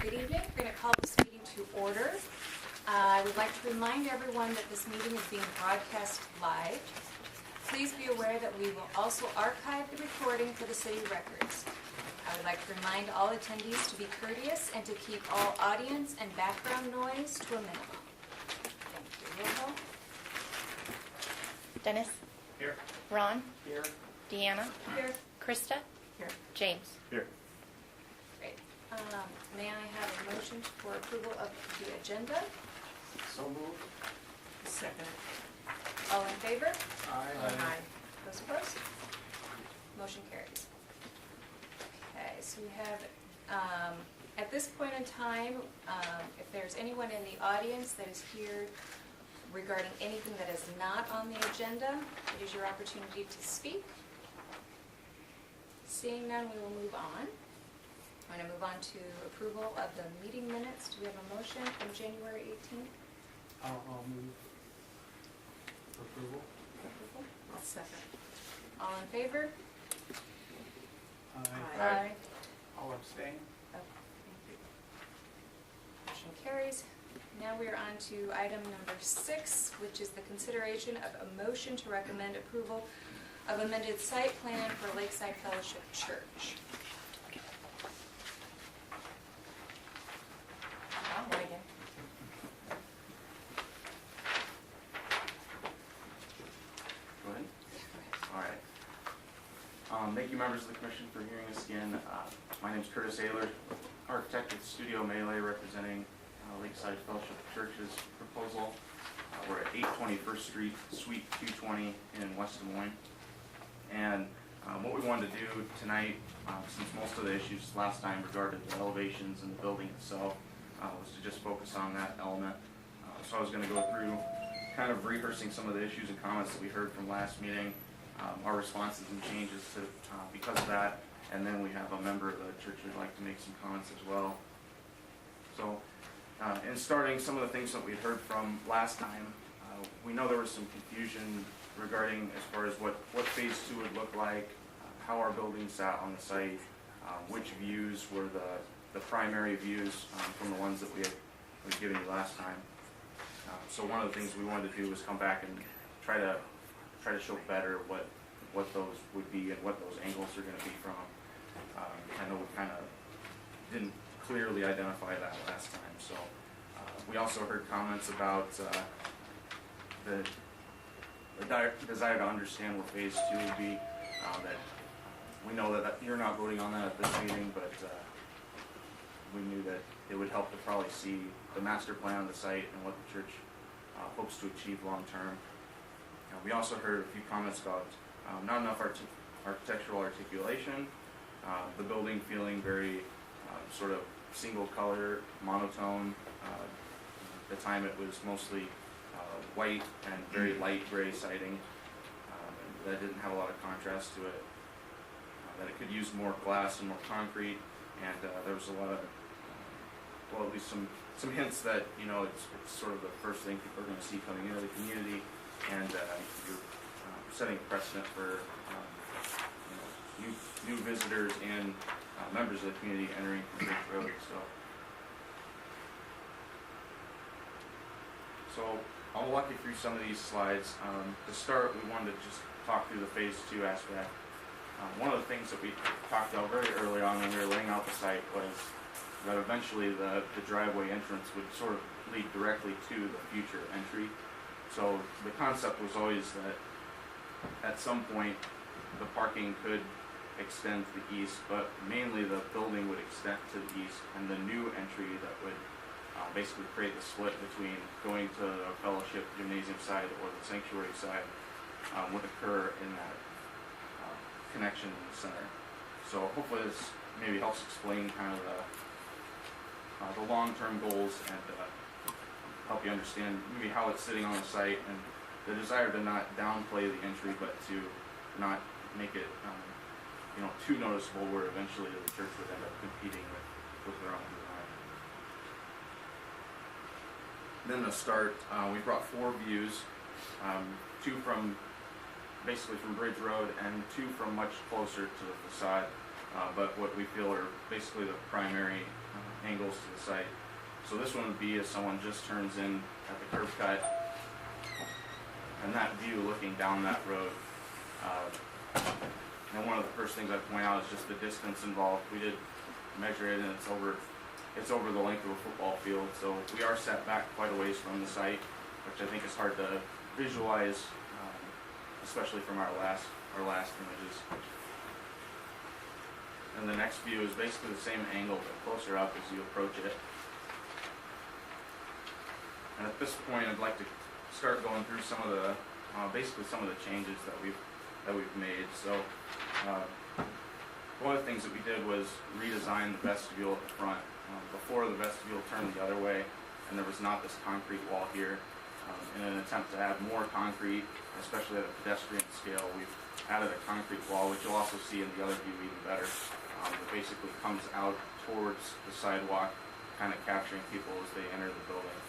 Good evening. We're going to call this meeting to order. I would like to remind everyone that this meeting is being broadcast live. Please be aware that we will also archive the recording for the city records. I would like to remind all attendees to be courteous and to keep all audience and background noise to a minimum. Thank you. Roll call. Dennis? Here. Ron? Here. Deanna? Here. Krista? Here. James? Here. Great. May I have a motion for approval of the agenda? So moved. Second. All in favor? Aye. Those opposed? Motion carries. Okay, so we have, at this point in time, if there's anyone in the audience that is here regarding anything that is not on the agenda, it is your opportunity to speak. Seeing none, we will move on. I'm going to move on to approval of the meeting minutes. Do we have a motion from January 18th? I'll move approval. I'll second. All in favor? Aye. I'll abstain. Oh, thank you. Motion carries. Now we are on to item number 6, which is the consideration of a motion to recommend approval of amended site plan for Lakeside Fellowship Church. Go ahead. All right. Thank you, members of the commission, for hearing us again. My name is Curtis Ayler, architect at Studio Melee, representing Lakeside Fellowship Church's proposal. We're at 820 First Street, Suite 220 in West Des Moines. And what we wanted to do tonight, since most of the issues last time regarded the elevations and the building itself, was to just focus on that element. So I was going to go through kind of rehearsing some of the issues and comments that we heard from last meeting, our responses and changes to because of that, and then we have a member of the church who'd like to make some comments as well. So in starting some of the things that we heard from last time, we know there was some confusion regarding as far as what phase 2 would look like, how our building sat on the site, which views were the primary views from the ones that we had given you last time. So one of the things we wanted to do was come back and try to show better what those would be and what those angles are going to be from. I know we kind of didn't clearly identify that last time. So we also heard comments about the desire to understand what phase 2 would be. That we know that you're not voting on that at this meeting, but we knew that it would help to probably see the master plan of the site and what the church hopes to achieve long term. We also heard a few comments about not enough architectural articulation, the building feeling very sort of single color, monotone. At the time it was mostly white and very light gray siding. That didn't have a lot of contrast to it. That it could use more glass and more concrete, and there was a lot of, well, at least some hints that, you know, it's sort of the first thing people are going to see coming into the community, and you're setting a precedent for new visitors and members of the community entering from Bridge Road. So I'll walk you through some of these slides. To start, we wanted to just talk through the phase 2 aspect. One of the things that we talked about very early on when we were laying out the site was that eventually the driveway entrance would sort of lead directly to the future entry. So the concept was always that at some point the parking could extend to the east, but mainly the building would extend to the east, and the new entry that would basically create the split between going to the fellowship gymnasium side or the sanctuary side would occur in that connection in the center. So hopefully this maybe helps explain kind of the long-term goals and help you understand maybe how it's sitting on the site, and the desire to not downplay the entry, but to not make it too noticeable where eventually the church would end up competing with their own design. Then to start, we brought 4 views, 2 from basically from Bridge Road and 2 from much closer to the facade, but what we feel are basically the primary angles close to the site. So this one would be as someone just turns in at the curb cut, and that view looking down that road. And one of the first things I point out is just the distance involved. We did measure it, and it's over the length of a football field. So we are set back quite a ways from the site, which I think is hard to visualize, especially from our last images. And the next view is basically the same angle, but closer up as you approach it. And at this point, I'd like to start going through some of the, basically some of the changes that we've made. So, one of the things that we did was redesign the vestibule at the front. Before, the vestibule turned the other way, and there was not this concrete wall here. In an attempt to add more concrete, especially at a pedestrian scale, we've added a concrete wall, which you'll also see in the other view even better. That basically comes out towards the sidewalk, kind of capturing people as they enter the building.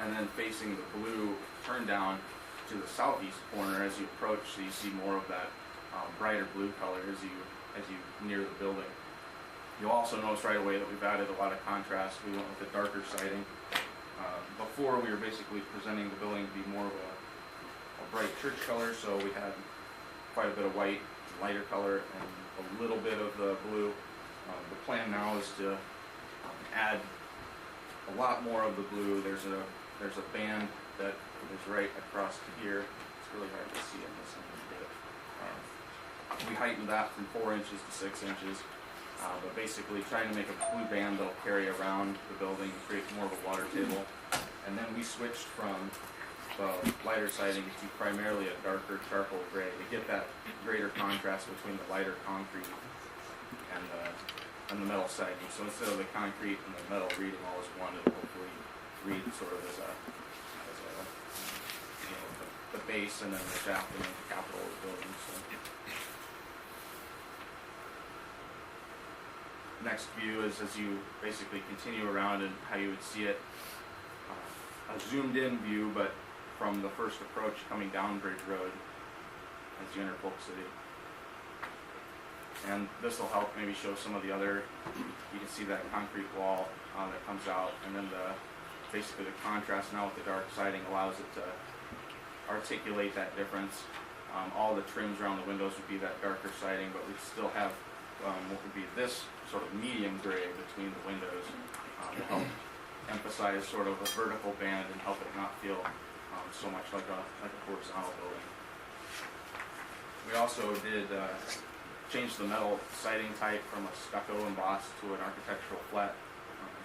And then facing the blue turn down to the southeast corner as you approach, so you see more of that brighter blue color as you near the building. You'll also notice right away that we've added a lot of contrast. We went with a darker siding. Before, we were basically presenting the building to be more of a bright church color, so we had quite a bit of white, lighter color, and a little bit of the blue. The plan now is to add a lot more of the blue. There's a band that is right across to here. It's really hard to see in this image, but we heightened that from 4 inches to 6 inches. But basically trying to make a blue band that'll carry around the building and create more of a water table. And then we switched from lighter siding to primarily a darker charcoal gray to get that greater contrast between the lighter concrete and the metal siding. So instead of the concrete and the metal reading all as one, it'll hopefully read sort of as the base and then the shaft and then the capital of the building. So. Next view is as you basically continue around and how you would see it, a zoomed in view, but from the first approach coming down Bridge Road as you enter Polk City. And this will help maybe show some of the other, you can see that concrete wall that comes out, and then basically the contrast now with the dark siding allows it to articulate that difference. All the trims around the windows would be that darker siding, but we'd still have what would be this sort of medium gray between the windows to help emphasize sort of a vertical band and help it not feel so much like a horizontal building. We also did change the metal siding type from a stucco embossed to an architectural flat,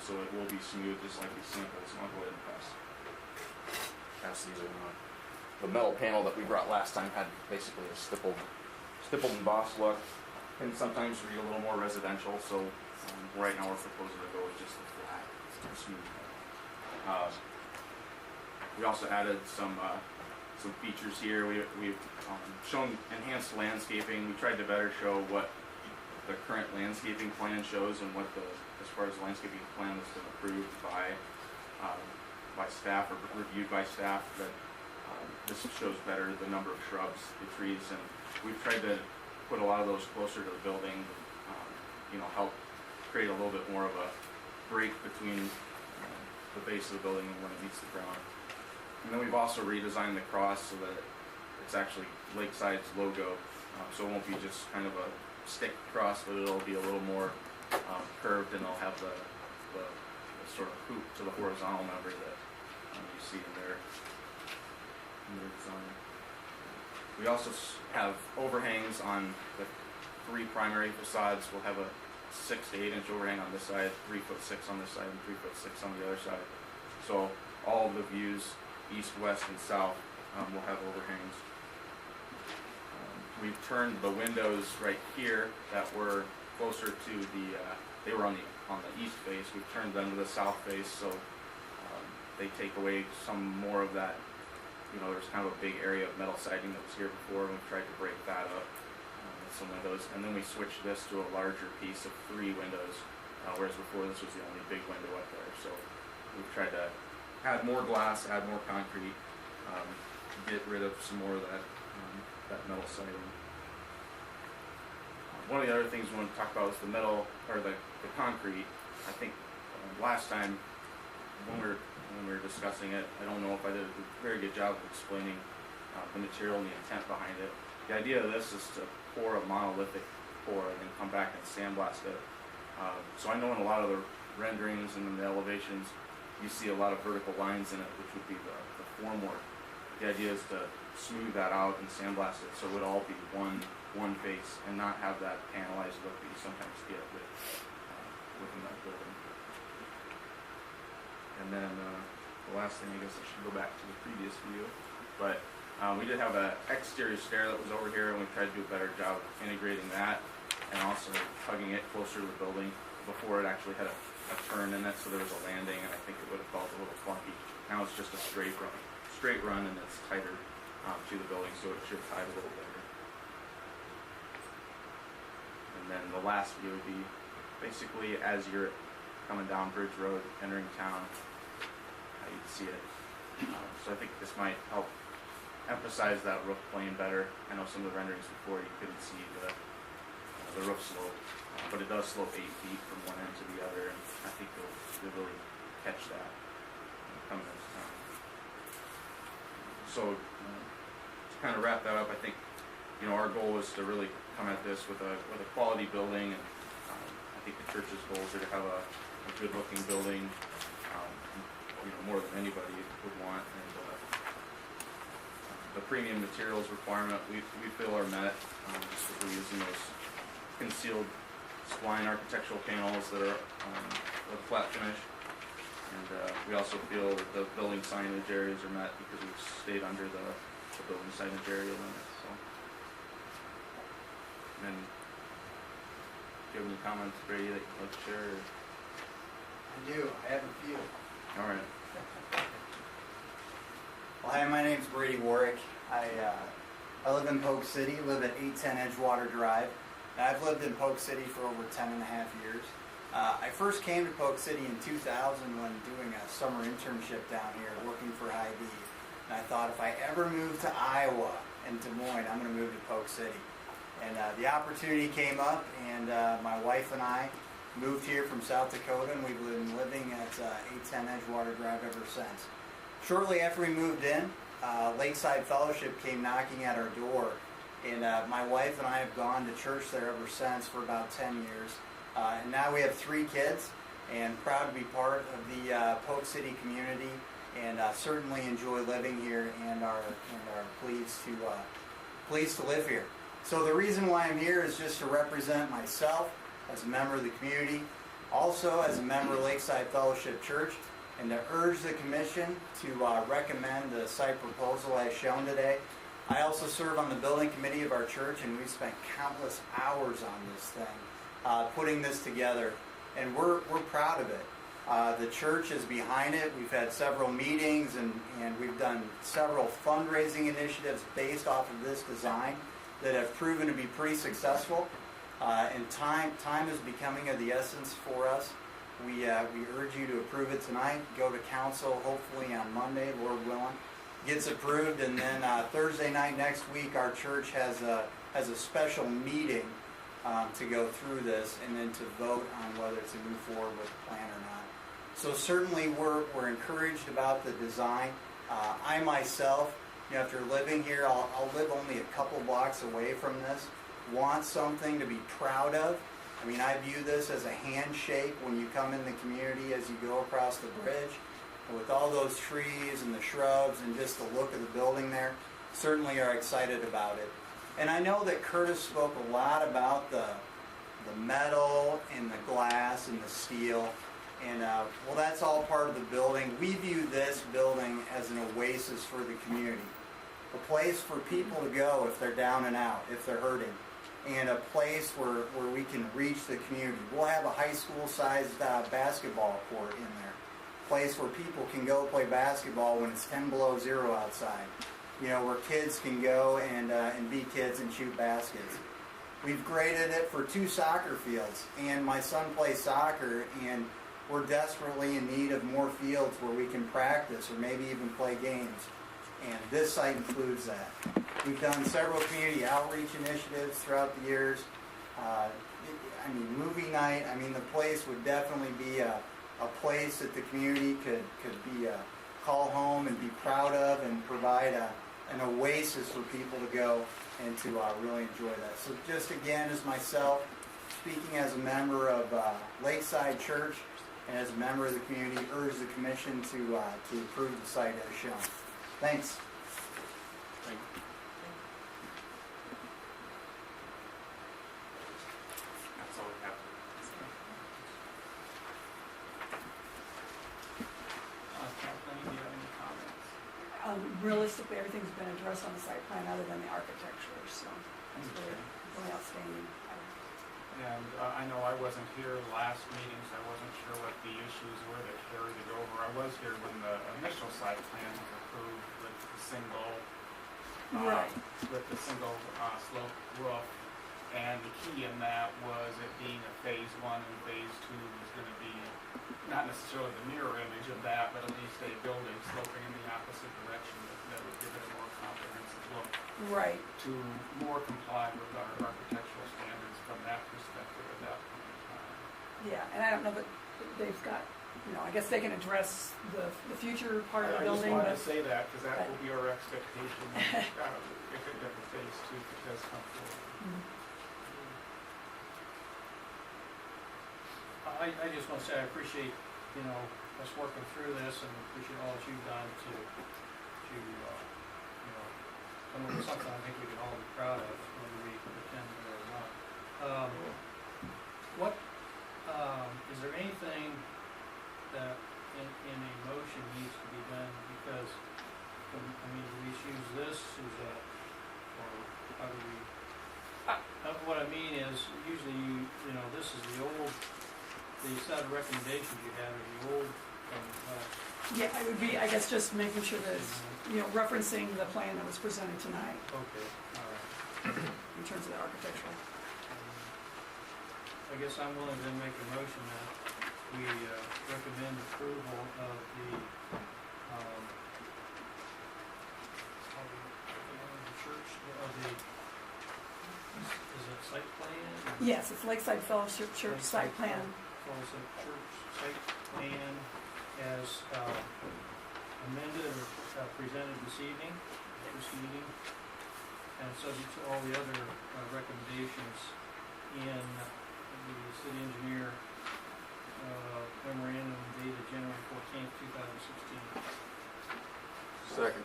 so it will be smooth just like these samples. I'll go ahead and pass these around. The metal panel that we brought last time had basically a stippled embossed look. And sometimes read a little more residential, so right now we're proposing to go with just the flat, smooth. We also added some features here. We've shown enhanced landscaping. We tried to better show what the current landscaping plan shows and what as far as the landscaping plan that's been approved by staff or reviewed by staff. That this shows better the number of shrubs, the trees, and we've tried to put a lot of those closer to the building, help create a little bit more of a break between the base of the building and when it meets the ground. And then we've also redesigned the cross so that it's actually Lakeside's logo, so it won't be just kind of a stick cross, but it'll be a little more curved, and it'll have the sort of hoop to the horizontal member that you see in their design. We also have overhangs on the 3 primary facades. We'll have a 6 to 8 inch overhang on this side, 3'6" on this side, and 3'6" on the other side. So all of the views, east, west, and south, will have overhangs. We've turned the windows right here that were closer to they were on the east face. We've turned them to the south face, so they take away some more of that. There's kind of a big area of metal siding that was here before, and we've tried to break that up with some windows. And then we switched this to a larger piece of 3 windows, whereas before this was the only big window up there. So we've tried to add more glass, add more concrete, get rid of some more of that metal siding. One of the other things we want to talk about is the metal, or the concrete. I think last time, when we were discussing it, I don't know if I did a very good job of explaining the material and the intent behind it. The idea of this is to pour a monolithic pour and then come back and sandblast it. So I know in a lot of the renderings and in the elevations, you see a lot of vertical lines in it, which would be the formwork. The idea is to smooth that out and sandblast it so it would all be one face and not have that panelized look that you sometimes get within that building. And then the last thing, I guess I should go back to the previous view, but we did have an exterior stair that was over here, and we tried to do a better job of integrating that and also hugging it closer to the building before it actually had a turn in it, so there was a landing, and I think it would have felt a little clunky. Now it's just a straight run, and it's tighter to the building, so it should hide a little better. And then the last view would be basically as you're coming down Bridge Road, entering town, how you'd see it. So I think this might help emphasize that roof plane better. I know some of the renderings before you couldn't see the roof slope, but it does slope 8 feet from one end to the other, and I think you'll really catch that coming into town. So to kind of wrap that up, I think our goal is to really come at this with a quality building, and I think the church's goals are to have a good-looking building, more than anybody would want. And the premium materials requirement we feel are met, just because we're using those concealed spline architectural panels that are with flat finish. And we also feel that the building signage areas are met because we've stayed under the building signage area limits. So, and do you have any comments, Brady, that you'd like to share? Or? I do. I have a few. All right. Well, hi, my name's Brady Warwick. I live in Polk City, live at 810 Edgewater Drive. I've lived in Polk City for over 10 and a half years. I first came to Polk City in 2000 when doing a summer internship down here working for ID. And I thought if I ever move to Iowa and Des Moines, I'm going to move to Polk City. And the opportunity came up, and my wife and I moved here from South Dakota, and we've been living at 810 Edgewater Drive ever since. Shortly after we moved in, Lakeside Fellowship came knocking at our door, and my wife and I have gone to church there ever since for about 10 years. And now we have 3 kids, and proud to be part of the Polk City community, and certainly enjoy living here, and are pleased to live here. So the reason why I'm here is just to represent myself as a member of the community, also as a member of Lakeside Fellowship Church, and to urge the commission to recommend the site proposal as shown today. I also serve on the building committee of our church, and we've spent countless hours on this thing, putting this together, and we're proud of it. The church is behind it. We've had several meetings, and we've done several fundraising initiatives based off of this design that have proven to be pretty successful. And time is becoming of the essence for us. We urge you to approve it tonight. Go to council hopefully on Monday, Lord willing. Gets approved, and then Thursday night next week, our church has a special meeting to go through this, and then to vote on whether to move forward with the plan or not. So certainly we're encouraged about the design. I myself, after living here, I'll live only a couple blocks away from this. Want something to be proud of. I mean, I view this as a handshake when you come in the community as you go across the bridge. And with all those trees and the shrubs and just the look of the building there, certainly are excited about it. And I know that Curtis spoke a lot about the metal and the glass and the steel. And well, that's all part of the building. We view this building as an oasis for the community. A place for people to go if they're down and out, if they're hurting. And a place where we can reach the community. We'll have a high school-sized basketball court in there. A place where people can go play basketball when it's 10 below zero outside. Where kids can go and be kids and shoot baskets. We've graded it for 2 soccer fields, and my son plays soccer, and we're desperately in need of more fields where we can practice or maybe even play games. And this site includes that. We've done several community outreach initiatives throughout the years. Movie night, the place would definitely be a place that the community could be call home and be proud of, and provide an oasis for people to go and to really enjoy that. So just again, as myself, speaking as a member of Lakeside Church and as a member of the community, urge the commission to approve the site as shown. Thanks. Thank you. That's all we have. Kathleen, do you have any comments? Realistically, everything's been addressed on the site plan other than the architecture, so it's really outstanding. And I know I wasn't here last meeting, so I wasn't sure what the issues were that carried it over. I was here when the initial site plan was approved with the single, Right. with the single slope roof. And the key in that was it being a phase 1 and phase 2 was going to be not necessarily the mirror image of that, but at least a building sloping in the opposite direction that would give it a more comprehensive look Right. to more comply with our architectural standards from that perspective at that point in time. Yeah, and I don't know that they've got, I guess they can address the future part of the I just building, wanted but to say that because that but- will be our expectation if it ever phase 2 if it does come forward. Mhm. I just want to say I appreciate, us working through this, and appreciate all that you've done to come up with something I think we can all be proud of, whether we attend it or not. Is there anything that in a motion needs to be done? Because, do we use this as or how do we? What I mean is, usually this is the old, the set of recommendations you have are the old from yeah, it would be, I guess, just making sure that it's, referencing the plan that was presented tonight okay, all right. in terms of the architectural. I guess I'm willing to make a motion that we recommend approval of the church, of the, is it site plan? Yes, it's Lakeside Fellowship Church site plan. Fellowship Church site plan as amended or presented this evening, this meeting, and subject to all the other recommendations in the city engineer memorandum dated January 14th, 2016. Second.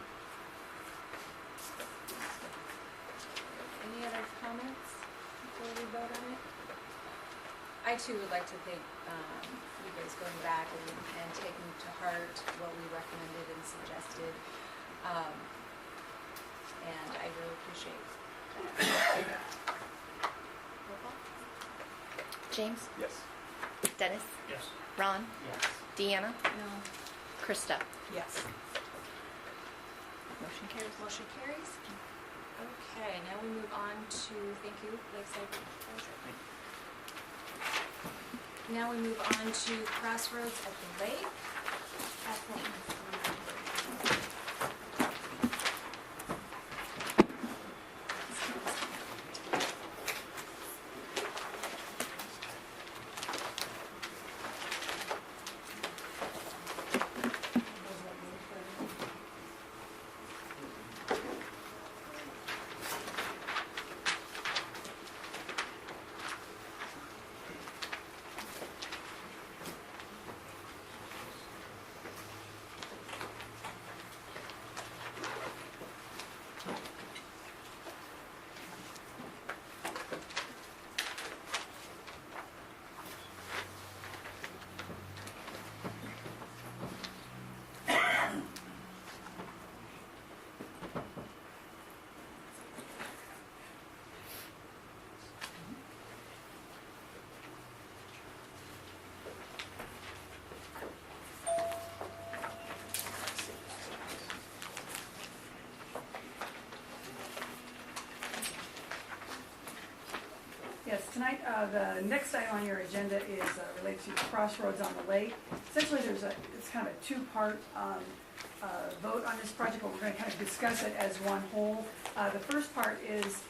Any other comments before we vote on it? I too would like to thank you guys going back and taking to heart what we recommended and suggested. And I really appreciate that. Roll call? James, Yes. Dennis, Yes. Ron, Yes. Deanna, No. Krista. Yes. Motion carries. Motion carries. Okay, now we move on to, thank you, Lakeside Fellowship. Now we move on to Crossroads at the Lake. Kathleen. Yes, tonight, the next item on your agenda is related to Crossroads on the Lake. Essentially, it's kind of a two-part vote on this project, but we're going to kind of discuss it as one whole. The first part is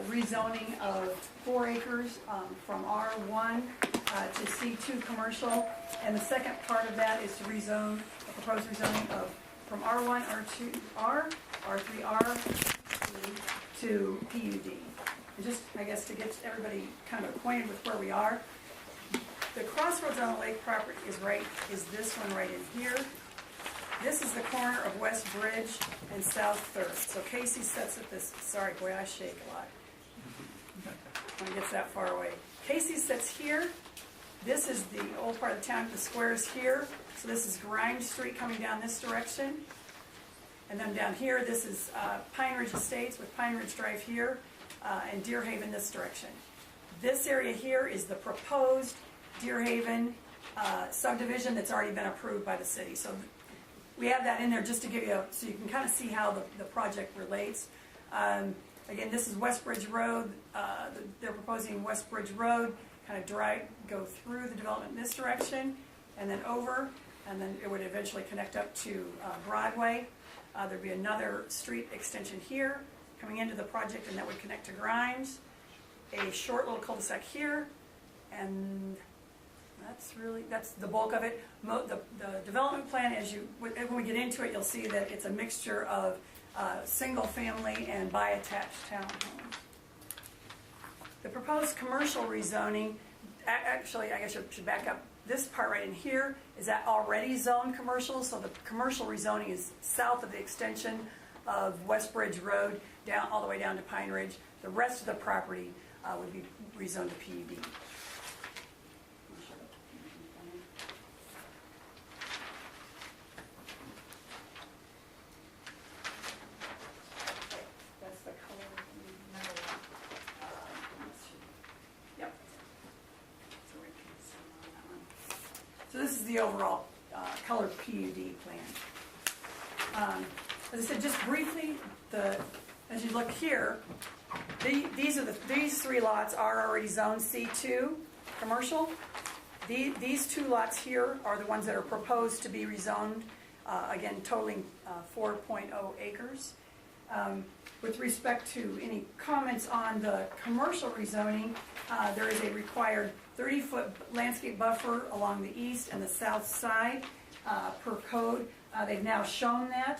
rezoning of 4 acres from R1 to C2 commercial, and the second part of that is to rezone, a proposed rezoning from R1, R2R, R3R to PUD. And just, I guess, to get everybody kind of acquainted with where we are, the crossroads on the lake property is this one right in here. This is the corner of West Bridge and South 3rd. So Casey sits at this, sorry, boy, I shake a lot when it gets that far away. Casey sits here. This is the old part of the town. The square is here. So this is Grimes Street coming down this direction. And then down here, this is Pine Ridge Estates with Pine Ridge Drive here and Deer Haven this direction. This area here is the proposed Deer Haven subdivision that's already been approved by the city. So we have that in there just to give you, so you can kind of see how the project relates. Again, this is West Bridge Road. They're proposing West Bridge Road, kind of go through the development in this direction, and then over, and then it would eventually connect up to Broadway. There'd be another street extension here coming into the project, and that would connect to Grimes. A short little cul-de-sac here, and that's the bulk of it. The development plan, when we get into it, you'll see that it's a mixture of single family and bi-attached townhomes. The proposed commercial rezoning, actually I guess I should back up. This part right in here is that already zoned commercial, so the commercial rezoning is south of the extension of West Bridge Road down all the way down to Pine Ridge. The rest of the property would be rezoned to PUD. So this is the overall colored PUD plan. As I said, just briefly, as you look here, these three lots are already zoned C2 commercial. These two lots here are the ones that are proposed to be rezoned, again totaling 4.0 acres. With respect to any comments on the commercial rezoning, there is a required 30-foot landscape buffer along the east and the south side per code. They've now shown that.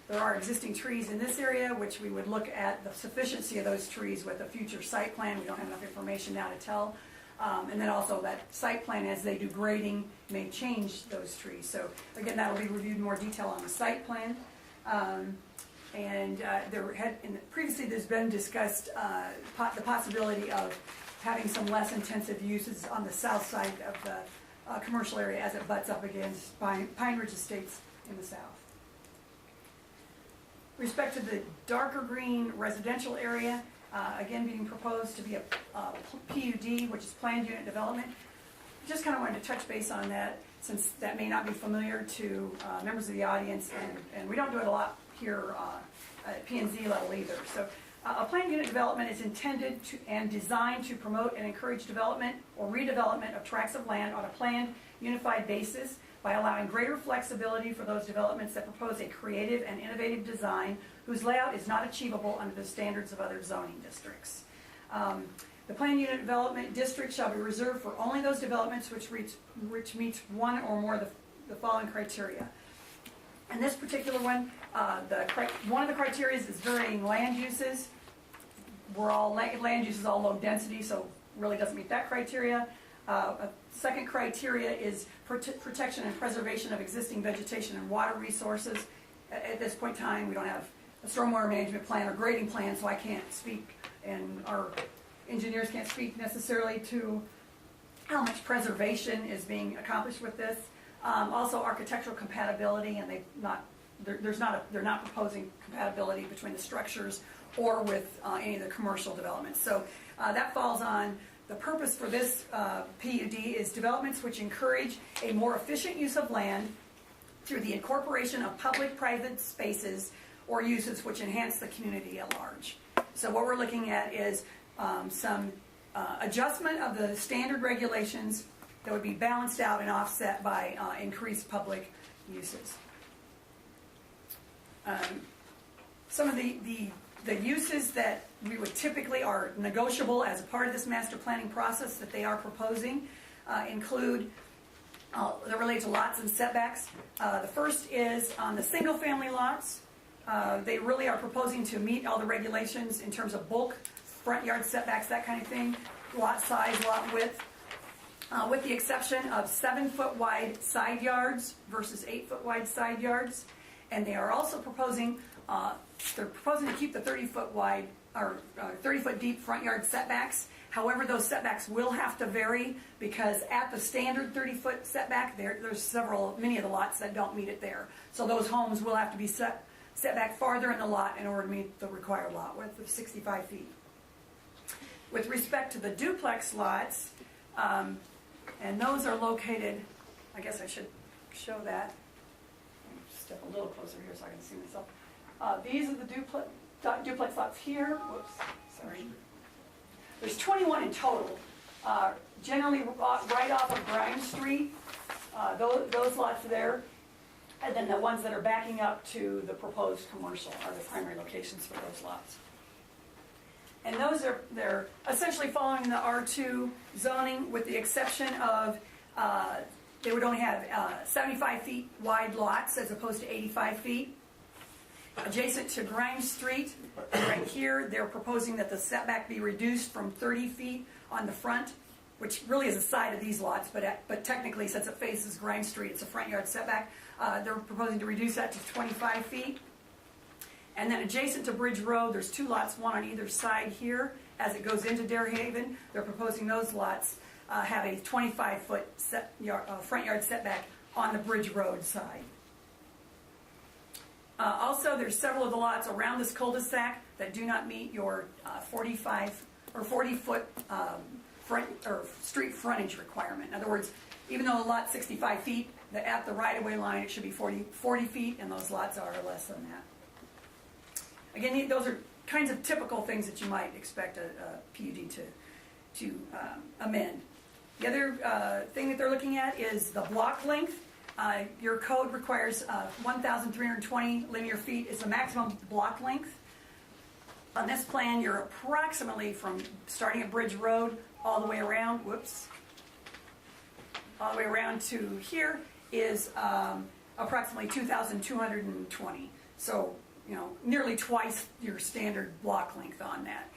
There are existing trees in this area, which we would look at the sufficiency of those trees with a future site plan. We don't have enough information now to tell. And then also that site plan, as they do grading, may change those trees. So again, that will be reviewed in more detail on the site plan. Previously there's been discussed the possibility of having some less intensive uses on the south side of the commercial area as it butts up against Pine Ridge Estates in the south. With respect to the darker green residential area, again being proposed to be a PUD, which is planned unit development. Just kind of wanted to touch base on that, since that may not be familiar to members of the audience, and we don't do it a lot here at P&Z level either. So a planned unit development is intended to and designed to promote and encourage development or redevelopment of tracts of land on a planned, unified basis by allowing greater flexibility for those developments that propose a creative and innovative design whose layout is not achievable under the standards of other zoning districts. The planned unit development district shall be reserved for only those developments which meets one or more of the following criteria. In this particular one, one of the criteria is varying land uses. Land use is all low density, so really doesn't meet that criteria. A second criteria is protection and preservation of existing vegetation and water resources. At this point in time, we don't have a stormwater management plan or grading plan, so I can't speak, and our engineers can't speak necessarily to how much preservation is being accomplished with this. Also, architectural compatibility, and they're not proposing compatibility between the structures or with any of the commercial developments. So that falls on the purpose for this PUD is developments which encourage a more efficient use of land through the incorporation of public-private spaces or uses which enhance the community at large. So what we're looking at is some adjustment of the standard regulations that would be balanced out and offset by increased public uses. Some of the uses that we would typically are negotiable as a part of this master planning process that they are proposing include that relate to lots and setbacks. The first is on the single family lots. They really are proposing to meet all the regulations in terms of bulk, front yard setbacks, that kind of thing, lot size, lot width, with the exception of 7-foot wide side yards versus 8-foot wide side yards. And they are also proposing, they're proposing to keep the 30-foot wide or 30-foot deep front yard setbacks. However, those setbacks will have to vary because at the standard 30-foot setback, there's many of the lots that don't meet it there. So those homes will have to be set back farther in the lot in order to meet the required lot width of 65 feet. With respect to the duplex lots, and those are located, I guess I should show that. Step a little closer here so I can see myself. These are the duplex lots here. Whoops, sorry. There's 21 in total. Generally right off of Grimes Street, those lots there. And then the ones that are backing up to the proposed commercial are the primary locations for those lots. And they're essentially following the R2 zoning with the exception of they would only have 75 feet wide lots as opposed to 85 feet. Adjacent to Grimes Street, right here, they're proposing that the setback be reduced from 30 feet on the front, which really is the side of these lots, but technically, since it faces Grimes Street, it's a front yard setback. They're proposing to reduce that to 25 feet. And then adjacent to Bridge Road, there's 2 lots, one on either side here. As it goes into Dare Haven, they're proposing those lots have a 25-foot front yard setback on the Bridge Road side. Also, there's several of the lots around this cul-de-sac that do not meet your 45 or 40-foot front or street frontage requirement. In other words, even though the lot's 65 feet, at the right-of-way line it should be 40 feet, and those lots are less than that. Again, those are kinds of typical things that you might expect a PUD to amend. The other thing that they're looking at is the block length. Your code requires 1,320 linear feet is the maximum block length. On this plan, you're approximately from starting at Bridge Road all the way around, all the way around to here is approximately 2,220. So, nearly twice your standard block length on that.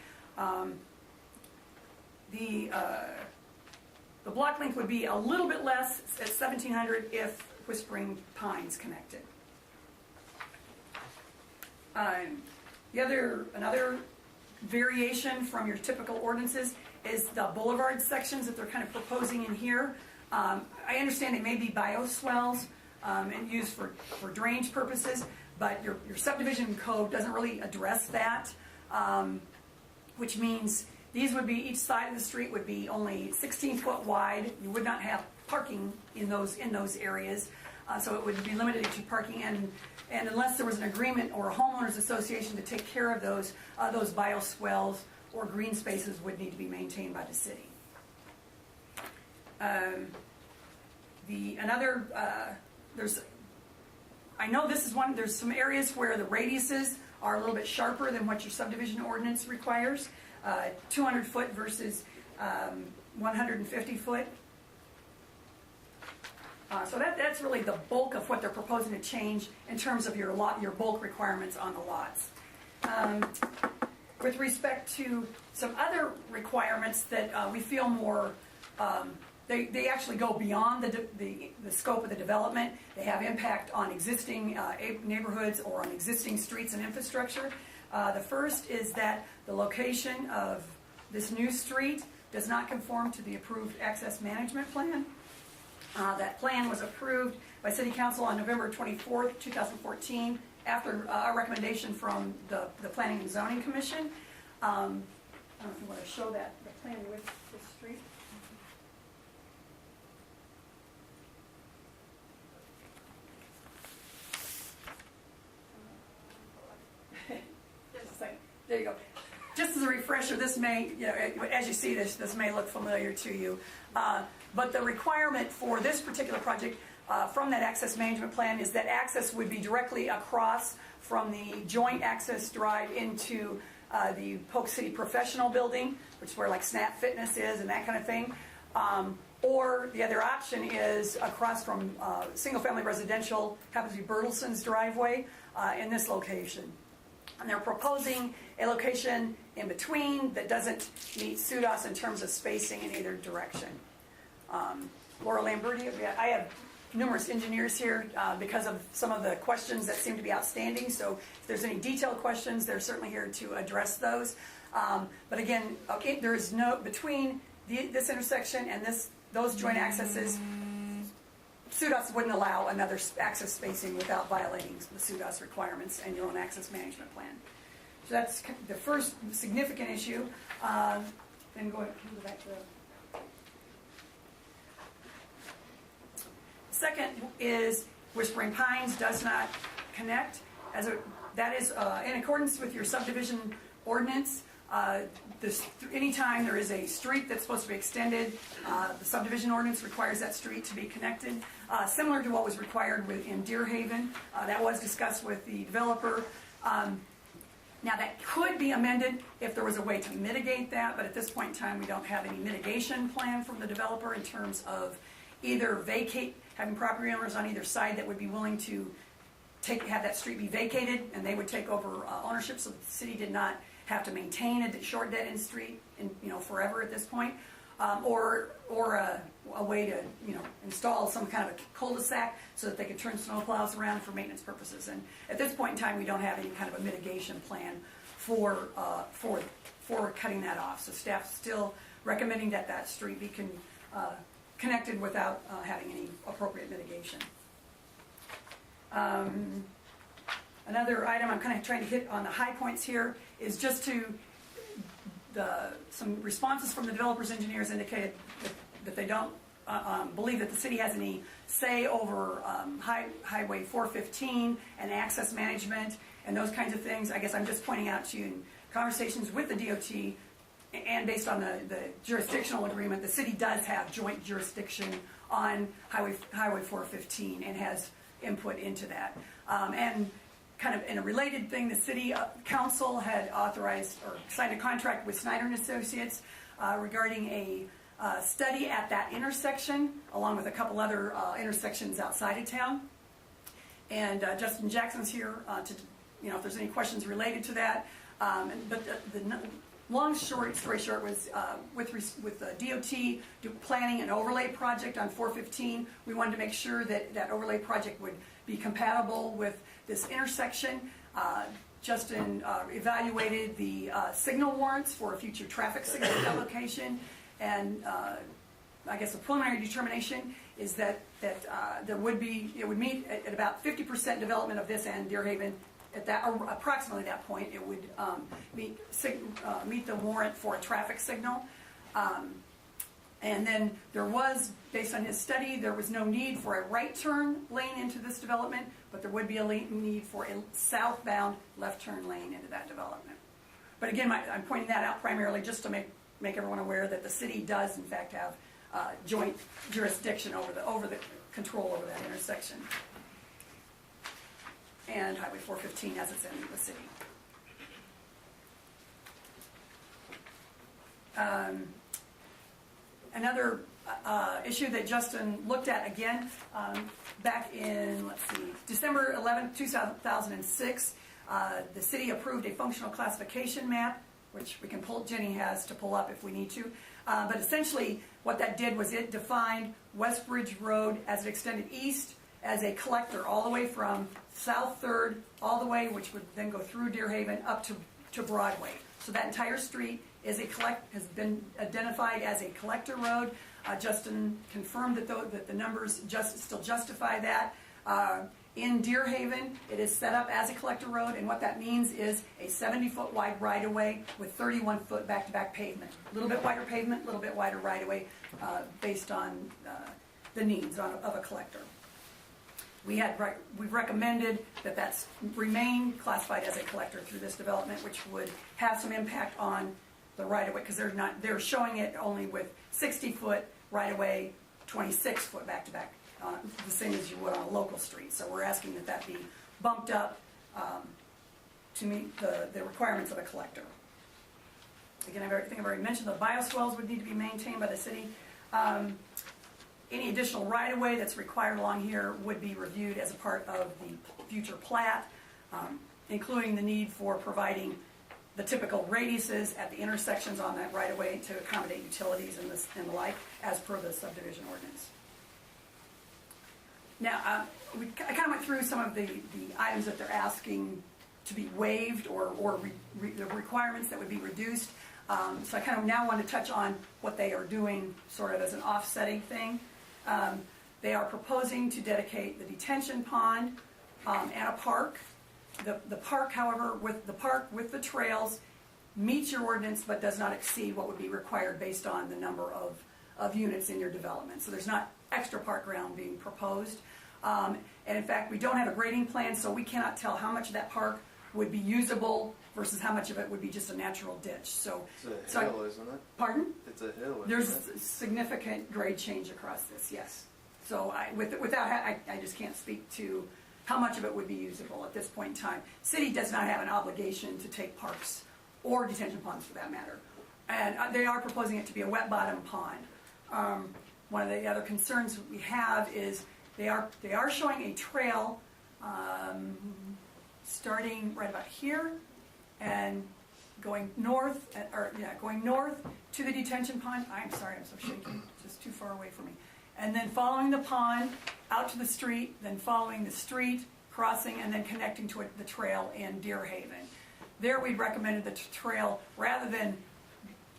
The block length would be a little bit less at 1,700 if Whispering Pines connected. Another variation from your typical ordinances is the boulevard sections that they're kind of proposing in here. I understand they may be bioswales and used for drainage purposes, but your subdivision code doesn't really address that, which means these would be, each side of the street would be only 16 foot wide. You would not have parking in those areas, so it would be limited to parking, and unless there was an agreement or a homeowners association to take care of those bioswales or green spaces would need to be maintained by the city. I know this is one, there's some areas where the radiuses are a little bit sharper than what your subdivision ordinance requires, 200 foot versus 150 foot. So that's really the bulk of what they're proposing to change in terms of your bulk requirements on the lots. With respect to some other requirements that we feel more, they actually go beyond the scope of the development. They have impact on existing neighborhoods or on existing streets and infrastructure. The first is that the location of this new street does not conform to the approved access management plan. That plan was approved by City Council on November 24th, 2014, after a recommendation from the Planning and Zoning Commission. I don't know if you want to show the plan with the street. Just a second. There you go. Just as a refresher, this may, as you see this may look familiar to you. But the requirement for this particular project from that access management plan is that access would be directly across from the joint access drive into the Polk City Professional Building, which is where like Snap Fitness is and that kind of thing. Or the other option is across from single-family residential, happens to be Bertelson's driveway in this location. And they're proposing a location in between that doesn't meet SUDAS in terms of spacing in either direction. Laura Lamberti, I have numerous engineers here because of some of the questions that seem to be outstanding. So if there's any detailed questions, they're certainly here to address those. But again, okay, there is no, between this intersection and those joint accesses, SUDAS wouldn't allow another access spacing without violating the SUDAS requirements and your own access management plan. So that's the first significant issue. Then go back to the second is Whispering Pines does not connect. That is in accordance with your subdivision ordinance. Anytime there is a street that's supposed to be extended, the subdivision ordinance requires that street to be connected, similar to what was required in Deer Haven. That was discussed with the developer. Now that could be amended if there was a way to mitigate that, but at this point in time we don't have any mitigation plan from the developer in terms of either having property owners on either side that would be willing to have that street be vacated and they would take over ownership, so the city did not have to maintain a short dead-end street forever at this point, or a way to install some kind of a cul-de-sac so that they could turn snowplows around for maintenance purposes. And at this point in time, we don't have any kind of a mitigation plan for cutting that off. So staff's still recommending that street be connected without having any appropriate mitigation. Another item I'm kind of trying to hit on the high points here is just some responses from the developers engineers indicated that they don't believe that the city has any say over Highway 415 and access management and those kinds of things. I guess I'm just pointing out to you in conversations with the DOT and based on the jurisdictional agreement, the city does have joint jurisdiction on Highway 415 and has input into that. And kind of in a related thing, the city council had authorized or signed a contract with Snyder and Associates regarding a study at that intersection, along with a couple other intersections outside of town. And Justin Jackson's here to, if there's any questions related to that. But the long story short was with the DOT planning an overlay project on 415. We wanted to make sure that that overlay project would be compatible with this intersection. Justin evaluated the signal warrants for a future traffic signal at that location, and I guess the preliminary determination is that it would meet at about 50% development of this and Deer Haven. At that, or approximately that point, it would meet the warrant for a traffic signal. And then there was, based on his study, there was no need for a right turn lane into this development, but there would be a need for a southbound left turn lane into that development. But again, I'm pointing that out primarily just to make everyone aware that the city does, in fact, have joint jurisdiction over the control over that intersection and Highway 415 as it's in the city. Another issue that Justin looked at again back in, December 11th, 2006, the city approved a functional classification map, which Jenny has to pull up if we need to. But essentially what that did was it defined Westbridge Road as it extended east as a collector all the way from South 3rd all the way, which would then go through Deer Haven up to Broadway. So that entire street has been identified as a collector road. Justin confirmed that the numbers still justify that. In Deer Haven, it is set up as a collector road, and what that means is a 70-foot wide right-of-way with 31-foot back-to-back pavement. A little bit wider pavement, a little bit wider right-of-way based on the needs of a collector. We've recommended that remain classified as a collector through this development, which would have some impact on the right-of-way because they're showing it only with 60-foot right-of-way, 26-foot back-to-back, the same as you would on a local street. So we're asking that be bumped up to meet the requirements of a collector. Again, I think I've already mentioned the bioswales would need to be maintained by the city. Any additional right-of-way that's required along here would be reviewed as a part of the future plat, including the need for providing the typical radiuses at the intersections on that right-of-way to accommodate utilities and the like, as per the subdivision ordinance. Now, I kind of went through some of the items that they're asking to be waived or the requirements that would be reduced. So I kind of now want to touch on what they are doing sort of as an offsetting thing. They are proposing to dedicate the detention pond and a park. The park, however, with the trails meets your ordinance but does not exceed what would be required based on the number of units in your development. So there's not extra park ground being proposed. And in fact, we don't have a grading plan, so we cannot tell how much of that park would be usable versus how much of it would be just a natural ditch. So it's a hill, isn't it? Pardon? It's a hill, isn't There's it? significant grade change across this, yes. So I just can't speak to how much of it would be usable at this point in time. City does not have an obligation to take parks or detention ponds for that matter. And they are proposing it to be a wet bottom pond. One of the other concerns we have is they are showing a trail starting right about here and going north, going north to the detention pond. I'm sorry, I'm so shaky, just too far away from me. And then following the pond out to the street, then following the street, crossing, and then connecting to the trail in Deer Haven. There we'd recommended the trail, rather than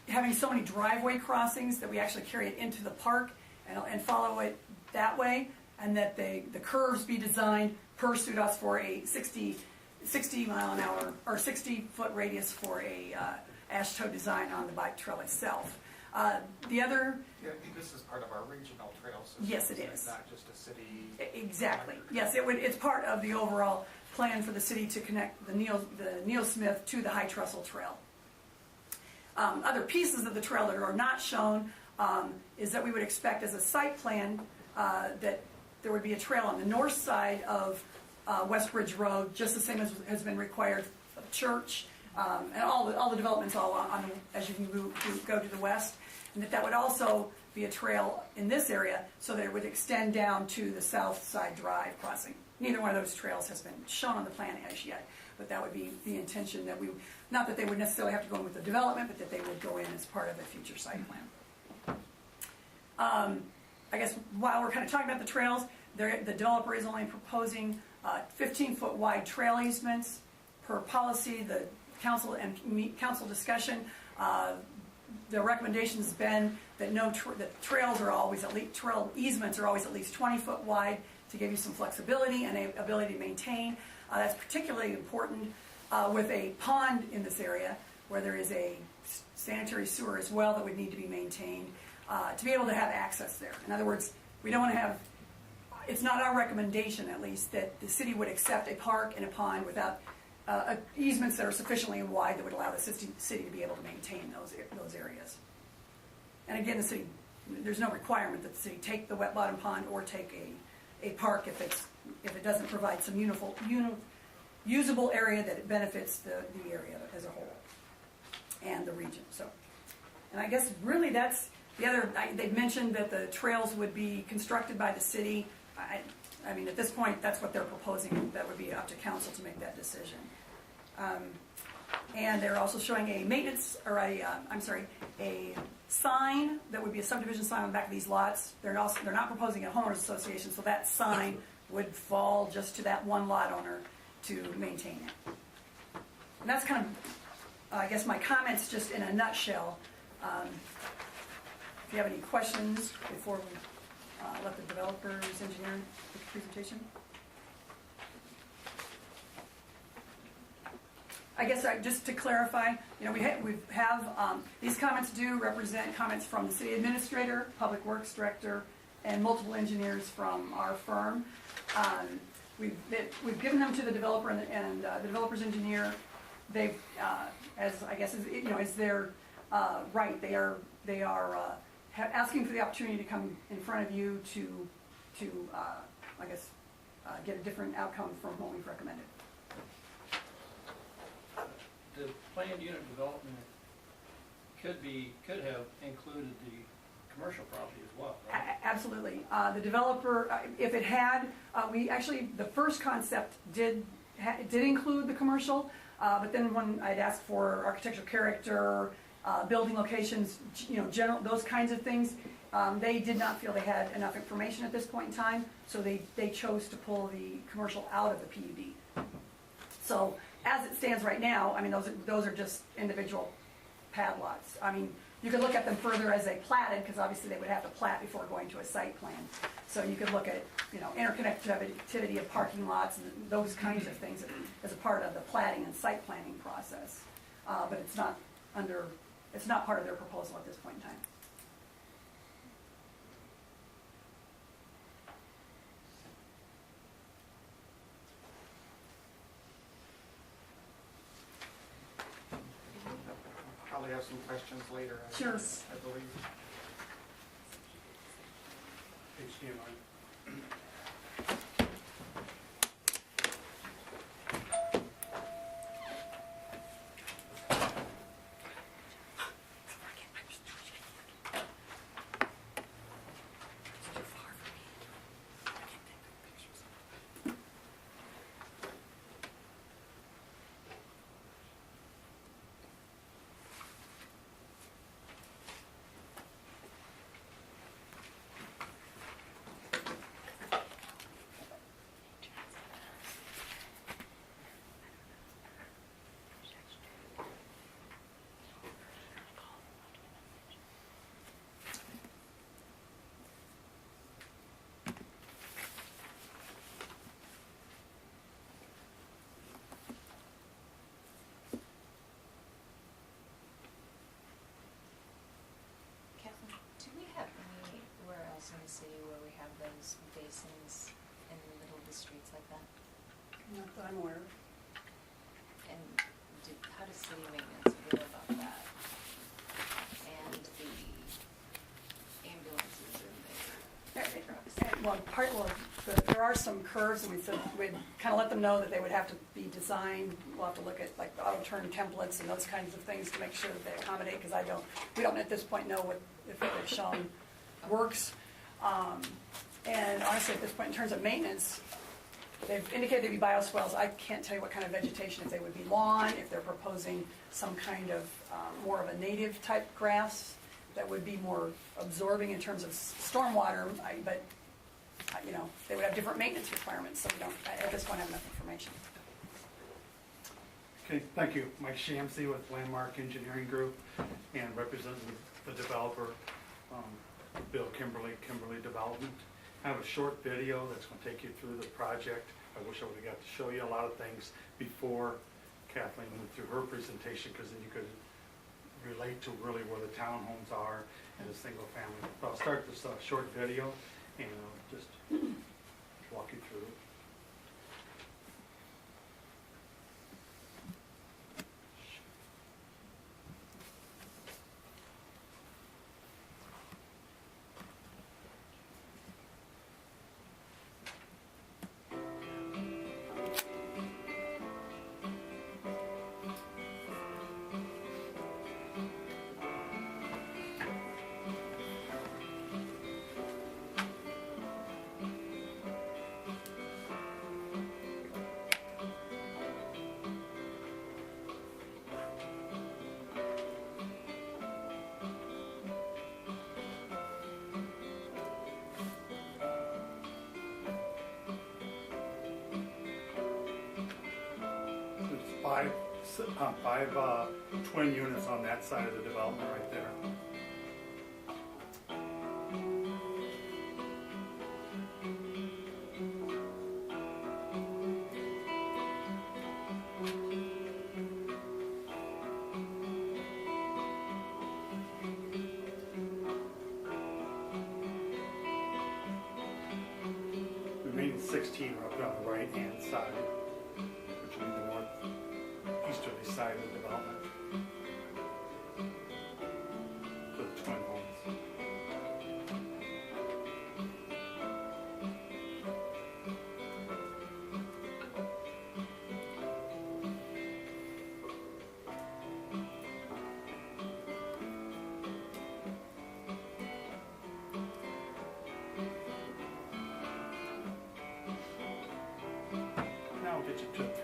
having so many driveway crossings, that we actually carry it into the park and follow it that way, and that the curves be designed per us for a 60 mile an hour or 60-foot radius for a ASHTO design on the bike trail itself. The other... Yeah, this is part of our regional trail system. Yes, it is. Not just a city... Exactly. Yes, it's part of the overall plan for the city to connect the Neil Smith to the High Trestle Trail. Other pieces of the trail that are not shown is that we would expect as a site plan that there would be a trail on the north side of West Bridge Road, just the same as has been required for the church, and all the developments as you go to the west, and that would also be a trail in this area so that it would extend down to the south side drive crossing. Neither one of those trails has been shown on the plan as yet, but that would be the intention, that not that they would necessarily have to go in with the development, but that they would go in as part of a future site plan. I guess while we're kind of talking about the trails, the developer is only proposing 15-foot wide trail easements. Per policy, the council discussion, the recommendation has been that that trails are always trail easements are always at least 20-foot wide to give you some flexibility and a ability to maintain. That's particularly important with a pond in this area where there is a sanitary sewer as well that would need to be maintained to be able to have access there. In other words, we don't want to have, it's not our recommendation at least, that the city would accept a park and a pond without easements that are sufficiently wide that would allow the city to be able to maintain those areas. And again, the city, there's no requirement that the city take the wet bottom pond or take a park if it doesn't provide some usable area that it benefits the area as a whole and the region. So, and I guess really that's the other. They've mentioned that the trails would be constructed by the city. I mean, at this point, that's what they're proposing. That would be up to council to make that decision. And they're also showing a maintenance, or a sign that would be a subdivision sign on the back of these lots. They're not proposing a homeowners association, so that sign would fall just to that one lot owner to maintain it. And that's kind of, I guess, my comments just in a nutshell. If you have any questions before we let the developer's engineer make the presentation. I guess just to clarify, we have these comments do represent comments from the city administrator, public works director, and multiple engineers from our firm. We've given them to the developer and the developer's engineer. They've, as I guess is their right. They are asking for the opportunity to come in front of you to I guess get a different outcome from what we've recommended. The planned unit development could have included the commercial property as well, right? Absolutely. The developer, if it had, the first concept did include the commercial, but then when I'd asked for architectural character, building locations, general, those kinds of things, they did not feel they had enough information at this point in time, so they chose to pull the commercial out of the PUD. So as it stands right now, I mean, those are just individual pad lots. I mean, you could look at them further as they platted, because obviously they would have to plat before going to a site plan. So you could look at, interconnectivity of parking lots and those kinds of things as a part of the platting and site planning process. But it's not part of their proposal at this point in time. Probably have some questions later. Sure. I believe. HDMI. Kathleen, do we have anywhere else in the city where we have those basins in the middle of the streets like that? Not that I'm aware of. And how does city maintenance feel about that? And the ambulances and the trucks? There are some curves, and we said we'd kind of let them know that they would have to be designed. We'll have to look at like auto turn templates and those kinds of things to make sure that they accommodate, because we don't at this point know if what they've shown works. And honestly, at this point, in terms of maintenance, they've indicated they'd be bioswales. I can't tell you what kind of vegetation, if they would be lawn, if they're proposing some kind of more of a native type grass that would be more absorbing in terms of stormwater, but they would have different maintenance requirements, so we don't, at this point, have enough information. Okay, thank you. Mike Shamsey with Landmark Engineering Group and representing the developer, Bill Kimberly Development. I have a short video that's going to take you through the project. I wish I would have got to show you a lot of things before Kathleen went through her presentation, because then you could relate to really where the townhomes are and the single family. But I'll start this short video and I'll just walk you through it. Five twin units on that side of the development right there. The remaining 16 are up on the right-hand side, which will be the northeasterly side of the development for the twin homes.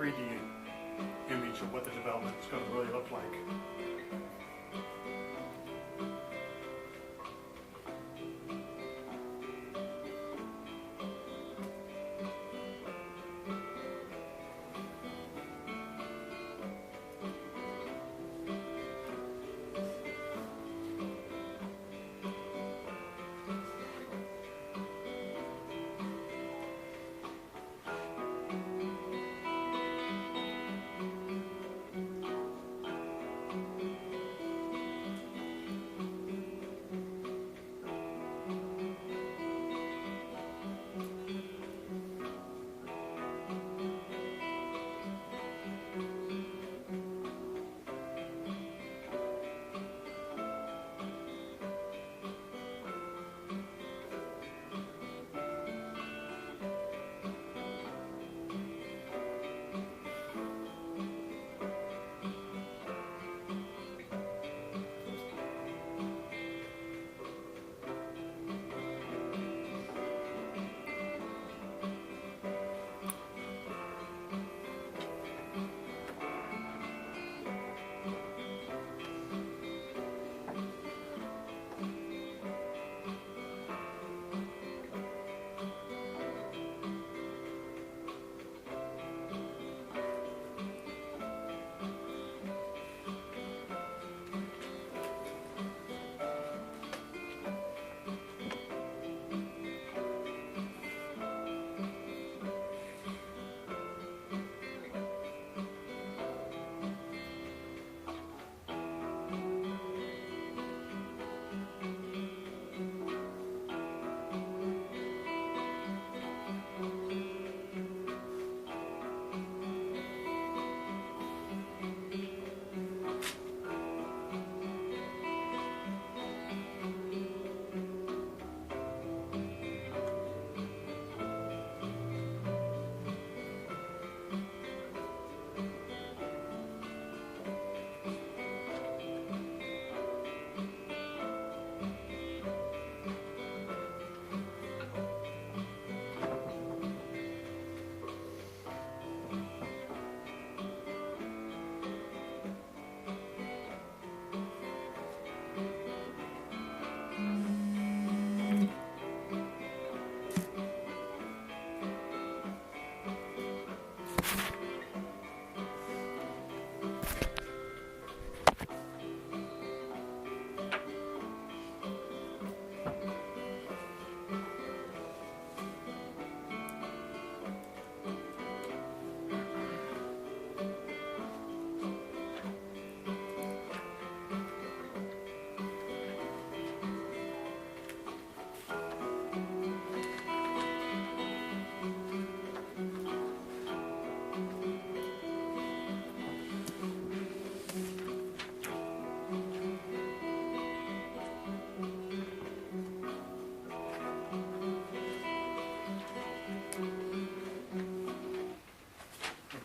3D image of what the development is going to really look like.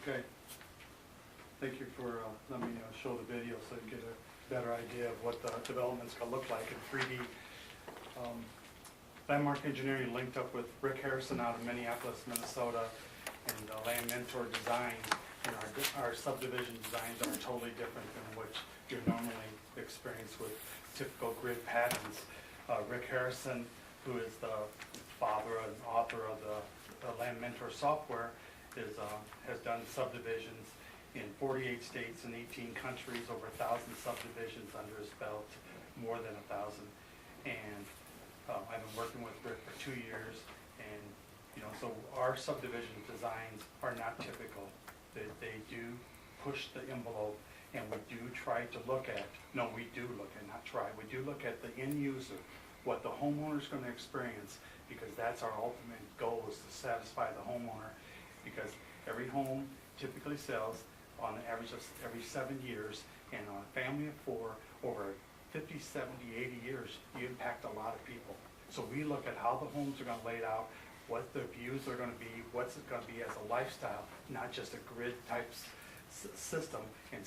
Okay. Thank you for letting me show the video so you get a better idea of what the development's going to look like in 3D. Landmark Engineering linked up with Rick Harrison out of Minneapolis, Minnesota, and Land Mentor Design. And our subdivision designs are totally different than what you normally experience with typical grid patterns. Rick Harrison, who is the father and author of the Land Mentor software, has done subdivisions in 48 states and 18 countries, over 1,000 subdivisions under his belt, more than 1,000. And I've been working with Rick for 2 years, and so our subdivision designs are not typical. They do push the envelope, and we do try to look at, no, we do look at, not try, we do look at the end user, what the homeowner's going to experience, because that's our ultimate goal, is to satisfy the homeowner, because every home typically sells on an average of every 7 years, and on a family of 4, over 50, 70, 80 years, you impact a lot of people. So we look at how the homes are going to lay out, what the views are going to be, what's it going to be as a lifestyle, not just a grid type system and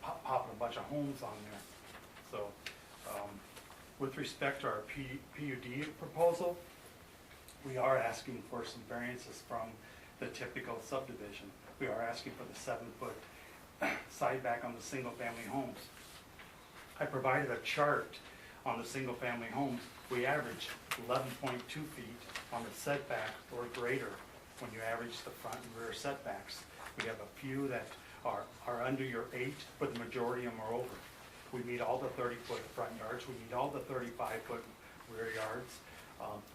popping a bunch of homes on there. So with respect to our PUD proposal, we are asking for some variances from the typical subdivision. We are asking for the 7-foot side back on the single-family homes. I provided a chart on the single-family homes. We average 11.2 feet on the setback or greater when you average the front and rear setbacks. We have a few that are under your 8, but the majority of them are over. We meet all the 30-foot front yards. We meet all the 35-foot rear yards.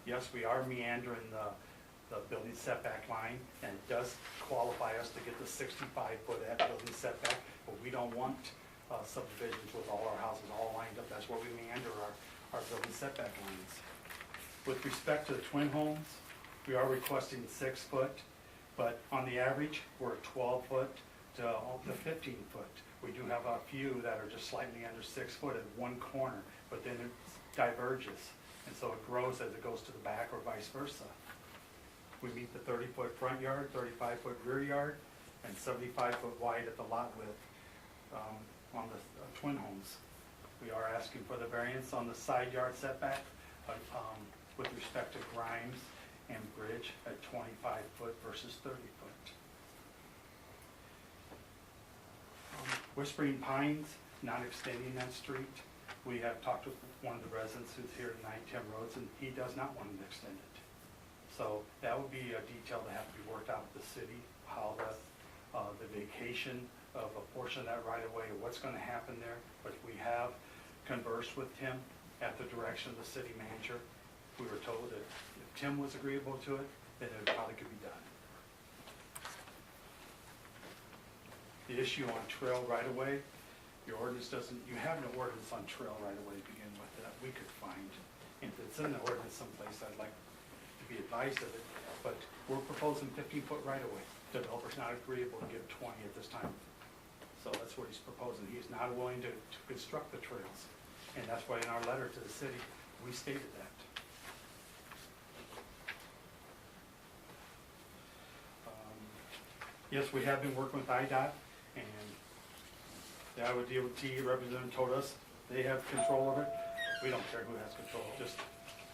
Yes, we are meandering the building setback line, and it does qualify us to get the 65-foot at building setback, but we don't want subdivisions with all our houses all lined up. That's where we meander our building setback lines. With respect to the twin homes, we are requesting 6 foot, but on the average, we're at 12 foot to 15 foot. We do have a few that are just slightly under 6 foot at one corner, but then it diverges, and so it grows as it goes to the back or vice versa. We meet the 30-foot front yard, 35-foot rear yard, and 75-foot wide at the lot width on the twin homes. We are asking for the variance on the side yard setback with respect to Grimes and Bridge at 25 foot versus 30 foot. Whispering Pines, not extending that street. We have talked with one of the residents who's here at 910 Roads, and he does not want to extend it. So that would be a detail that have to be worked out with the city, how the vacation of a portion of that right of way, what's going to happen there. But we have conversed with Tim at the direction of the city manager. We were told that if Tim was agreeable to it, then it probably could be done. The issue on trail right of way, your ordinance doesn't, you have no ordinance on trail right of way to begin with that we could find. If it's in the ordinance someplace, I'd like to be advised of it, but we're proposing 15-foot right of way. Developer's not agreeable to give 20 at this time. So that's what he's proposing. He's not willing to construct the trails. And that's why in our letter to the city, we stated that. Yes, we have been working with IDOT, and the Iowa DOT representative told us they have control of it. We don't care who has control. Just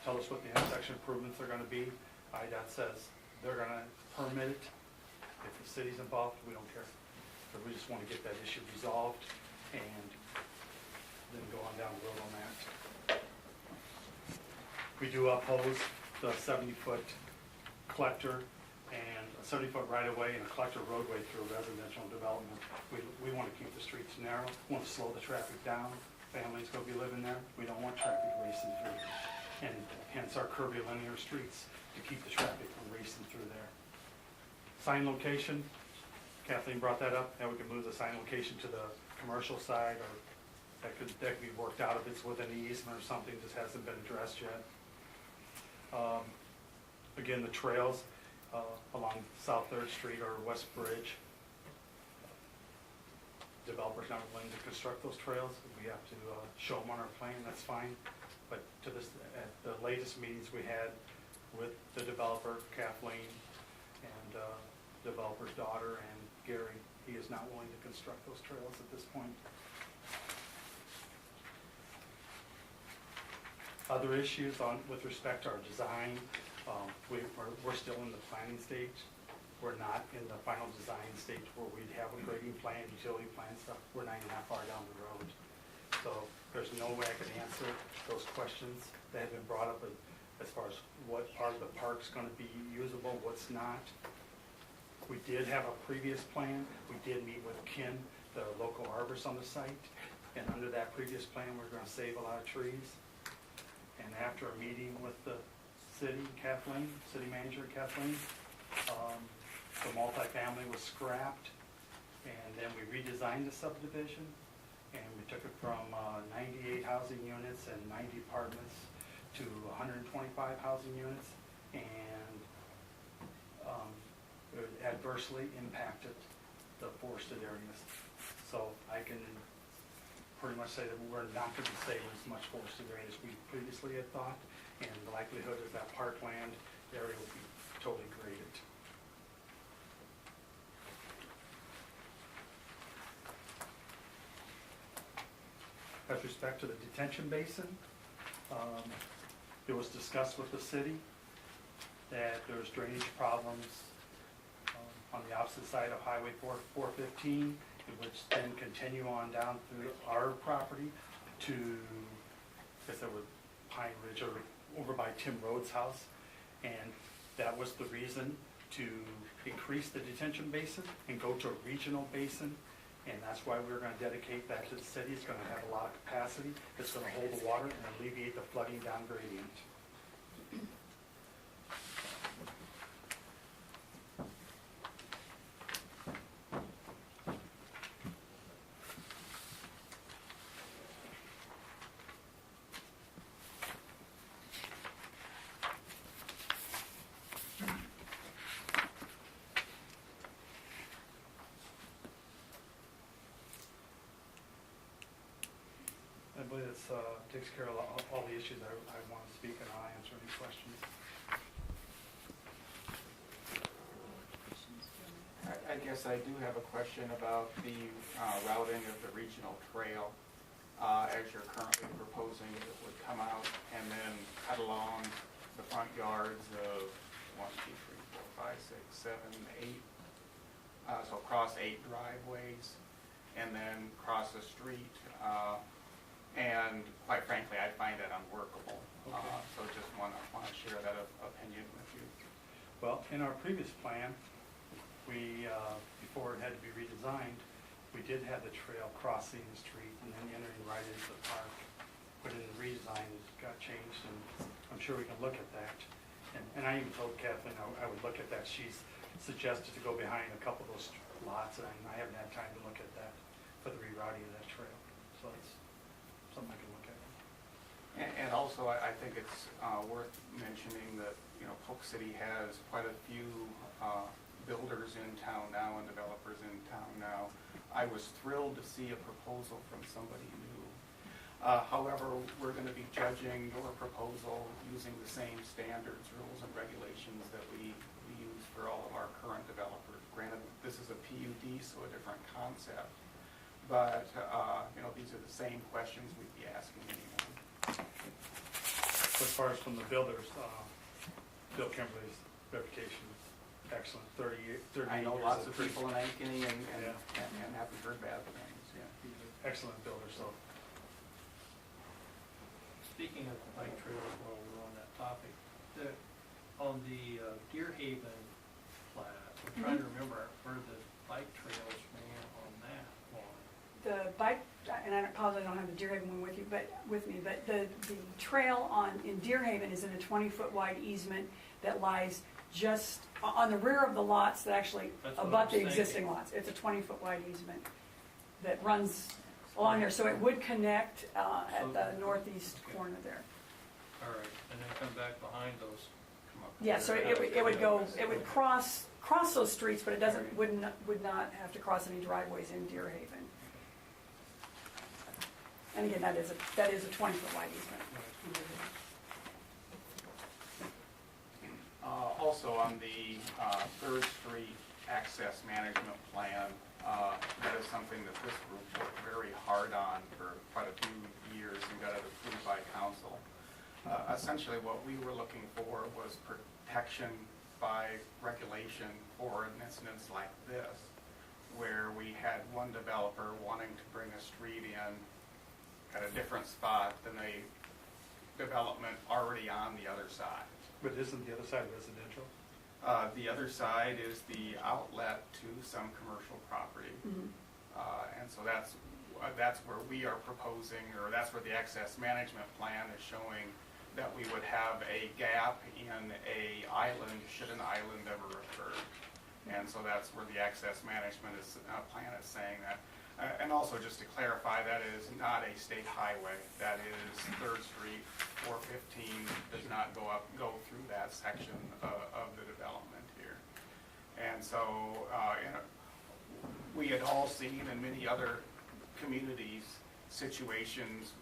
tell us what the intersection improvements are going to be. IDOT says they're going to permit it. If the city's involved, we don't care. But we just want to get that issue resolved and then go on down the road on that. We do oppose the 70-foot collector and a 70-foot right-of-way and a collector roadway through a residential development. We want to keep the streets narrow. We want to slow the traffic down. Families going to be living there. We don't want traffic racing through. And hence our curvilinear streets to keep the traffic from racing through there. Sign location, Kathleen brought that up. Now we can move the sign location to the commercial side, or that could be worked out if it's within the easement or something, just hasn't been addressed yet. Again, the trails along South 3rd Street or West Bridge. Developer's not willing to construct those trails. We have to show them on our plan, that's fine. But at the latest meetings we had with the developer, Kathleen, and developer's daughter and Gary, he is not willing to construct those trails at this point. Other issues with respect to our design, we're still in the planning stage. We're not in the final design stage where we'd have a grading plan, utility plan stuff. We're not even that far down the road. So there's no way I can answer those questions that have been brought up as far as what part of the park's going to be usable, what's not. We did have a previous plan. We did meet with Ken, the local arborist on the site, and under that previous plan, we're going to save a lot of trees. And after a meeting with the city, Kathleen, city manager Kathleen, the multifamily was scrapped, and then we redesigned the subdivision, and we took it from 98 housing units and 90 apartments to 125 housing units, and it adversely impacted the forested areas. So I can pretty much say that we're not going to be saving as much forested area as we previously had thought, and the likelihood is that parkland area will be totally graded. With respect to the detention basin, it was discussed with the city that there's drainage problems on the opposite side of Highway 415, which then continue on down through our property to, I guess it was Pine Ridge or over by Tim Rhodes' house. And that was the reason to increase the detention basin and go to a regional basin. And that's why we're gonna dedicate that to the city. It's gonna have a lot of capacity. It's gonna hold the water and alleviate the flooding down gradient. I believe it takes care of all the issues I want to speak, and I'll answer any questions. I guess I do have a question about the routing of the regional trail. As you're currently proposing, it would come out and then cut along the front yards of 1, 2, 3, 4, 5, 6, 7, 8. So across 8 driveways and then cross the street. And quite frankly, I find that unworkable. Okay. So just want to share that opinion with you. Well, in our previous plan, we, before it had to be redesigned, we did have the trail crossing the street and then entering right into the park. But in the redesign, it got changed, and I'm sure we can look at that. And I even told Kathleen I would look at that. She's suggested to go behind a couple of those lots, and I haven't had time to look at that for the rerouting of that trail. So it's something I can look at. And also, I think it's worth mentioning that, Polk City has quite a few builders in town now and developers in town now. I was thrilled to see a proposal from somebody new. However, we're going to be judging your proposal using the same standards, rules, and regulations that we use for all of our current developers. Granted, this is a PUD, so a different concept. But, these are the same questions we'd be asking anyone. As far as from the builders, Bill Kimberly's reputation is excellent. 30 years. I know lots of people in Ankeny and Yeah. and haven't heard bad things, yeah. He's an excellent builder, so. Speaking of the bike trails, while we're on that topic, on the Deer Haven plat, I'm trying to remember where the bike trails ran on that one. The bike, and I apologize, I don't have the Deer Haven one with me, but the trail in Deer Haven is in a 20-foot wide easement that lies just on the rear of the lots that actually That's what I abut was the thinking. existing lots. It's a 20-foot wide easement that runs along there, so it would connect at the northeast corner there. All right, and then come back behind those, come up. Yeah, so it would cross those streets, but it would not have to cross any driveways in Deer Haven. And again, that is a 20-foot wide easement. Also on the 3rd Street Access Management Plan, that is something that this group worked very hard on for quite a few years and got it approved by council. Essentially what we were looking for was protection by regulation for an incident like this, where we had one developer wanting to bring a street in at a different spot than a development already on the other side. But isn't the other side residential? The other side is the outlet to some commercial property. Mhm. And so that's where we are proposing, or that's where the access management plan is showing that we would have a gap in a island should an island ever occur. And so that's where the access management plan is saying that. And also just to clarify, that is not a state highway. That is 3rd Street, 415 does not go through that section of the development here. And so we had all seen in many other communities situations,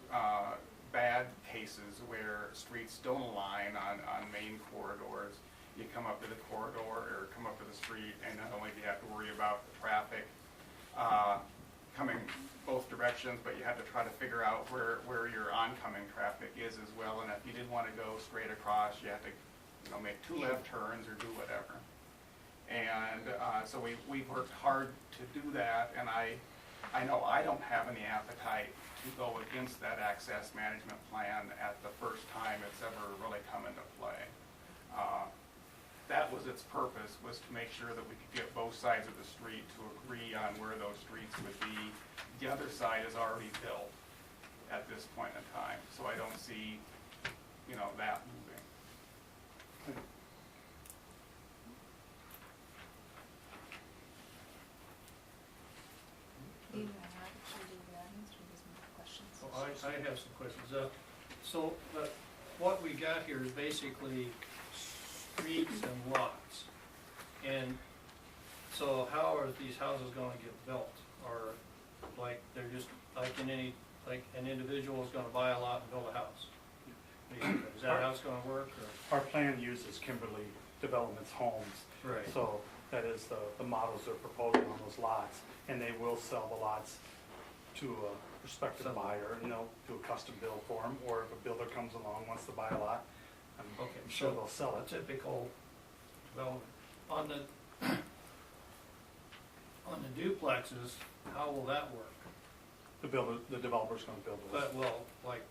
bad cases where streets don't align on main corridors. You come up to the corridor or come up to the street, and not only do you have to worry about the traffic coming both directions, but you have to try to figure out where your oncoming traffic is as well. And if you didn't want to go straight across, you have to make 2 left turns or do whatever. And So we've worked hard to do that, and I know I don't have any appetite to go against that access management plan at the first time it's ever really come into play. That was its purpose, was to make sure that we could get both sides of the street to agree on where those streets would be. The other side is already built at this point in time, so I don't see, that moving. Well, I have some questions. So, what we got here is basically streets and lots. And so how are these houses gonna get built? Or like, they're just, like an individual is gonna buy a lot and build a house? Basically, is that how it's gonna work, or? Our plan uses Kimberly Development's homes. Right. So that is the models they're proposing on those lots, and they will sell the lots to a prospective Some- buyer, and they'll do a custom build for them, or if a builder comes along, wants to buy a lot, I'm sure they'll sell A it. typical development. On the duplexes, how will that work? The developer's gonna build those. But, well, like,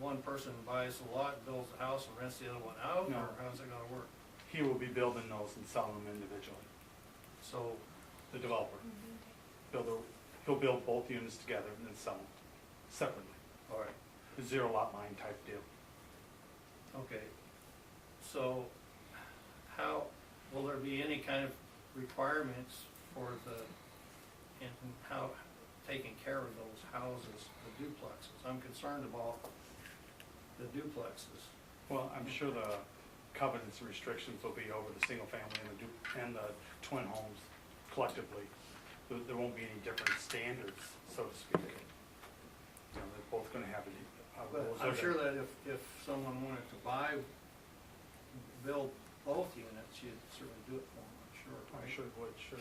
one person buys the lot, builds the house, and rents the other one out, No. or how's it gonna work? He will be building those and selling them individually, So, the developer. He'll build both units together and then sell them separately. all right, A zero lot line type deal. okay. So, will there be any kind of requirements for and how, taking care of those houses, the duplexes? I'm concerned about the duplexes. Well, I'm sure the covenants and restrictions will be over the single family and the twin homes collectively. There won't be any different standards, so to speak. They're both gonna have But rules. I'm sure that if someone wanted to build both units, you'd certainly do it for them, I'm sure. I right? sure would, sure.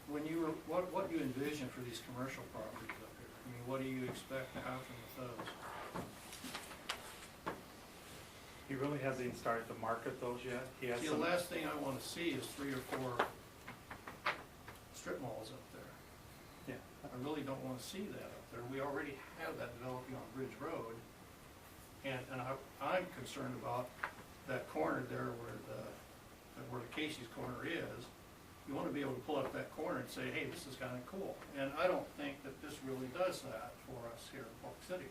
When you were, what do you envision for these commercial properties up here? I mean, what do you expect to happen with those? He really hasn't even started to market those yet. He has See, the some, last thing I wanna see is 3 or 4 strip malls up there. yeah, I really don't wanna see that up there. We already have that developing on Bridge Road. And I'm concerned about that corner there where the Casey's corner is. You wanna be able to pull up that corner and say, hey, this is kinda cool. And I don't think that this really does that for us here in Polk City.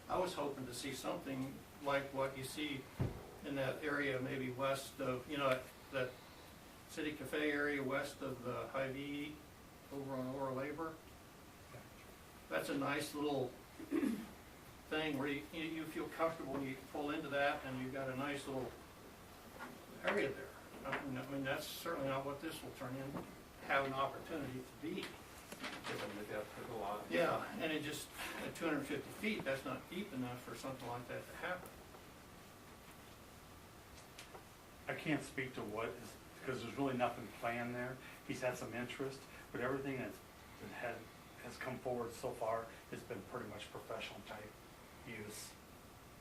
I was hoping to see something like what you see in that area, maybe west of, that City Cafe area west of the Hy-Vee over on Ora Labor. That's a nice little thing where you feel comfortable and you can pull into that, and you've got a nice little area there. I mean, that's certainly not what this will turn in, have an opportunity to be. Given the depth of the lot. Yeah, and it just, at 250 feet, that's not deep enough for something like that to happen. I can't speak to what is, because there's really nothing planned there. He's had some interest, but everything that has come forward so far has been pretty much professional type use,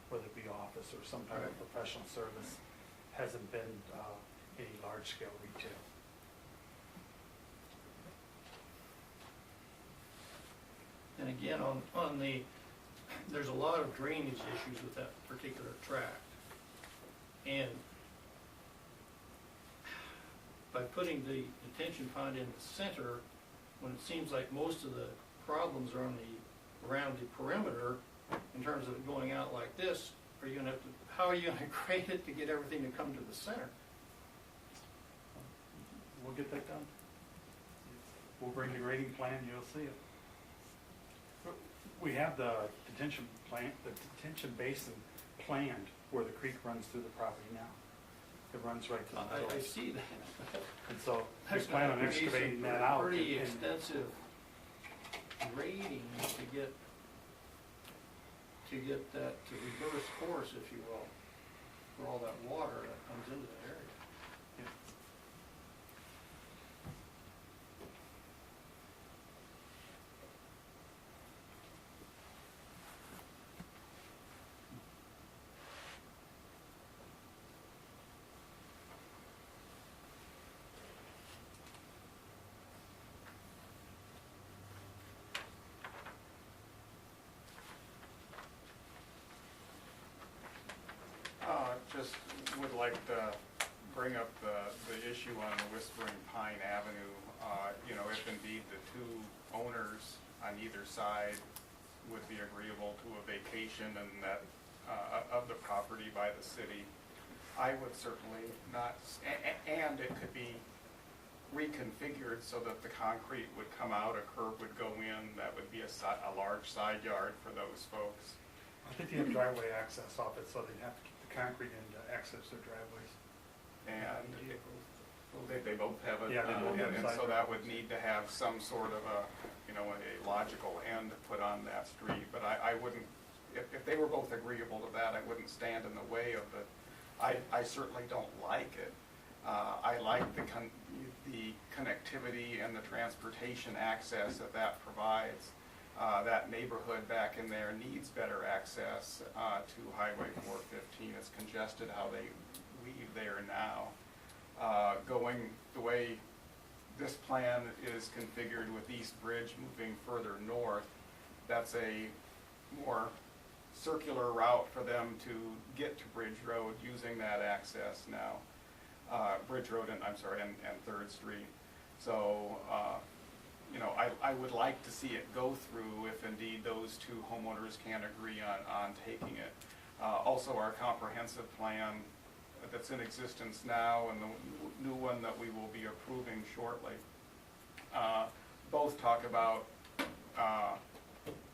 whether it be office or some type of professional service. Hasn't been any large scale retail. And again, there's a lot of drainage issues with that particular tract. And by putting the detention pond in the center, when it seems like most of the problems are around the perimeter, in terms of it going out like this, how are you gonna grade it to get everything to come to the center? We'll get that done. We'll bring the grading plan, you'll see it. We have the detention basin planned where the creek runs through the property now. It runs right to the middle. I see that. And so we There's plan on gonna be some excavating that out. Pretty and- extensive grading to get that to reverse course, if you will, for all that water that comes into the area. Yeah. just would like to bring up the issue on the Whispering Pine Avenue. You know, if indeed the two owners on either side would be agreeable to a vacation and that, of the property by the city, I would certainly not, and it could be reconfigured so that the concrete would come out, a curb would go in, that would be a large side yard for those folks. I think they have driveway access off it, so they'd have to keep the concrete in to access their driveways. And they both have it, Yeah, they both have and side so that driveways. would need to have some sort of a, you know, a logical end put on that street. But I wouldn't, if they were both agreeable to that, I wouldn't stand in the way of it. I certainly don't like it. I like the connectivity and the transportation access that provides. That neighborhood back in there needs better access to Highway 415. It's congested how they weave there now. Going the way this plan is configured with East Bridge moving further north, that's a more circular route for them to get to Bridge Road using that access now. Bridge Road and, I'm sorry, and 3rd Street. So, you know, I would like to see it go through if indeed those two homeowners can agree on taking it. Also, our comprehensive plan that's in existence now and the new one that we will be approving shortly, both talk about,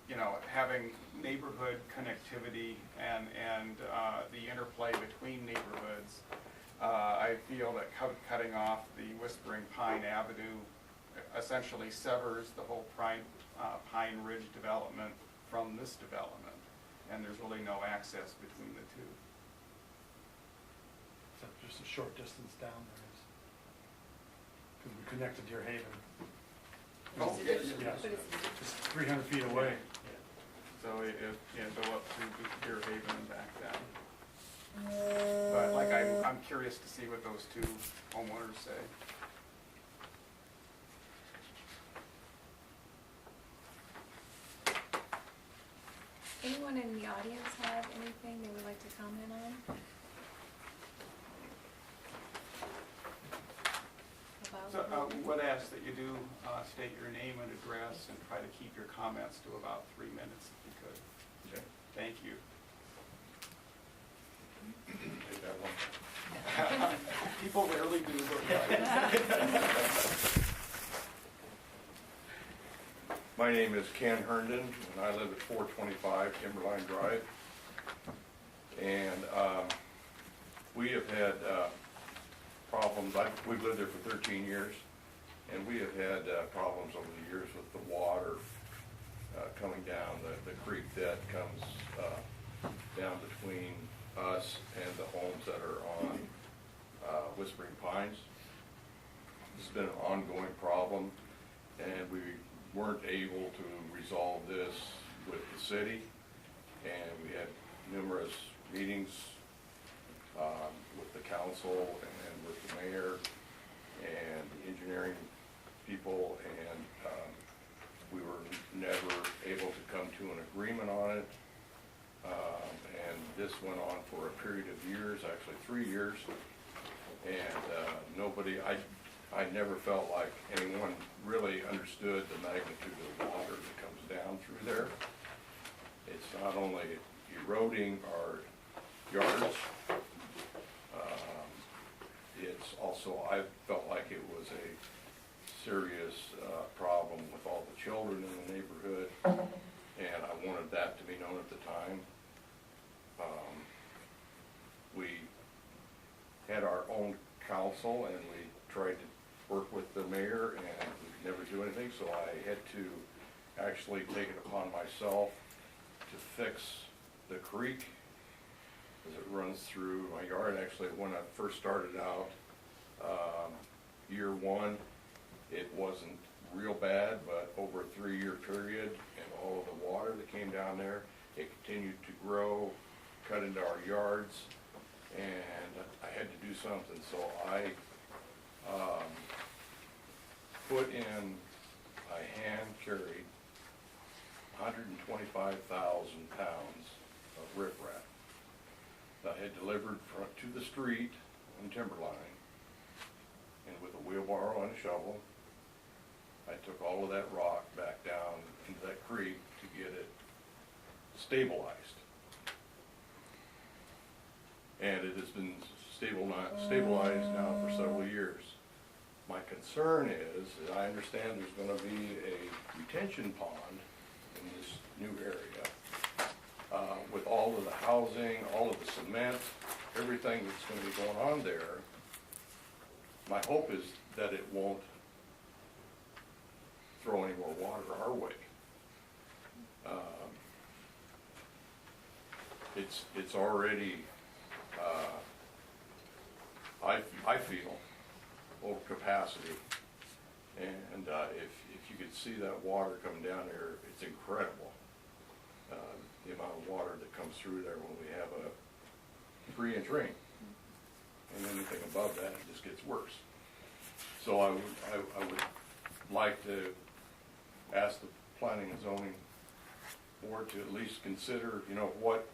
you know, having neighborhood connectivity and the interplay between neighborhoods. I feel that cutting off the Whispering Pine Avenue essentially severs the whole Pine Ridge development from this development, and there's really no access between the two. So just a short distance down there is, because we're connected to Deer Haven. Oh, Yes, just 300 feet away. So it go up to Deer Haven and back down. But like I'm curious to see what those two homeowners say. Anyone in the audience have anything they would like to comment on? So I would ask that you do state your name and address and try to keep your comments to about 3 minutes if you could. Okay. Thank you. Take that one. People rarely do, but My name is Ken Herndon, and I live at 425 Timberline Drive. And we have had problems. We've lived there for 13 years, and we have had problems over the years with the water coming down the creek that comes down between us and the homes that are on Whispering Pines. This has been an ongoing problem, and we weren't able to resolve this with the city, and we had numerous meetings with the council and with the mayor and the engineering people, and we were never able to come to an agreement on it. And this went on for a period of years, actually 3 years, and I never felt like anyone really understood the magnitude of the water that comes down through there. It's not only eroding our yards, it's also, I felt like it was a serious problem with all the children in the neighborhood, and I wanted that to be known at the time. We had our own council, and we tried to work with the mayor, and we could never do anything, so I had to actually take it upon myself to fix the creek as it runs through my yard. Actually, when I first started out, year one, it wasn't real bad, but over a 3-year period and all of the water that came down there, it continued to grow, cut into our yards, and I had to do something. So I put in a hand-carried 125,000 pounds of riprap. that I had delivered to the street in Timberline. And with a wheelbarrow and a shovel, I took all of that rock back down into that creek to get it stabilized. And it has been stabilized now for several years. My concern is that I understand there's going to be a retention pond in this new area with all of the housing, all of the cement, everything that's going to be going on there. My hope is that it won't throw any more water our way. It's already, I feel, over capacity. And if you could see that water coming down there, it's incredible. The amount of water that comes through there when we have a 3-inch rain. And anything above that, it just gets worse. So I would like to ask the planning and zoning board to at least consider, what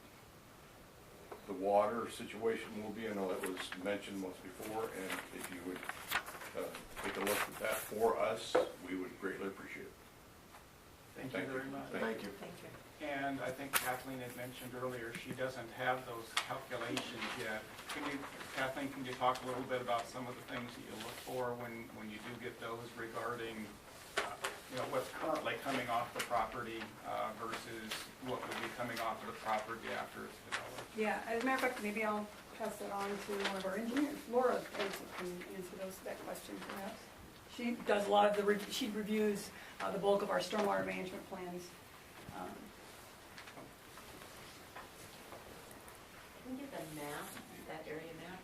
the water situation will be. I know that was mentioned once before, and if you would take a look at that for us, we would greatly appreciate it. Thank you very much. Thank you. Thank you. And I think Kathleen had mentioned earlier, she doesn't have those calculations yet. Kathleen, can you talk a little bit about some of the things that you look for when you do get those regarding, what's currently coming off the property versus what will be coming off of the property after it's developed? Yeah, as a matter of fact, maybe I'll pass that on to one of our engineers. Laura can answer that question perhaps. She does a lot of she reviews the bulk of our stormwater management plans. Can we get the map, that area map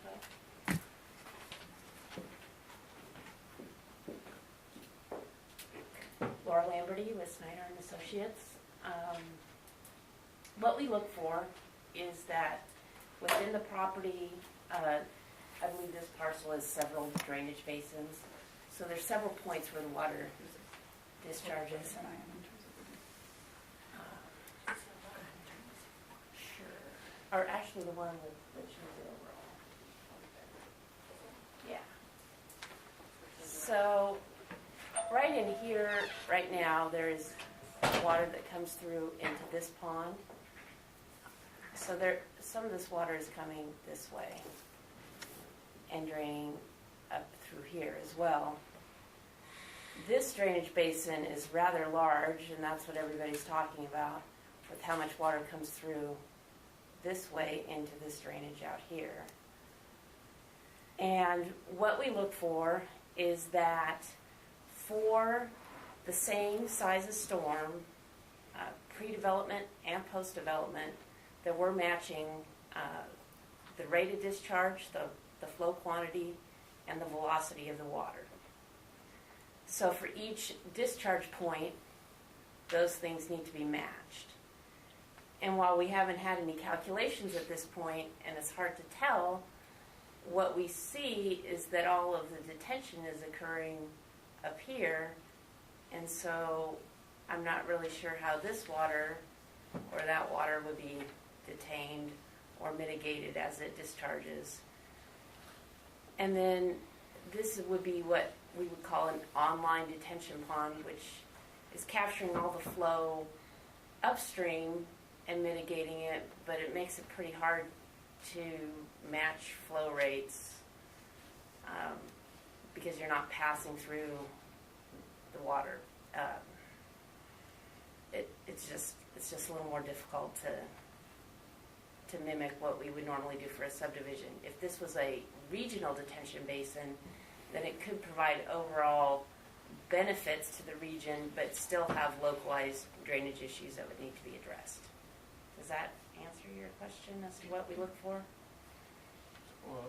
up? Laura Lamberty with Snyder and Associates. What we look for is that within the property, I believe this parcel has several drainage basins. So there's several points where the water discharges. Or actually the one that shows it overall. Yeah. So right in here, right now, there is water that comes through into this pond. So some of this water is coming this way and draining up through here as well. This drainage basin is rather large, and that's what everybody's talking about, with how much water comes through this way into this drainage out here. And what we look for is that for the same size of storm, pre-development and post-development, that we're matching the rate of discharge, the flow quantity, and the velocity of the water. So for each discharge point, those things need to be matched. And while we haven't had any calculations at this point, and it's hard to tell, what we see is that all of the detention is occurring up here, and so I'm not really sure how this water or that water would be detained or mitigated as it discharges. And then this would be what we would call an online detention pond, which is capturing all the flow upstream and mitigating it, but it makes it pretty hard to match flow rates because you're not passing through the water. It's just a little more difficult to mimic what we would normally do for a subdivision. If this was a regional detention basin, then it could provide overall benefits to the region, but still have localized drainage issues that would need to be addressed. Does that answer your question as to what we look for? Well,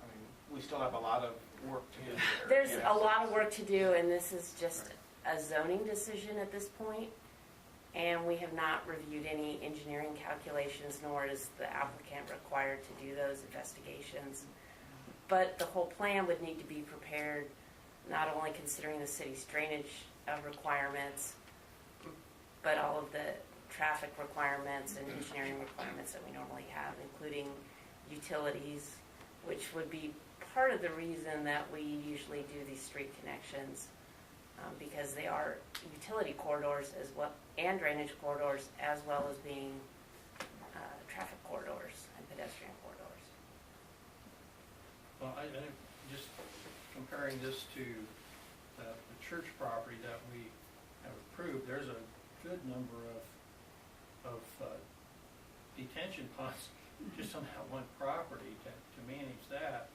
I mean, we still have a lot of work to do there. There's Yes. a lot of work to do, and this is just a zoning decision at this point, and we have not reviewed any engineering calculations, nor is the applicant required to do those investigations. But the whole plan would need to be prepared, not only considering the city's drainage requirements, but all of the traffic requirements and engineering requirements that we normally have, including utilities, which would be part of the reason that we usually do these street connections, because they are utility corridors as well, and drainage corridors, as well as being traffic corridors and pedestrian corridors. Well, I think just comparing this to the church property that we have approved, there's a good number of detention ponds just on that one property to manage that.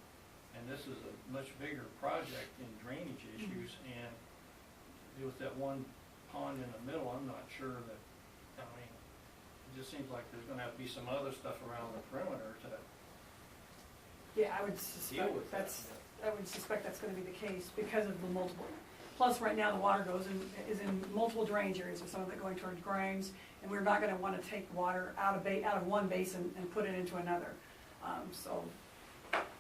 And this is a much bigger project in drainage issues, and with that one pond in the middle, I'm not sure that, I mean, it just seems like there's gonna have to be some other stuff around the perimeter to Yeah, I would deal suspect with that. I would suspect that's gonna be the case because of the multiple. Plus, right now, the water is in multiple drainage areas, with some of it going towards Grimes, and we're not gonna wanna take water out of one basin and put it into another. So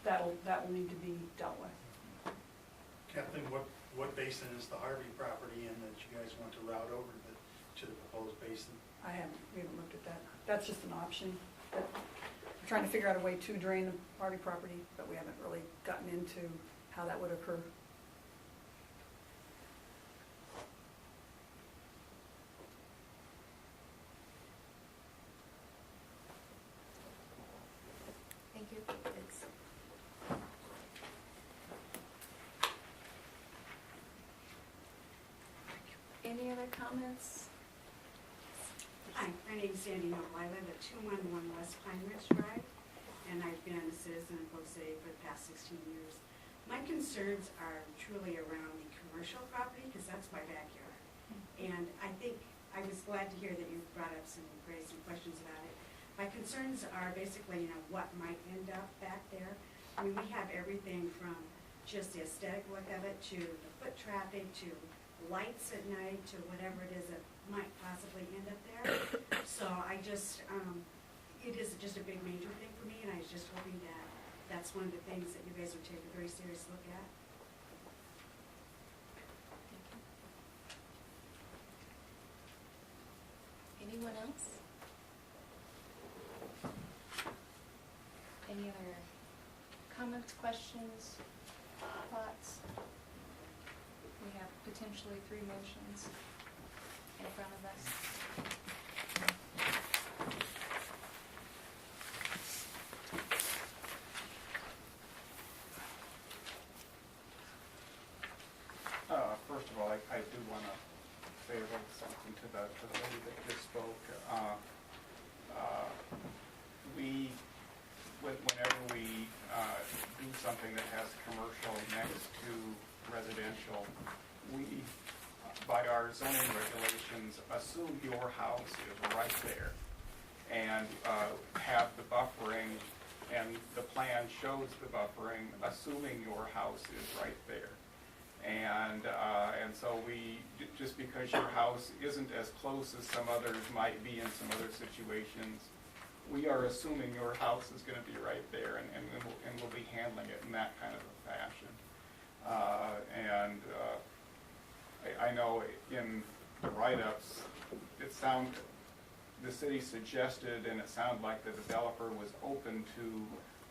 that will need to be dealt with. Captain, what basin is the Harvey property in that you guys want to route over to the proposed basin? We haven't looked at that. That's just an option. We're trying to figure out a way to drain the Harvey property, but we haven't really gotten into how that would occur. Thank you. Thanks. Any other comments? Hi, my name's Sandy Noble. I live at 211 West Pine Ridge Drive, and I've been a citizen of Polk City for the past 16 years. My concerns are truly around the commercial property, because that's my backyard. And I think, I was glad to hear that you brought up raised some questions about it. My concerns are basically, what might end up back there. I mean, we have everything from just the aesthetic look of it, to the foot traffic, to lights at night, to whatever it is that might possibly end up there. So I just, it is just a big major thing for me, and I was just hoping that that's one of the things that you guys would take a very serious look at. Anyone else? Any other comments, questions, thoughts? We have potentially 3 motions in front of us. First of all, I do want to say a little something to the lady that just spoke. Whenever we do something that has commercial next to residential, we, by our zoning regulations, assume your house is right there and have the buffering, and the plan shows the buffering, assuming your house is right there. And so we, just because your house isn't as close as some others might be in some other situations, we are assuming your house is going to be right there, and we'll be handling it in that kind of a fashion. I know in the write-ups, the city suggested, and it sounded like the developer was open to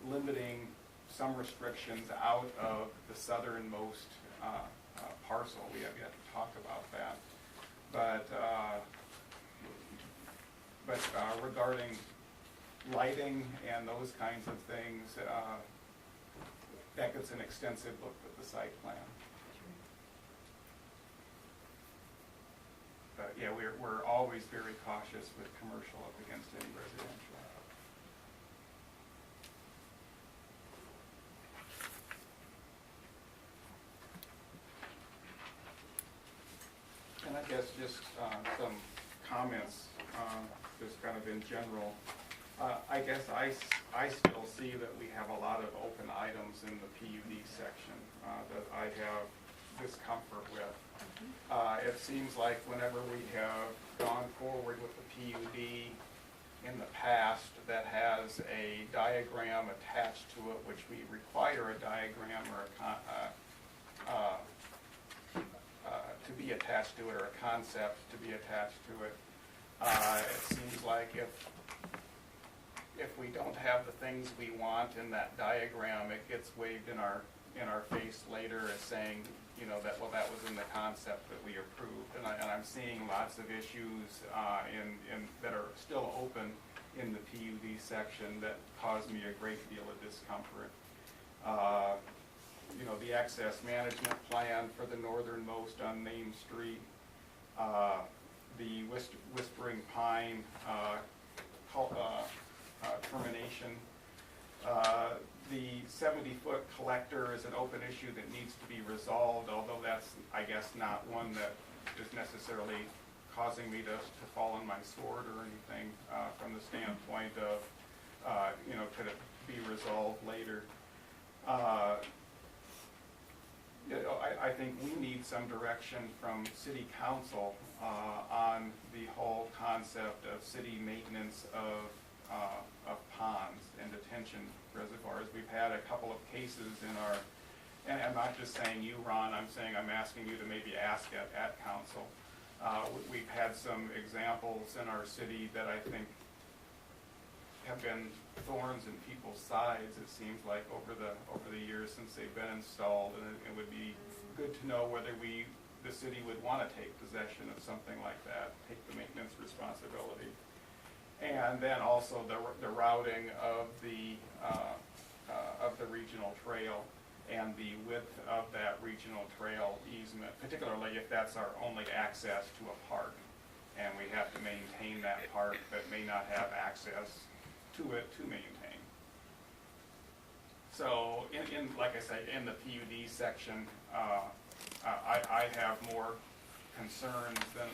limiting some restrictions out of the southernmost parcel. We have yet to talk about that. But regarding lighting and those kinds of things, that gets an extensive look at the site plan. But yeah, we're always very cautious with commercial up against any residential. And I guess just some comments, just kind of in general. I guess I still see that we have a lot of open items in the PUD section that I have discomfort with. It seems like whenever we have gone forward with the PUD in the past that has a diagram attached to it, which we require a diagram or to be attached to it, or a concept to be attached to it. It seems like if we don't have the things we want in that diagram, it gets waved in our face later as saying, that was in the concept that we approved. And I'm seeing lots of issues that are still open in the PUD section that cause me a great deal of discomfort. The access management plan for the northernmost unnamed street, the Whispering Pine termination. The 70-foot collector is an open issue that needs to be resolved, although that's, I guess, not one that is necessarily causing me to fall on my sword or anything from the standpoint of, could it be resolved later? I think we need some direction from City Council on the whole concept of city maintenance of ponds and detention reservoirs. We've had a couple of cases in our, and I'm not just saying you, Ron, I'm asking you to maybe ask at council. We've had some examples in our city that I think have been thorns in people's sides, it seems like, over the years since they've been installed, and it would be good to know whether the city would want to take possession of something like that, take the maintenance responsibility. And then also the routing of the regional trail and the width of that regional trail easement, particularly if that's our only access to a park, and we have to maintain that park but may not have access to it to maintain. So, like I say, in the PUD section, I have more concerns than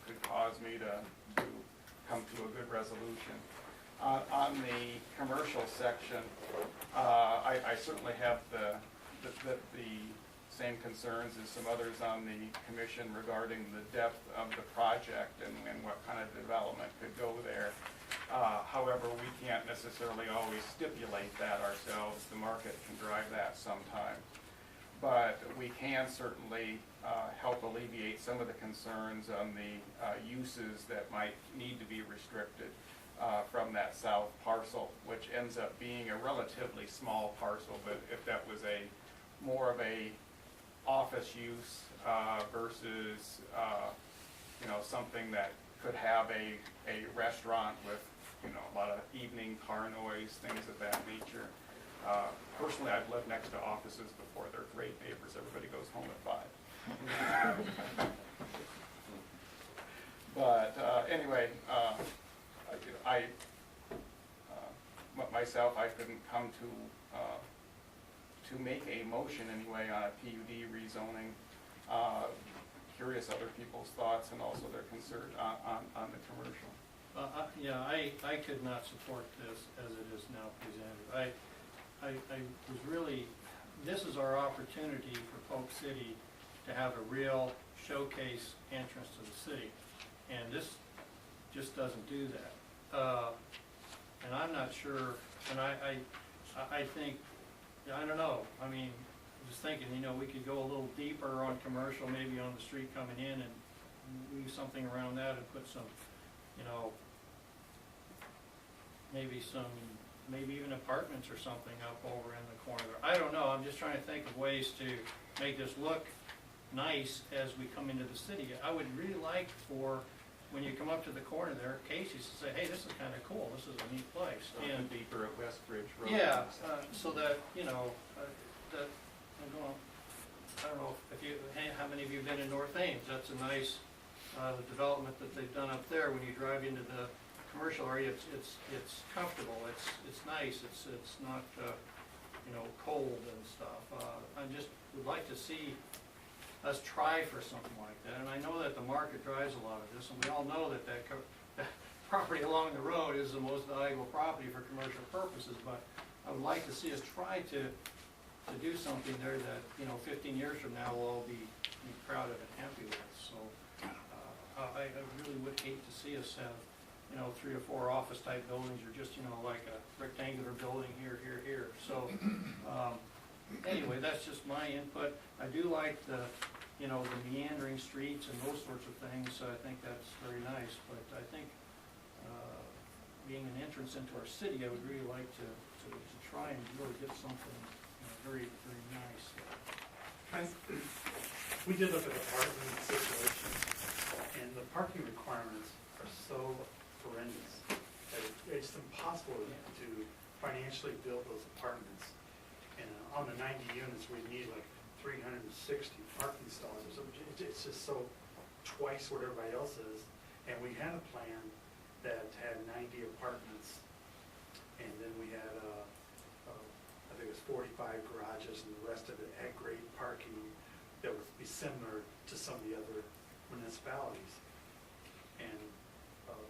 could cause me to come to a good resolution. On the commercial section, I certainly have the same concerns as some others on the commission regarding the depth of the project and what kind of development could go there. However, we can't necessarily always stipulate that ourselves. The market can drive that sometime. But we can certainly help alleviate some of the concerns on the uses that might need to be restricted from that south parcel, which ends up being a relatively small parcel. But if that was more of a office use versus something that could have a restaurant with a lot of evening car noise, things of that nature. Personally, I've lived next to offices before. They're great neighbors. Everybody goes home at 5. But anyway, myself, I couldn't come to make a motion anyway on a PUD rezoning. Curious other people's thoughts and also their concern on the commercial. Yeah, I could not support this as it is now presented. I was really, this is our opportunity for Polk City to have a real showcase entrance to the city, and this just doesn't do that. And I'm not sure, and I think, I don't know, I mean, just thinking, we could go a little deeper on commercial, maybe on the street coming in, and weave something around that and put some, maybe even apartments or something up over in the corner there. I don't know, I'm just trying to think of ways to make this look nice as we come into the city. I would really like for, when you come up to the corner there, Casey's to say, hey, this is kind of cool, this is a neat place. And deeper at Westbridge Road. Yeah, so that, that, I don't know how many of you have been in North Ames. That's a nice development that they've done up there. When you drive into the commercial area, it's comfortable. It's nice. It's not cold and stuff. I just would like to see us try for something like that. And I know that the market drives a lot of this, and we all know that that property along the road is the most valuable property for commercial purposes. But I would like to see us try to do something there that 15 years from now we'll all be proud of and happy with. So I really would hate to see us have 3 or 4 office type buildings, or just like a rectangular building here. So anyway, that's just my input. I do like the the meandering streets and those sorts of things. I think that's very nice. But I think being an entrance into our city, I would really like to try and really get something, very, very nice. We did look at the parking situation, and the parking requirements are so horrendous that it's impossible to financially build those apartments. And on the 90 units, we need like 360 parking stalls or something. It's just so twice what everybody else is. And we had a plan that had 90 apartments, and then we had, I think it was 45 garages, and the rest of it had great parking that would be similar to some of the other municipalities. And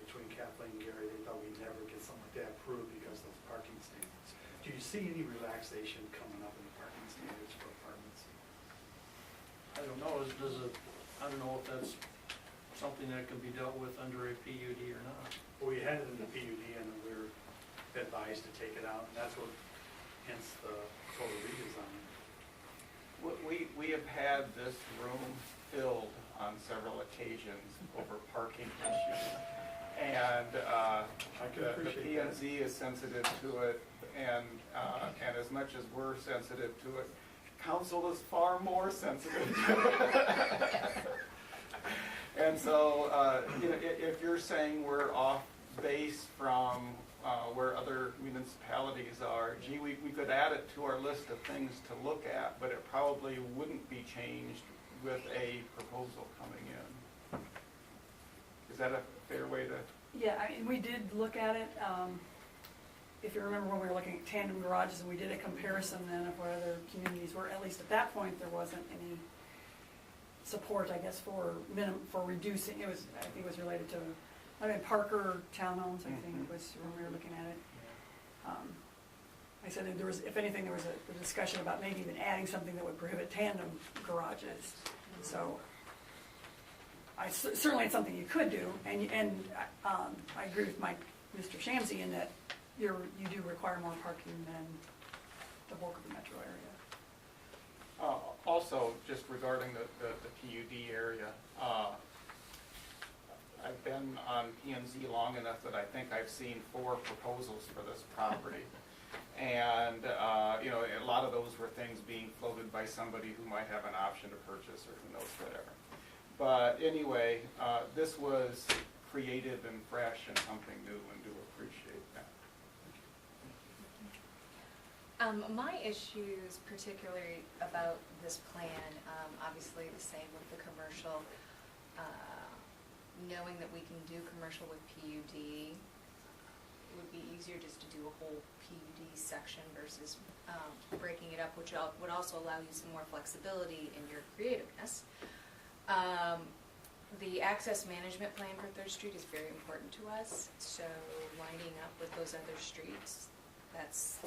between Kathleen and Gary, they thought we'd never get something like that approved because of those parking standards. Do you see any relaxation coming up in the parking standards for apartments? I don't know, I don't know if that's something that can be dealt with under a PUD or not. Well, we had it in the PUD, and we were advised to take it out, and that's what, hence the total redesign. We have had this room filled on several occasions over parking issues. And the P&Z is sensitive to it, and as much as we're sensitive to it, council is far more sensitive to it. And so, if you're saying we're off base from where other municipalities are, gee, we could add it to our list of things to look at, but it probably wouldn't be changed with a proposal coming in. Is that a fair way to? Yeah, I mean, we did look at it. If you remember when we were looking at tandem garages, and we did a comparison then of what other communities were, at least at that point, there wasn't any support, I guess, for reducing. It was, I think it was related to, Parker townhomes, I think was when we were looking at it. I said that there was, if anything, there was a discussion about maybe even adding something that would prohibit tandem garages. So certainly it's something you could do, and I agree with Mr. Shamsi in that you do require more parking than the bulk of the metro area. Also, just regarding the PUD area, I've been on P&Z long enough that I think I've seen 4 proposals for this property. And, a lot of those were things being floated by somebody who might have an option to purchase or who knows whatever. But anyway, this was creative and fresh and something new, and do appreciate that. My issues particularly about this plan, obviously the same with the commercial, knowing that we can do commercial with PUD, it would be easier just to do a whole PUD section versus breaking it up, which would also allow you some more flexibility in your creativeness. The access management plan for 3rd Street is very important to us, so lining up with those other streets, that's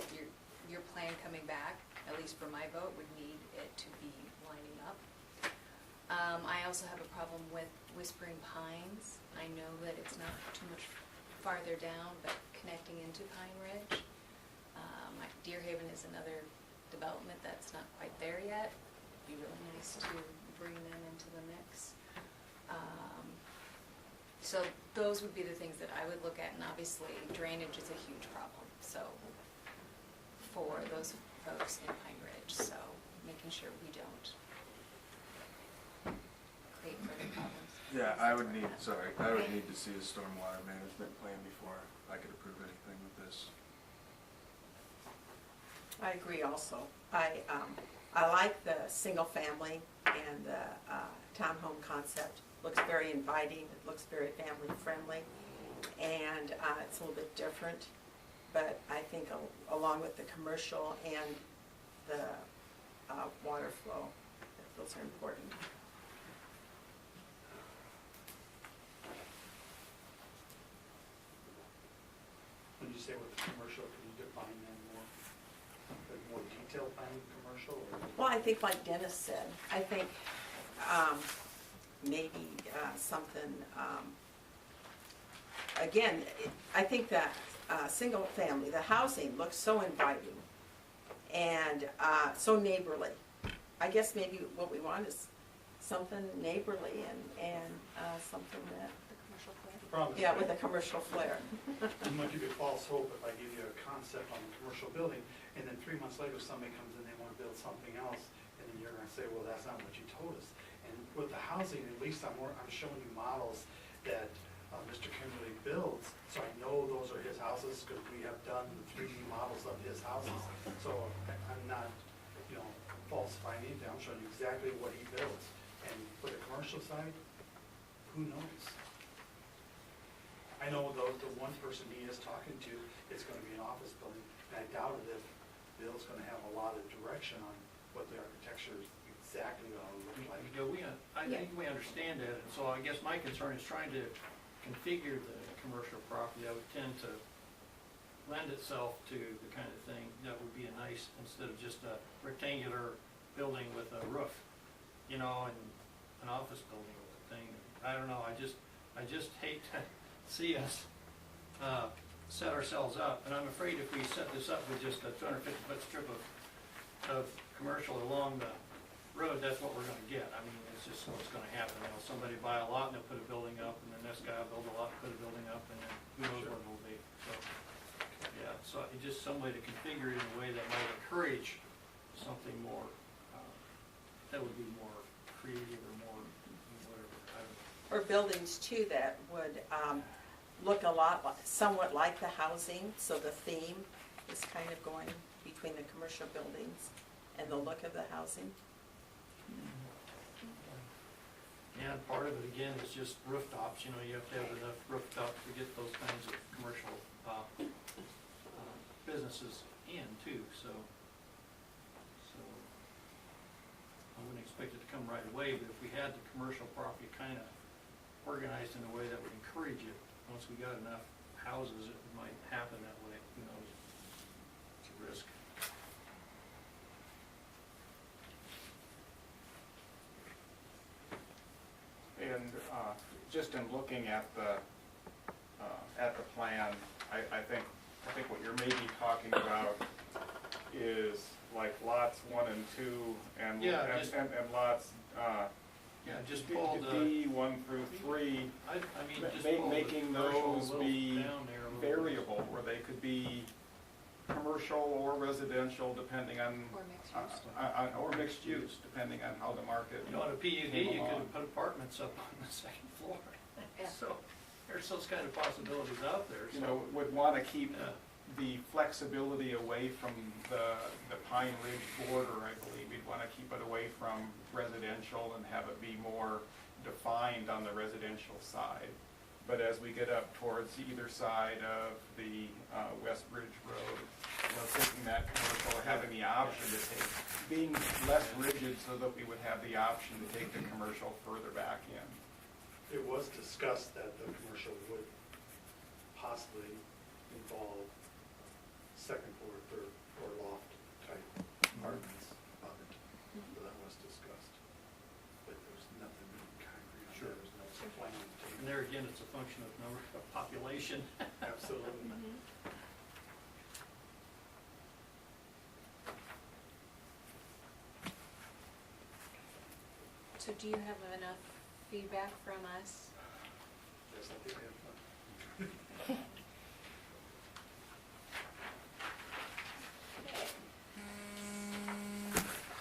your plan coming back, at least for my vote, would need it to be lining up. I also have a problem with Whispering Pines. I know that it's not too much farther down, but connecting into Pine Ridge. Deer Haven is another development that's not quite there yet. It'd be really nice to bring them into the mix. So those would be the things that I would look at, and obviously drainage is a huge problem. So for those folks in Pine Ridge, so making sure we don't create further problems. Yeah, I would need to see a stormwater management plan before I could approve anything with this. I agree also. I like the single family and the townhome concept. Looks very inviting, it looks very family friendly, and it's a little bit different, but I think along with the commercial and the water flow, those are important. When you say with the commercial, can you define them more detailed plan commercial? Or? Well, I think like Dennis said, I think maybe something, again, I think that single family, the housing looks so inviting and so neighborly. I guess maybe what we want is something neighborly and something that commercial plan. The problem is, Yeah, with a commercial flair. I'm gonna give you false hope if I give you a concept on a commercial building, and then 3 months later, somebody comes in, they wanna build something else, and then you're gonna say, well, that's not what you told us. And with the housing, at least I'm showing you models that Mr. Kimberly builds, so I know those are his houses, because we have done the 3D models of his houses. So I'm not, falsifying anything, I'm showing you exactly what he builds. And for the commercial side, who knows? I know the one person he is talking to, it's gonna be an office building, and I doubt it if Bill's gonna have a lot of direction on what the architecture is exactly gonna look like. I think we understand that, and so I guess my concern is trying to configure the commercial property that would tend to lend itself to the kind of thing that would be a nice, instead of just a rectangular building with a roof, and an office building with a thing. I don't know, I just hate to see us set ourselves up, and I'm afraid if we set this up with just a 250-foot strip of commercial along the road, that's what we're gonna get. I mean, it's just what's gonna happen. Somebody buy a lot and they'll put a building up, and then this guy will build a lot and put a building up, and then who knows what it'll be. So, yeah, so just some way to configure it in a way that might encourage something more, that would be more creative or more whatever, I don't know. Or buildings too that would look a lot, somewhat like the housing, so the theme is kind of going between the commercial buildings and the look of the housing. And part of it, again, is just rooftops. You have to have enough rooftops to get those kinds of commercial businesses in too, so I wouldn't expect it to come right away, but if we had the commercial property kind of organized in a way that would encourage it, once we got enough houses, it might happen that way. Who knows? It's a risk. And just in looking at the plan, I think what you're maybe talking about is like lots 1 and 2 and and lots just pull the D 1 through 3. I mean, just pull making the commercial those a little be down there a little variable, where they could be commercial or residential, depending on Or mixed use. or mixed use, depending on how the market. On a PUD, came you could along. have put apartments up on the second floor. Yeah. So there's those kind of possibilities out there. So, Would want to keep yeah. the flexibility away from the Pine Ridge border, I believe. We'd want to keep it away from residential and have it be more defined on the residential side. But as we get up towards either side of the West Ridge Road, taking that commercial, or having the option to take, being less rigid so that we would have the option to take the commercial further back in. It was discussed that the commercial would possibly involve second floor, third floor loft type apartments above it. So that was discussed. But there's nothing concrete on there, there's no plan. And there again, it's a function of number of population. Absolutely. So do you have enough feedback from us? Yes, I think we have fun.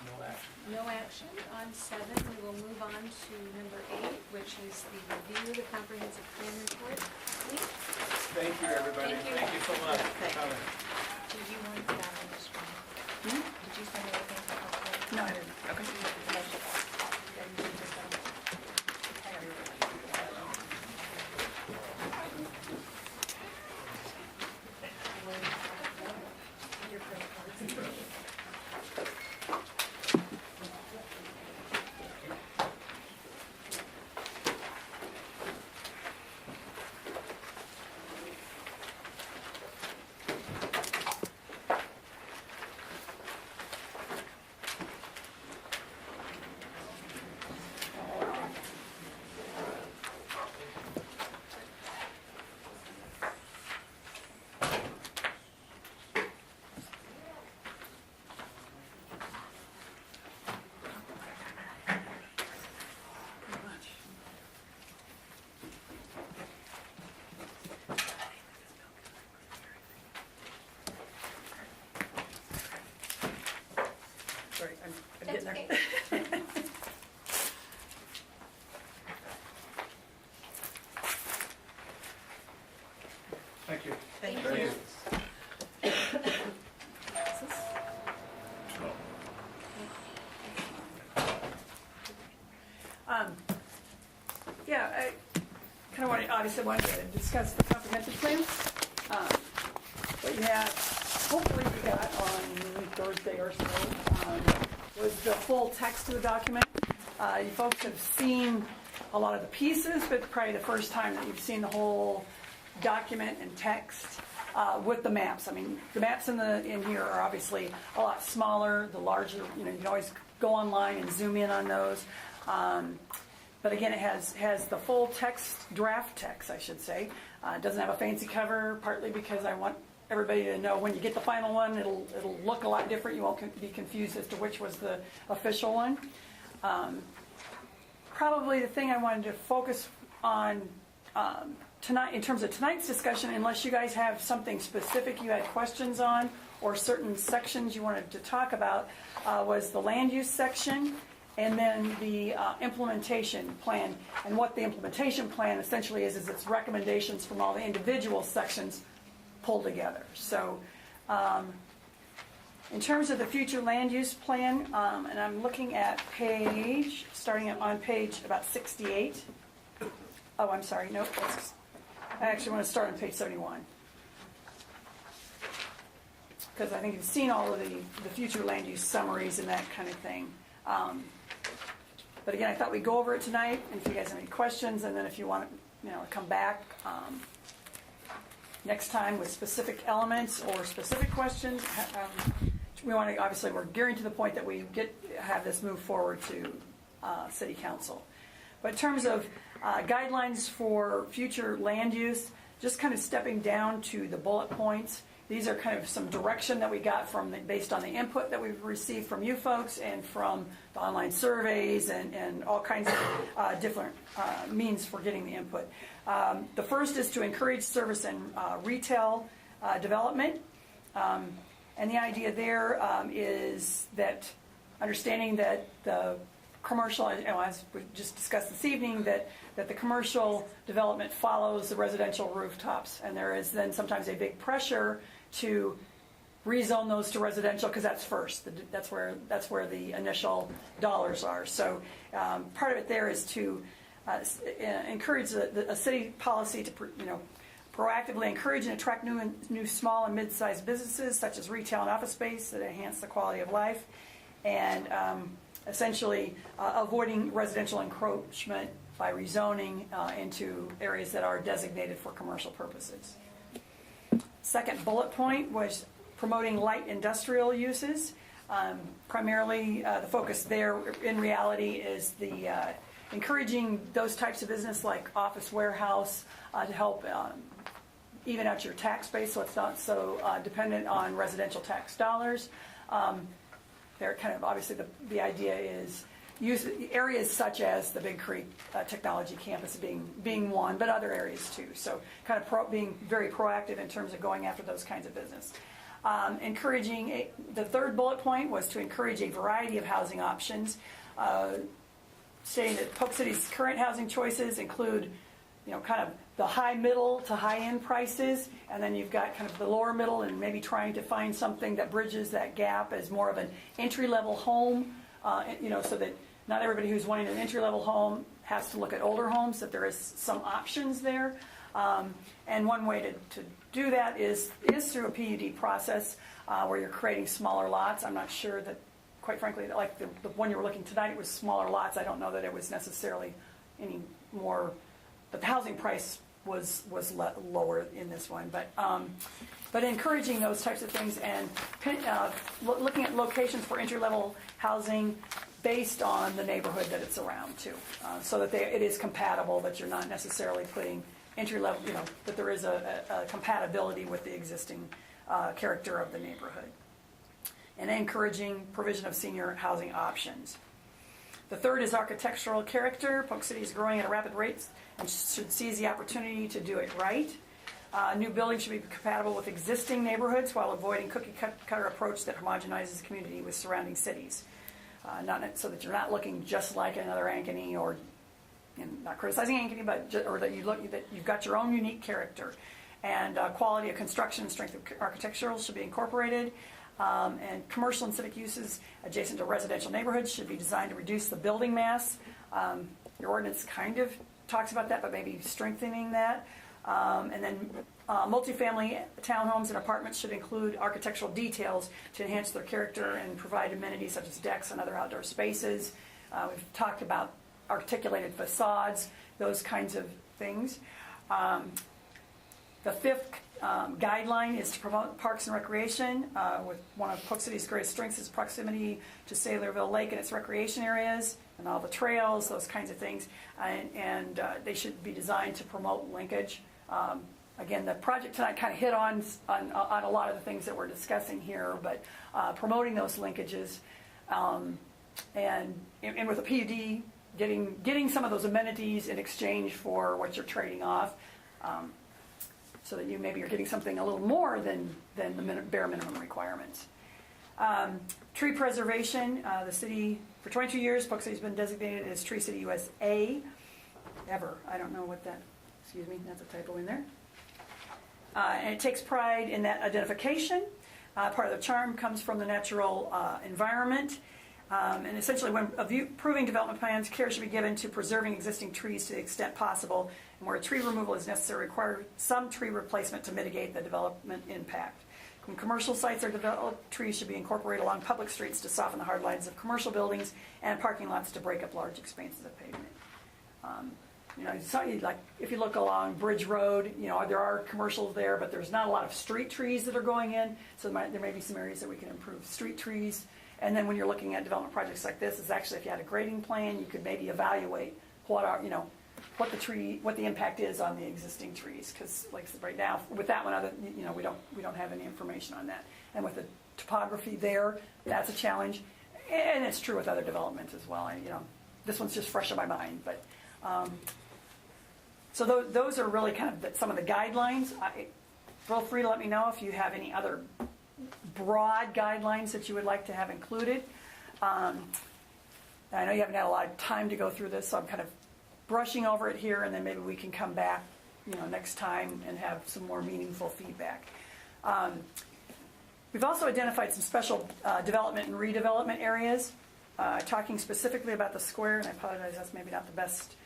No action. No action on 7. We will move on to number 8, which is the review of the comprehensive plan report. Lee, Thank you, everybody. Thank you. Thank you so much for Thank you. coming. Did you want that on the screen? Did you send anything to us? No, I didn't. Okay. Yeah, I kind of obviously wanted to discuss the comprehensive plan. What you have, hopefully you got on Thursday or so, was the full text of the document. You folks have seen a lot of the pieces, but probably the first time that you've seen the whole document and text with the maps. I mean, the maps in here are obviously a lot smaller. The larger, you can always go online and zoom in on those. But again, it has the full text, draft text, I should say. It doesn't have a fancy cover, partly because I want everybody to know when you get the final one, it'll look a lot different. You won't be confused as to which was the official one. Probably the thing I wanted to focus on tonight, in terms of tonight's discussion, unless you guys have something specific you had questions on or certain sections you wanted to talk about, was the land use section and then the implementation plan. And what the implementation plan essentially is it's recommendations from all the individual sections pulled together. So in terms of the future land use plan, and I'm looking at starting on page about 68. Oh, I'm sorry, nope. I actually want to start on page 71. Because I think you've seen all of the future land use summaries and that kind of thing. But again, I thought we'd go over it tonight, and if you guys have any questions, and then if you want to come back next time with specific elements or specific questions, we want to, obviously, we're gearing to the point that we have this move forward to City Council. But in terms of guidelines for future land use, just kind of stepping down to the bullet points. These are kind of some direction that we got based on the input that we've received from you folks and from the online surveys and all kinds of different means for getting the input. The first is to encourage service and retail development. And the idea there is that understanding that the commercial, as we just discussed this evening, that the commercial development follows the residential rooftops. And there is then sometimes a big pressure to rezone those to residential because that's first. That's where the initial dollars are. So part of it there is to encourage a city policy to proactively encourage and attract new small and mid-sized businesses such as retail and office space that enhance the quality of life, and essentially avoiding residential encroachment by rezoning into areas that are designated for commercial purposes. Second bullet point was promoting light industrial uses. Primarily, the focus there in reality is the encouraging those types of business like office warehouse to help even out your tax base so it's not so dependent on residential tax dollars. They're kind of, obviously, the idea is use areas such as the Big Creek Technology Campus being one, but other areas too. So kind of being very proactive in terms of going after those kinds of business. The third bullet point was to encourage a variety of housing options, stating that Polk City's current housing choices include, kind of the high middle to high end prices, and then you've got kind of the lower middle, and maybe trying to find something that bridges that gap as more of an entry level home, so that not everybody who's wanting an entry level home has to look at older homes, that there is some options there. And one way to do that is through a PUD process where you're creating smaller lots. I'm not sure that, quite frankly, like the one you were looking tonight, it was smaller lots. I don't know that it was necessarily any more, but the housing price was lower in this one. But encouraging those types of things and looking at locations for entry-level housing based on the neighborhood that it's around too, so that it is compatible, that you're not necessarily putting entry-level, that there is a compatibility with the existing character of the neighborhood. And encouraging provision of senior housing options. The third is architectural character. Polk City is growing at a rapid rate and should seize the opportunity to do it right. New buildings should be compatible with existing neighborhoods while avoiding cookie-cutter approach that homogenizes the community with surrounding cities. So that you're not looking just like another Ankeny, or not criticizing Ankeny, but that you've got your own unique character. And quality of construction and strength of architectural should be incorporated. And commercial and civic uses adjacent to residential neighborhoods should be designed to reduce the building mass. Your ordinance kind of talks about that, but maybe strengthening that. And then multifamily townhomes and apartments should include architectural details to enhance their character and provide amenities such as decks and other outdoor spaces. We've talked about articulated facades, those kinds of things. The fifth guideline is to promote parks and recreation. With one of Polk City's greatest strengths is proximity to Saylorville Lake and its recreation areas and all the trails, those kinds of things. And they should be designed to promote linkage. Again, the project tonight kind of hit on a lot of the things that we're discussing here, but promoting those linkages and with a PUD, getting some of those amenities in exchange for what you're trading off, so that you maybe are getting something a little more than the bare minimum requirements. Tree preservation, the city, for 22 years, Polk City's been designated as Tree City USA. Ever. I don't know what that, excuse me, that's a typo in there. And it takes pride in that identification. Part of the charm comes from the natural environment. And essentially, when approving development plans, care should be given to preserving existing trees to the extent possible, and where tree removal is necessary, require some tree replacement to mitigate the development impact. When commercial sites are developed, trees should be incorporated along public streets to soften the hard lines of commercial buildings and parking lots to break up large expanses of pavement. Like if you look along Bridge Road, there are commercials there, but there's not a lot of street trees that are going in, so there may be some areas that we can improve street trees. And then when you're looking at development projects like this, it's actually, if you had a grading plan, you could maybe evaluate what the impact is on the existing trees. Because like I said, right now with that one, we don't have any information on that. And with the topography there, that's a challenge. And it's true with other developments as well. This one's just fresh in my mind, but. So those are really kind of some of the guidelines. Feel free to let me know if you have any other broad guidelines that you would like to have included. I know you haven't had a lot of time to go through this, so I'm kind of brushing over it here, and then maybe we can come back, next time and have some more meaningful feedback. We've also identified some special development and redevelopment areas, talking specifically about the square, and I apologize, that's maybe not the best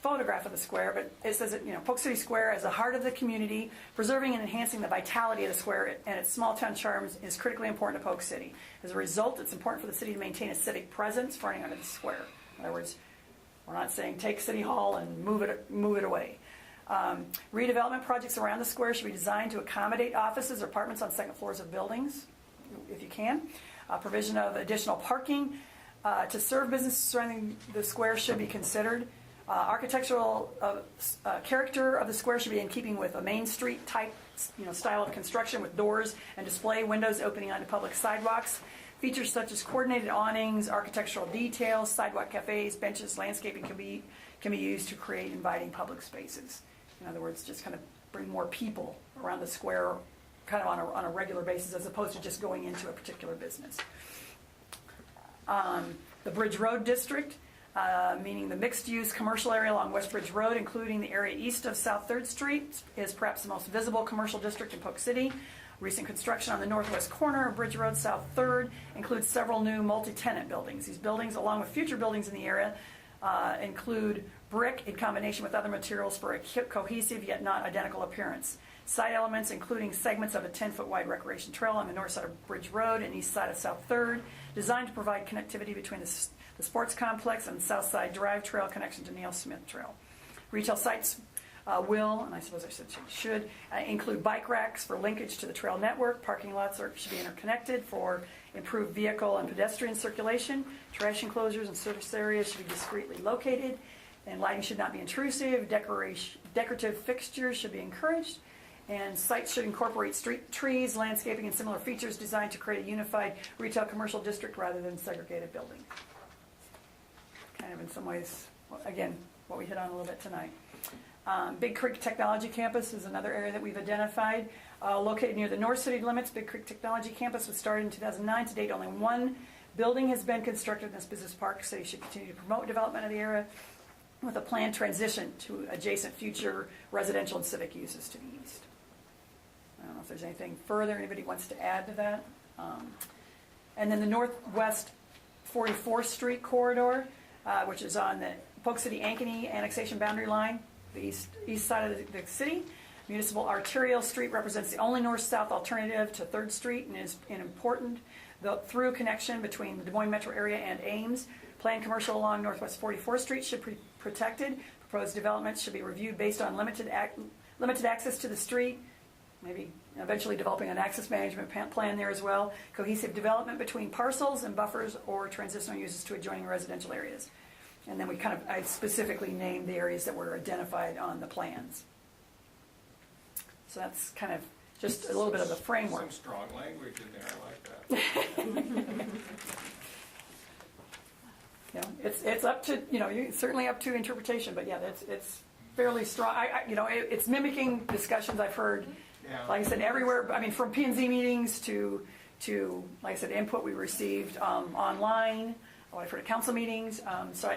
photograph of the square, but it says that Polk City Square as the heart of the community, preserving and enhancing the vitality of the square and its small town charms is critically important to Polk City. As a result, it's important for the city to maintain a civic presence running under the square. In other words, we're not saying take City Hall and move it away. Redevelopment projects around the square should be designed to accommodate offices or apartments on second floors of buildings, if you can. Provision of additional parking to serve businesses surrounding the square should be considered. Architectural character of the square should be in keeping with a Main Street type, style of construction with doors and display windows opening onto public sidewalks. Features such as coordinated awnings, architectural details, sidewalk cafes, benches, landscaping can be used to create inviting public spaces. In other words, just kind of bring more people around the square, kind of on a regular basis, as opposed to just going into a particular business. The Bridge Road District. Meaning the mixed-use commercial area along West Bridge Road, including the area east of South 3rd Street, is perhaps the most visible commercial district in Polk City. Recent construction on the northwest corner of Bridge Road, South 3rd, includes several new multi-tenant buildings. These buildings, along with future buildings in the area, include brick in combination with other materials for a cohesive yet not identical appearance. Site elements including segments of a 10-foot wide recreation trail on the north side of Bridge Road and east side of South 3rd, designed to provide connectivity between the sports complex and South Side Drive Trail connection to Neil Smith Trail. Retail sites will, and I suppose I said should, include bike racks for linkage to the trail network. Parking lots should be interconnected for improved vehicle and pedestrian circulation. Trash enclosures and service areas should be discreetly located, and lighting should not be intrusive. Decorative fixtures should be encouraged, and sites should incorporate street trees, landscaping, and similar features designed to create a unified retail commercial district rather than segregated buildings. Kind of in some ways, again, what we hit on a little bit tonight. Big Creek Technology Campus is another area that we've identified. Located near the North City limits, Big Creek Technology Campus was started in 2009. To date, only one building has been constructed in this business park, so you should continue to promote development of the area with a planned transition to adjacent future residential and civic uses to the east. I don't know if there's anything further anybody wants to add to that. And then the Northwest 44th Street corridor, which is on the Polk City Ankeny annexation boundary line, the east side of the city. Municipal arterial street represents the only north-south alternative to 3rd Street and is an important through connection between the Des Moines metro area and Ames. Planned commercial along Northwest 44th Street should be protected. Proposed developments should be reviewed based on limited access to the street, maybe eventually developing an access management plan there as well. Cohesive development between parcels and buffers or transitional uses to adjoining residential areas. And then I specifically named the areas that were identified on the plans. So that's kind of just a little bit of the framework. Some strong language in there, I like that. It's up to, certainly up to interpretation, but yeah, it's fairly strong. It's mimicking discussions I've heard, like I said, everywhere. I mean, from P&Z meetings to, like I said, input we received online, what I've heard at council meetings. So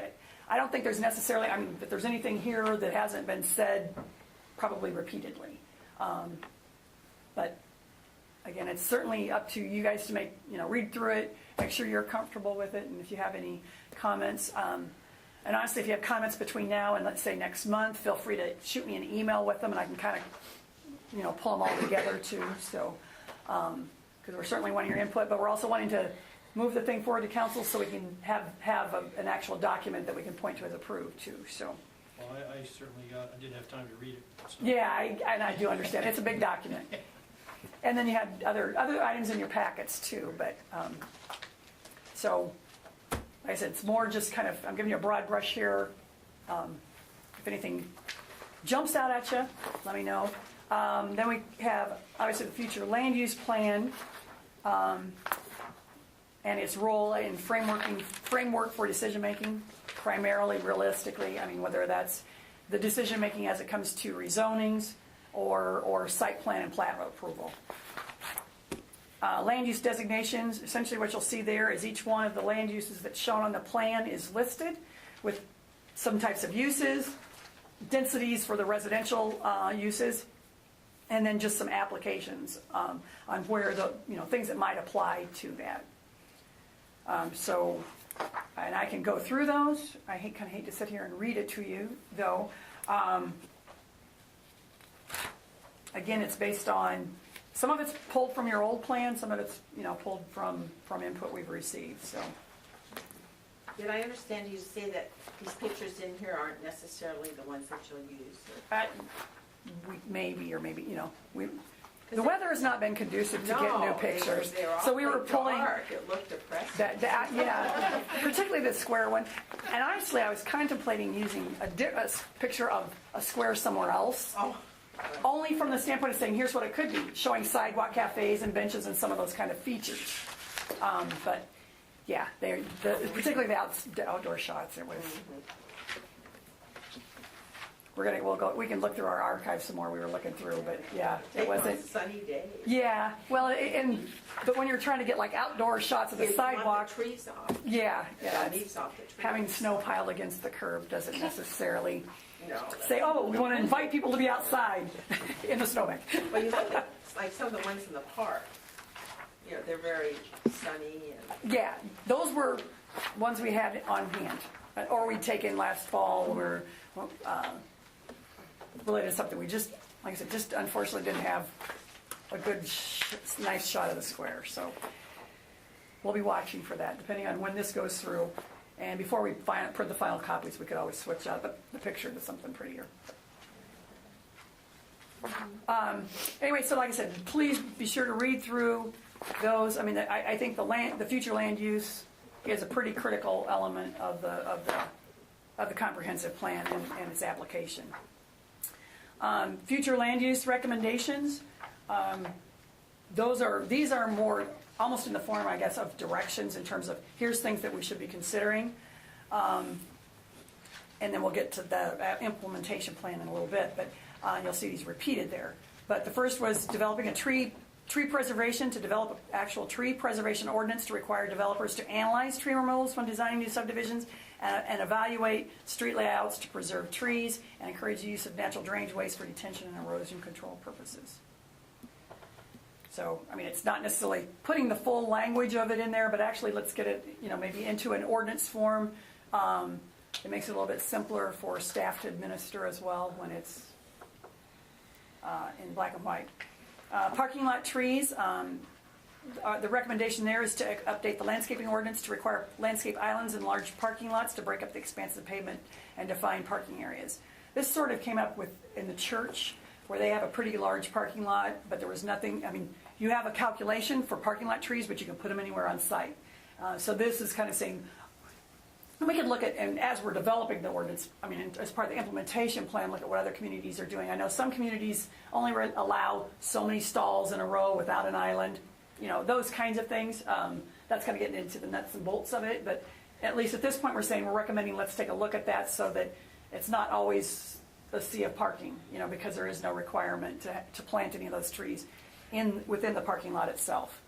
I don't think there's necessarily, if there's anything here that hasn't been said probably repeatedly. But again, it's certainly up to you guys to read through it, make sure you're comfortable with it, and if you have any comments. And honestly, if you have comments between now and let's say next month, feel free to shoot me an email with them, and I can kind of, pull them all together too. So, because we're certainly wanting your input, but we're also wanting to move the thing forward to council so we can have an actual document that we can point to as approved too. So. Well, I certainly I didn't have time to read it. So. Yeah, I do understand. It's a big document. And then you had other items in your packets too, but so like I said, it's more just kind of, I'm giving you a broad brush here. If anything jumps out at you, let me know. Then we have obviously the future land use plan and its role in framework for decision making, primarily realistically. Whether that's the decision making as it comes to rezonings or site plan and plat approval. Land use designations, essentially what you'll see there is each one of the land uses that's shown on the plan is listed with some types of uses, densities for the residential uses, and then just some applications on where the things that might apply to that. And I can go through those. I kind of hate to sit here and read it to you, though. Again, it's based on, some of it's pulled from your old plan, some of it's pulled from input we've received. So. Did I understand you to say that these pictures in here aren't necessarily the ones that you'll use? Maybe, the weather has not been conducive to get new pictures. So we were pulling. Dark. It looked depressing. Yeah, particularly the square one. And honestly, I was contemplating using a picture of a square somewhere else. Oh. Only from the standpoint of saying, here's what it could be, showing sidewalk cafes and benches and some of those kind of features. But yeah, particularly the outdoor shots. It was. Mm-hmm. We can look through our archive some more. We were looking through, but yeah, it wasn't. Sunny day. Yeah, well, but when you're trying to get like outdoor shots of the sidewalk, the trees off. Yeah, leaves off the trees. Having snow piled against the curb doesn't necessarily say, we want to invite people to be outside in the snowbank. Well, you look at like some of the ones in the park. They're very sunny and. Yeah, those were ones we had on hand, or we'd taken last fall. Were related to something we just, like I said, just unfortunately didn't have a good, nice shot of the square. So we'll be watching for that, depending on when this goes through. And before we print the final copies, we could always switch out the picture to something prettier. Anyway, so like I said, please be sure to read through those. I think the future land use is a pretty critical element of the comprehensive plan and its application. Future land use recommendations. These are more almost in the form, I guess, of directions in terms of here's things that we should be considering. And then we'll get to the implementation plan in a little bit, but you'll see these repeated there. But the first was developing a tree preservation, to develop an actual tree preservation ordinance to require developers to analyze tree removals when designing new subdivisions and evaluate street layouts to preserve trees and encourage the use of natural drainage waste for detention and erosion control purposes. So, it's not necessarily putting the full language of it in there, but actually let's get it, maybe into an ordinance form It makes it a little bit simpler for staff to administer as well when it's in black and white. Parking lot trees, the recommendation there is to update the landscaping ordinance to require landscape islands in large parking lots to break up the expanse of pavement and define parking areas. This sort of came up with in the church where they have a pretty large parking lot, but there was nothing, I mean, you have a calculation for parking lot trees, but you can put them anywhere on site. So this is kind of saying, we could look at, and as we're developing the ordinance, I mean, as part of the implementation plan, look at what other communities are doing. I know some communities only allow so many stalls in a row without an island, you know, those kinds of things. That's kind of getting into the nuts and bolts of it, but at least at this point we're saying we're recommending let's take a look at that so that it's not always a sea of parking, you know, because there is no requirement to plant any of those trees within the parking lot itself.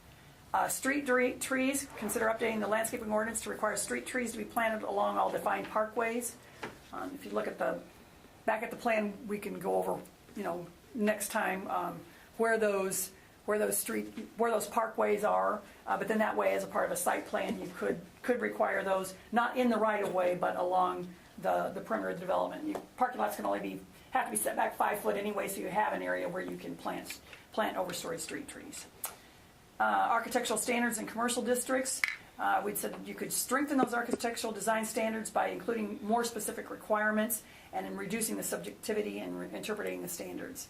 Street trees, consider updating the landscaping ordinance to require street trees to be planted along all defined parkways. If you look at back at the plan, we can go over, you know, next time where those parkways are. But then that way, as a part of a site plan, you could require those not in the right of way, but along the perimeter of the development. Parking lots can only have to be set back 5 foot anyway, so you have an area where you can plant overstory street trees. Architectural standards in commercial districts. We'd said you could strengthen those architectural design standards by including more specific requirements and in reducing the subjectivity and interpreting the standards.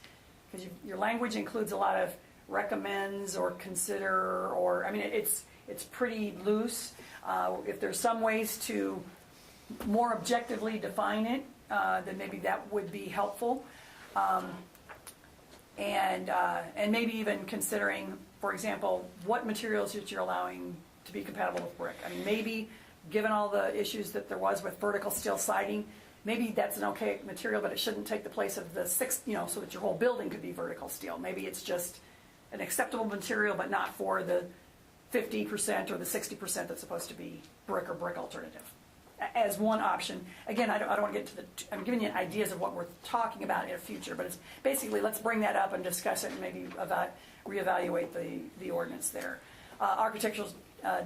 Because your language includes a lot of recommends or consider, or, I mean, it's pretty loose. If there's some ways to more objectively define it, then maybe that would be helpful. And maybe even considering, for example, what materials that you're allowing to be compatible with brick. I mean, maybe given all the issues that there was with vertical steel siding, maybe that's an okay material, but it shouldn't take the place of the so that your whole building could be vertical steel. Maybe it's just an acceptable material, but not for the 50% or the 60% that's supposed to be brick or brick alternative. As one option. Again, I don't want to get into I'm giving you ideas of what we're talking about in the future, but it's basically let's bring that up and discuss it and maybe reevaluate the ordinance there. Architectural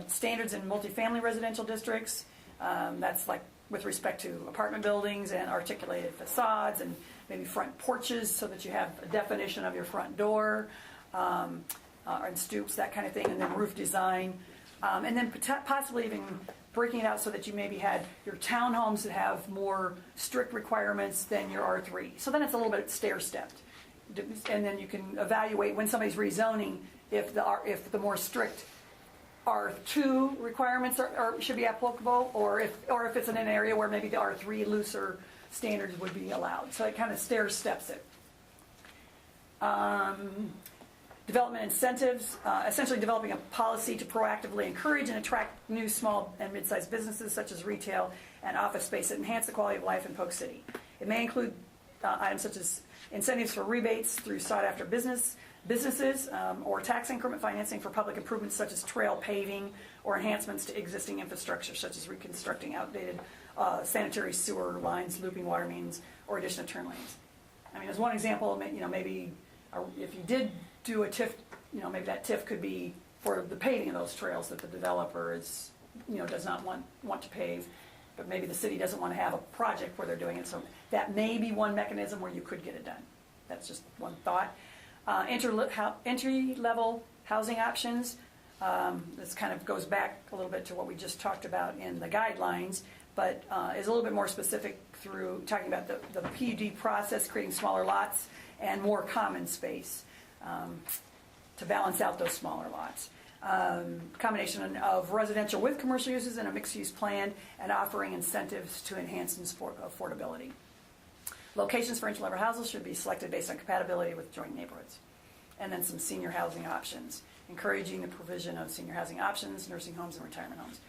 standards in multifamily residential districts, that's like with respect to apartment buildings and articulated facades and maybe front porches so that you have a definition of your front door, and stoops, that kind of thing, and then roof design. And then possibly even breaking it out so that you maybe had your townhomes that have more strict requirements than your R3. So then it's a little bit stair-stepped. And then you can evaluate when somebody's rezoning if the more strict R2 requirements should be applicable, or if it's in an area where maybe the R3 looser standards would be allowed. So it kind of stair-steps it. Development incentives, essentially developing a policy to proactively encourage and attract new small and mid-sized businesses such as retail and office space that enhance the quality of life in Polk City. It may include items such as incentives for rebates through sought-after businesses or tax increment financing for public improvements such as trail paving or enhancements to existing infrastructure such as reconstructing outdated sanitary sewer lines, looping water mains, or addition of turn lanes. I mean, as one example, maybe if you did do a TIF, maybe that TIF could be for the paving of those trails that the developer does not want to pave, but maybe the city doesn't want to have a project where they're doing it. So that may be one mechanism where you could get it done. That's just one thought. Entry-level housing options. This kind of goes back a little bit to what we just talked about in the guidelines, but is a little bit more specific through talking about the PUD process, creating smaller lots and more common space to balance out those smaller lots. Combination of residential with commercial uses in a mixed-use plan and offering incentives to enhance affordability. Locations for entry-level houses should be selected based on compatibility with joint neighborhoods. And then some senior housing options, encouraging the provision of senior housing options, nursing homes, and retirement homes.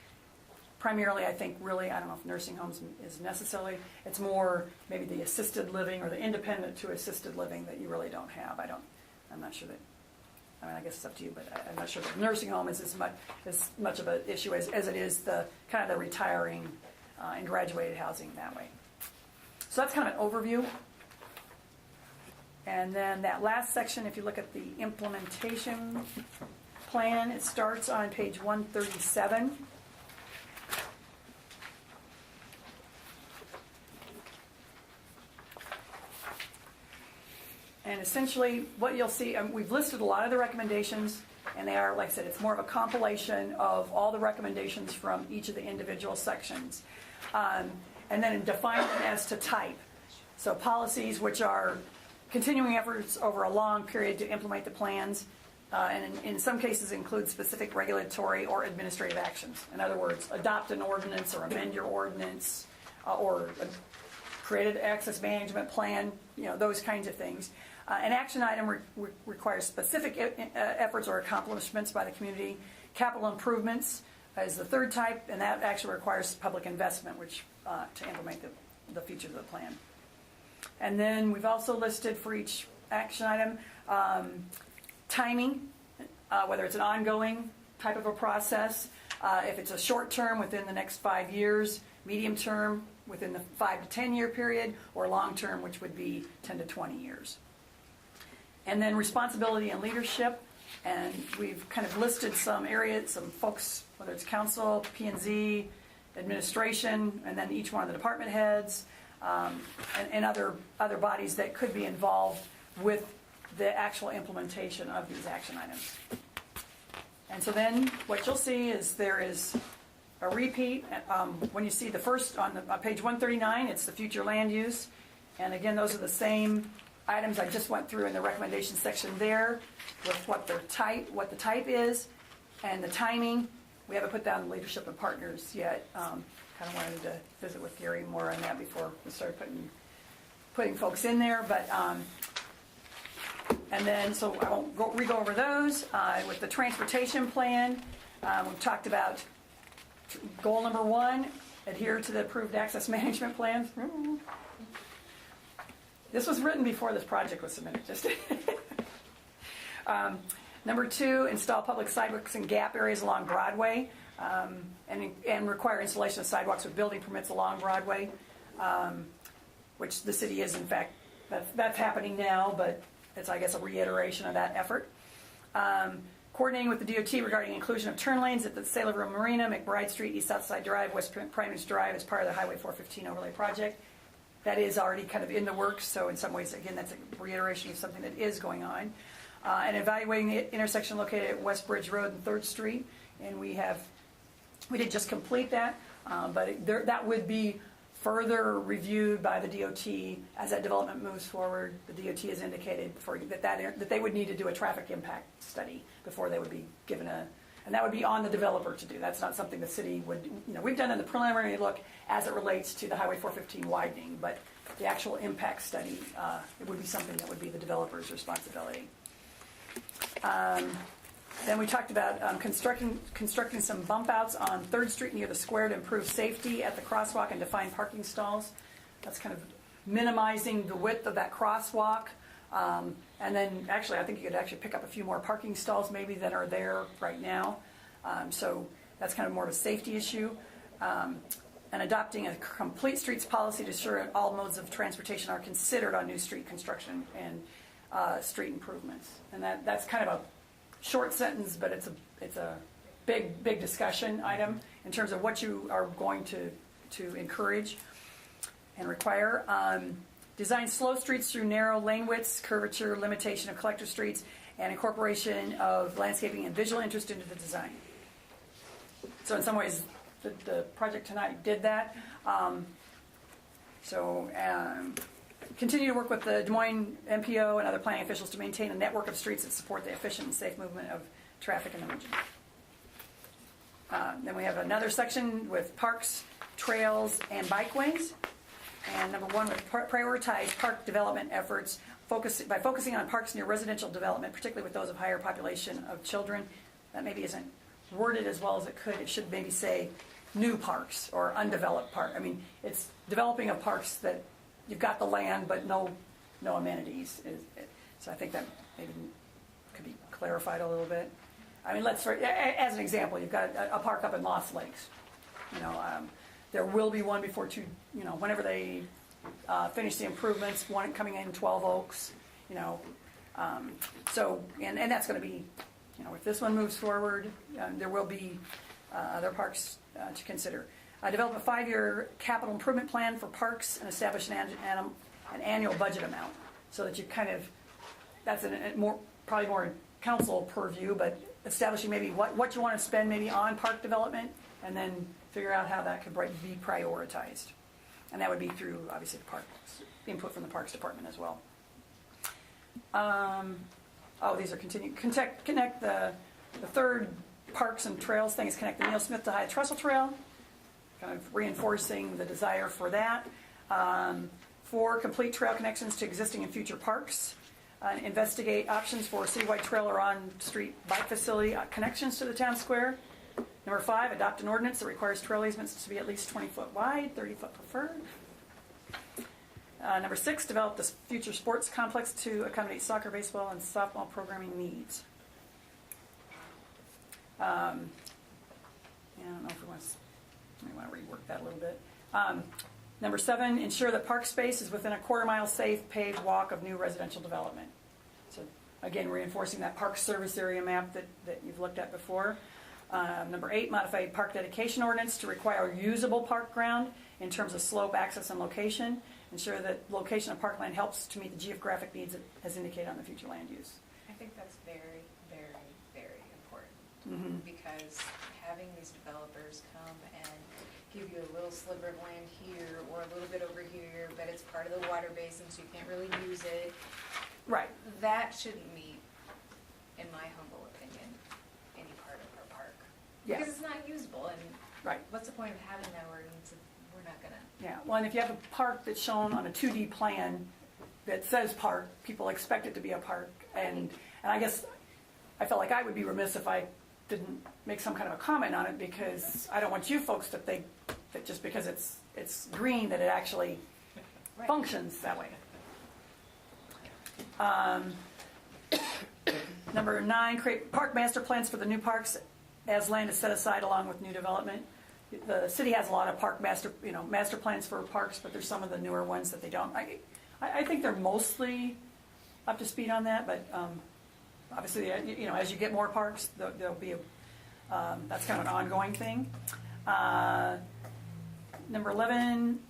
Primarily, I think, really, I don't know if nursing homes is necessarily, it's more maybe the assisted living or the independent to assisted living that you really don't have. I'm not sure that, I guess it's up to you, but I'm not sure that nursing home is as much of an issue as it is the kind of the retiring and graduated housing that way. So that's kind of an overview. And then that last section, if you look at the implementation plan, it starts on page 137. And essentially, what you'll see, we've listed a lot of the recommendations, and they are, like I said, it's more of a compilation of all the recommendations from each of the individual sections. And then define them as to type. So policies, which are continuing efforts over a long period to implement the plans, and in some cases include specific regulatory or administrative actions. In other words, adopt an ordinance or amend your ordinance, or create an access management plan, those kinds of things. An action item requires specific efforts or accomplishments by the community. Capital improvements is the third type, and that actually requires public investment, which to implement the features of the plan. And then we've also listed for each action item timing, whether it's an ongoing type of a process, if it's a short term within the next 5 years, medium term within the 5 to 10 year period, or long term, which would be 10 to 20 years. And then responsibility and leadership, and we've kind of listed some areas, some folks, whether it's council, P&Z, administration, and then each one of the department heads, and other bodies that could be involved with the actual implementation of these action items. And so then what you'll see is there is a repeat. When you see the first on page 139, it's the future land use. And again, those are the same items I just went through in the recommendation section there, with what the type is, and the timing. We haven't put down leadership and partners yet. Kind of wanted to visit with Gary more on that before we started putting folks in there. But and then, so I won't re-go over those. With the transportation plan, we've talked about goal number 1, adhere to the approved access management plans. This was written before this project was submitted. Number 2, install public sidewalks in gap areas along Broadway, and require installation of sidewalks with building permits along Broadway, which the city is, in fact, that's happening now, but it's, I guess, a reiteration of that effort. Coordinating with the DOT regarding inclusion of turn lanes at the Sailor Room Marina, McBride Street, East Southside Drive, West Primage Drive as part of the Highway 415 overlay project. That is already kind of in the works, so in some ways, again, that's a reiteration of something that is going on. And evaluating the intersection located at West Bridge Road and 3rd Street, and we did just complete that, but that would be further reviewed by the DOT as that development moves forward. The DOT has indicated that they would need to do a traffic impact study before they would be given and that would be on the developer to do. That's not something the city would, we've done in the preliminary look as it relates to the Highway 415 widening, but the actual impact study, it would be something that would be the developer's responsibility. Then we talked about constructing some bump outs on 3rd Street near the square to improve safety at the crosswalk and define parking stalls. That's kind of minimizing the width of that crosswalk. And then actually, I think you could actually pick up a few more parking stalls maybe that are there right now. So that's kind of more of a safety issue. And adopting a complete streets policy to ensure all modes of transportation are considered on new street construction and street improvements. And that's kind of a short sentence, but it's a big discussion item in terms of what you are going to encourage and require. Design slow streets through narrow lane widths, curvature, limitation of collector streets, and incorporation of landscaping and visual interest into the design. So in some ways, the project tonight did that. Continue to work with the Des Moines MPO and other planning officials to maintain a network of streets that support the efficient and safe movement of traffic in the region. Then we have another section with parks, trails, and bikeways. And number 1, we prioritize park development efforts by focusing on parks near residential development, particularly with those of higher population of children. That maybe isn't worded as well as it could. It should maybe say new parks or undeveloped park. I mean, it's developing of parks that you've got the land but no amenities. So I think that maybe could be clarified a little bit. I mean, as an example, you've got a park up in Lost Lakes. There will be one before whenever they finish the improvements, one coming in 12 Oaks, so that's going to be, if this one moves forward, there will be other parks to consider. Develop a 5-year capital improvement plan for parks and establish an annual budget amount so that you kind of that's probably more council purview, but establishing maybe what you want to spend maybe on park development, and then figure out how that could be prioritized. And that would be through, obviously, the parks, input from the Parks Department as well. These are connect the third parks and trails thing is connect the Neil Smith to Hyatt Trestle Trail, kind of reinforcing the desire for that. 4, complete trail connections to existing and future parks. Investigate options for citywide trail or on-street bike facility connections to the town square. Number 5, adopt an ordinance that requires trail easements to be at least 20 foot wide, 30 foot preferred. Number 6, develop this future sports complex to accommodate soccer, baseball, and softball programming needs. I don't know if we want to rework that a little bit. Number 7, ensure that park space is within a quarter-mile safe paved walk of new residential development. So again, reinforcing that park service area map that you've looked at before. Number 8, modify park dedication ordinance to require usable park ground in terms of slope, access, and location. Ensure that location of parkland helps to meet the geographic needs as indicated on the future land use. I think that's very, very, very important, because having these developers come and give you a little sliver of land here or a little bit over here, but it's part of the water basin, so you can't really use it. Right. That shouldn't meet, in my humble opinion, any part of our park. Yes. Because it's not usable, and Right. what's the point of having that ordinance if we're not gonna? Yeah, well, and if you have a park that's shown on a 2D plan that says park, people expect it to be a park. And I guess I felt like I would be remiss if I didn't make some kind of a comment on it, because I don't want you folks to think that just because it's green that it actually functions that way. Number 9, create park master plans for the new parks as land is set aside along with new development. The city has a lot of park master plans for parks, but there's some of the newer ones that they don't. I think they're mostly up to speed on that, but obviously, as you get more parks, there'll be that's kind of an ongoing thing. Number 11,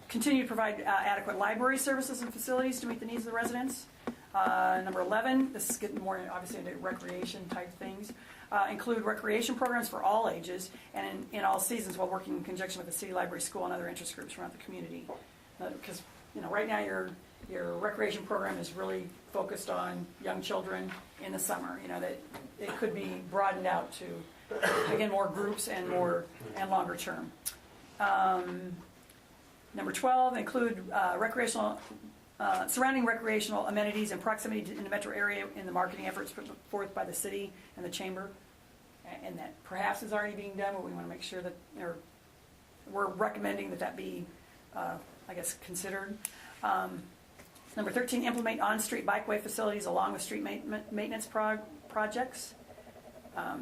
continue to provide adequate library services and facilities to meet the needs of the residents. Number 11, this is getting more obviously into recreation type things. Include recreation programs for all ages and in all seasons while working in conjunction with the city library, school, and other interest groups around the community. Because right now your recreation program is really focused on young children in the summer. That it could be broadened out to again more groups and longer term. Number 12, include surrounding recreational amenities and proximity in the metro area in the marketing efforts put forth by the city and the chamber, and that perhaps is already being done, but we want to make sure that we're recommending that be, considered. Number 13, implement on-street bikeway facilities along with street maintenance projects.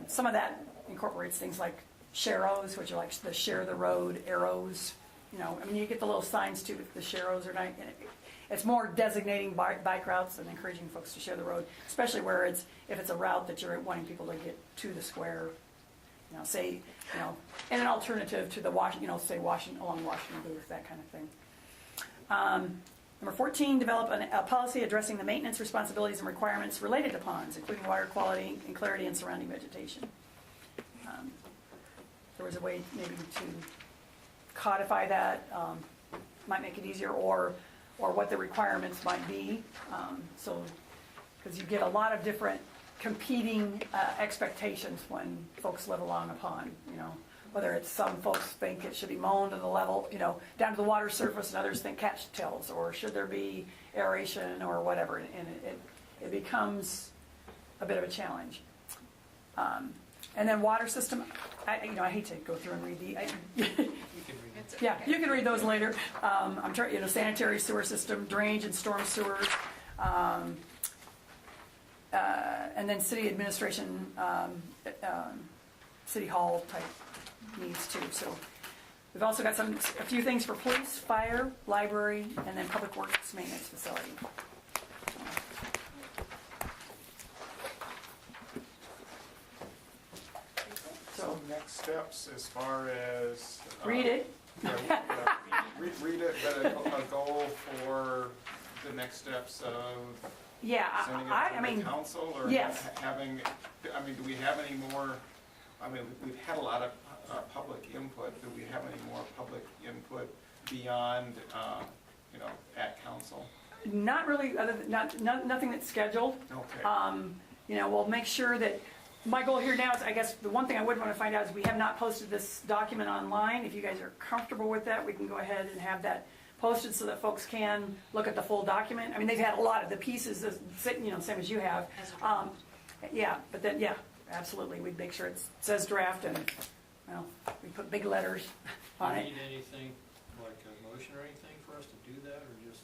Some of that incorporates things like sharrows, which are like the share the road arrows. You get the little signs too, the sharrows are nice. It's more designating bike routes and encouraging folks to share the road, especially where if it's a route that you're wanting people to get to the square. And an alternative to the along Washington Booth, that kind of thing. Number 14, develop a policy addressing the maintenance responsibilities and requirements related to ponds, including water quality and clarity and surrounding vegetation. There was a way maybe to codify that, might make it easier, or what the requirements might be. Because you get a lot of different competing expectations when folks live along a pond. Whether it's some folks think it should be mown to the level, down to the water surface, and others think cattails, or should there be aeration or whatever, and it becomes a bit of a challenge. And then water system, I hate to go through and read the. Yeah, you can read those later. I'm trying, sanitary sewer system, drainage and storm sewers, and then city administration, city hall type needs too. So we've also got a few things for police, fire, library, and then public works maintenance facility. So next steps as far as read it. Read it, but a goal for the next steps of Yeah, sending I it to mean, the council, or yes. having, I mean, do we have any more, I mean, we've had a lot of public input. Do we have any more public input beyond, you know, at council? not really, other than, nothing that's scheduled. Okay. You know, we'll make sure that, my goal here now is, I guess, the one thing I would want to find out is we have not posted this document online. If you guys are comfortable with that, we can go ahead and have that posted so that folks can look at the full document. I mean, they've had a lot of the pieces, you know, same as you have. Yeah, but then, yeah, absolutely, we'd make sure it says draft and, well, we put big letters on Do it. you need anything, like a motion or anything for us to do that, or just?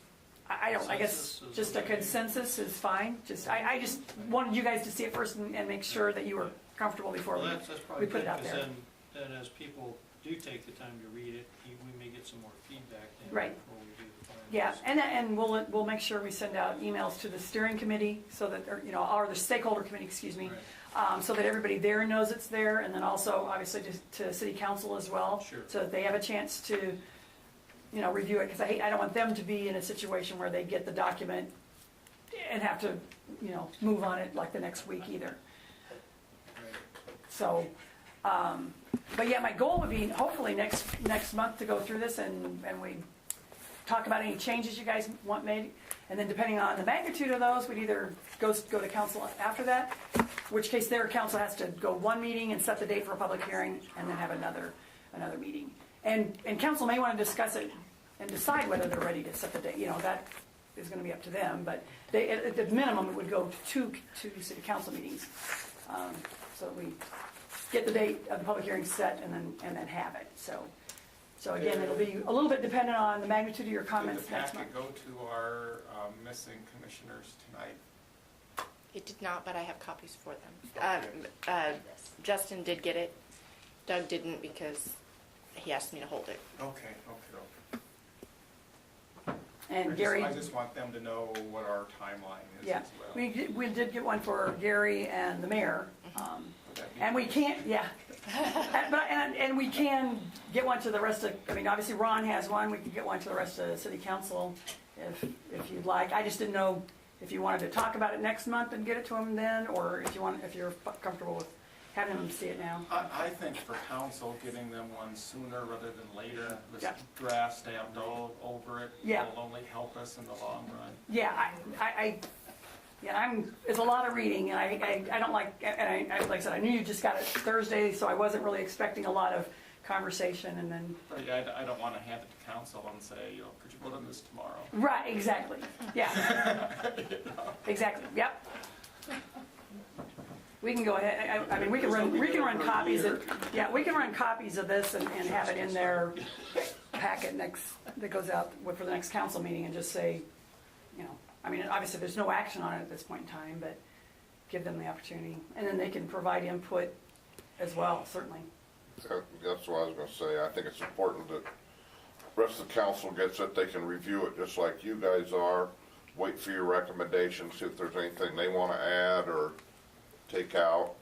I don't, I guess Consensus is just a okay. consensus is fine. I just wanted you guys to see it first and make sure that you were comfortable before Well, we that's probably put it good, out because there. then as people do take the time to read it, we may get some more feedback then Right. before we do the final. Yeah, and we'll make sure we send out emails to the steering committee so that, or, you know, or the stakeholder committee, excuse me, Right. so that everybody there knows it's there, and then also obviously to city council as well. Sure. So that they have a chance to, you know, review it, because I don't want them to be in a situation where they get the document and have to, you know, move on it like the next week either. Right. So, but yeah, my goal would be hopefully next month to go through this and we talk about any changes you guys want made. And then depending on the magnitude of those, we'd either go to council after that, in which case their council has to go one meeting and set the date for a public hearing and then have another meeting. And council may want to discuss it and decide whether they're ready to set the date. You know, that is going to be up to them, but they, at the minimum, it would go to two city council meetings. So that we get the date of the public hearing set and then have it. So again, it'll be a little bit dependent on the magnitude of your comments Did the next month. packet go to our missing commissioners tonight? It did not, but I have copies for them. Justin did get it. Doug didn't because he asked me to hold it. Okay. And Gary, I just want them to know what our timeline is yeah, as well. we did get one for Gary and the mayor. Would that be- And we can't, yeah. And we can get one to the rest of, I mean, obviously Ron has one, we can get one to the rest of the city council if you'd like. I just didn't know if you wanted to talk about it next month and get it to them then, or if you're comfortable with having them see it now. I think for council, getting them one sooner rather than later, this Yeah. draft stamped all over it Yeah. will only help us in the long run. Yeah, it's a lot of reading, and I don't like, and like I said, I knew you just got it Thursday, so I wasn't really expecting a lot of conversation, and then, But yeah, I don't want to hand it to council and say, you know, could you put on this tomorrow? right, exactly, yeah. Exactly, yep. We can go ahead, I mean, we can run copies of, yeah, we can run copies of this and have it in their packet that goes out for the next council meeting and just say, you know, I mean, obviously, there's no action on it at this point in time, but give them the opportunity. And then they can provide input as well, certainly. That's what I was gonna say. I think it's important that the rest of the council gets it. They can review it just like you guys are. Wait for your recommendations, see if there's anything they wanna add or take out,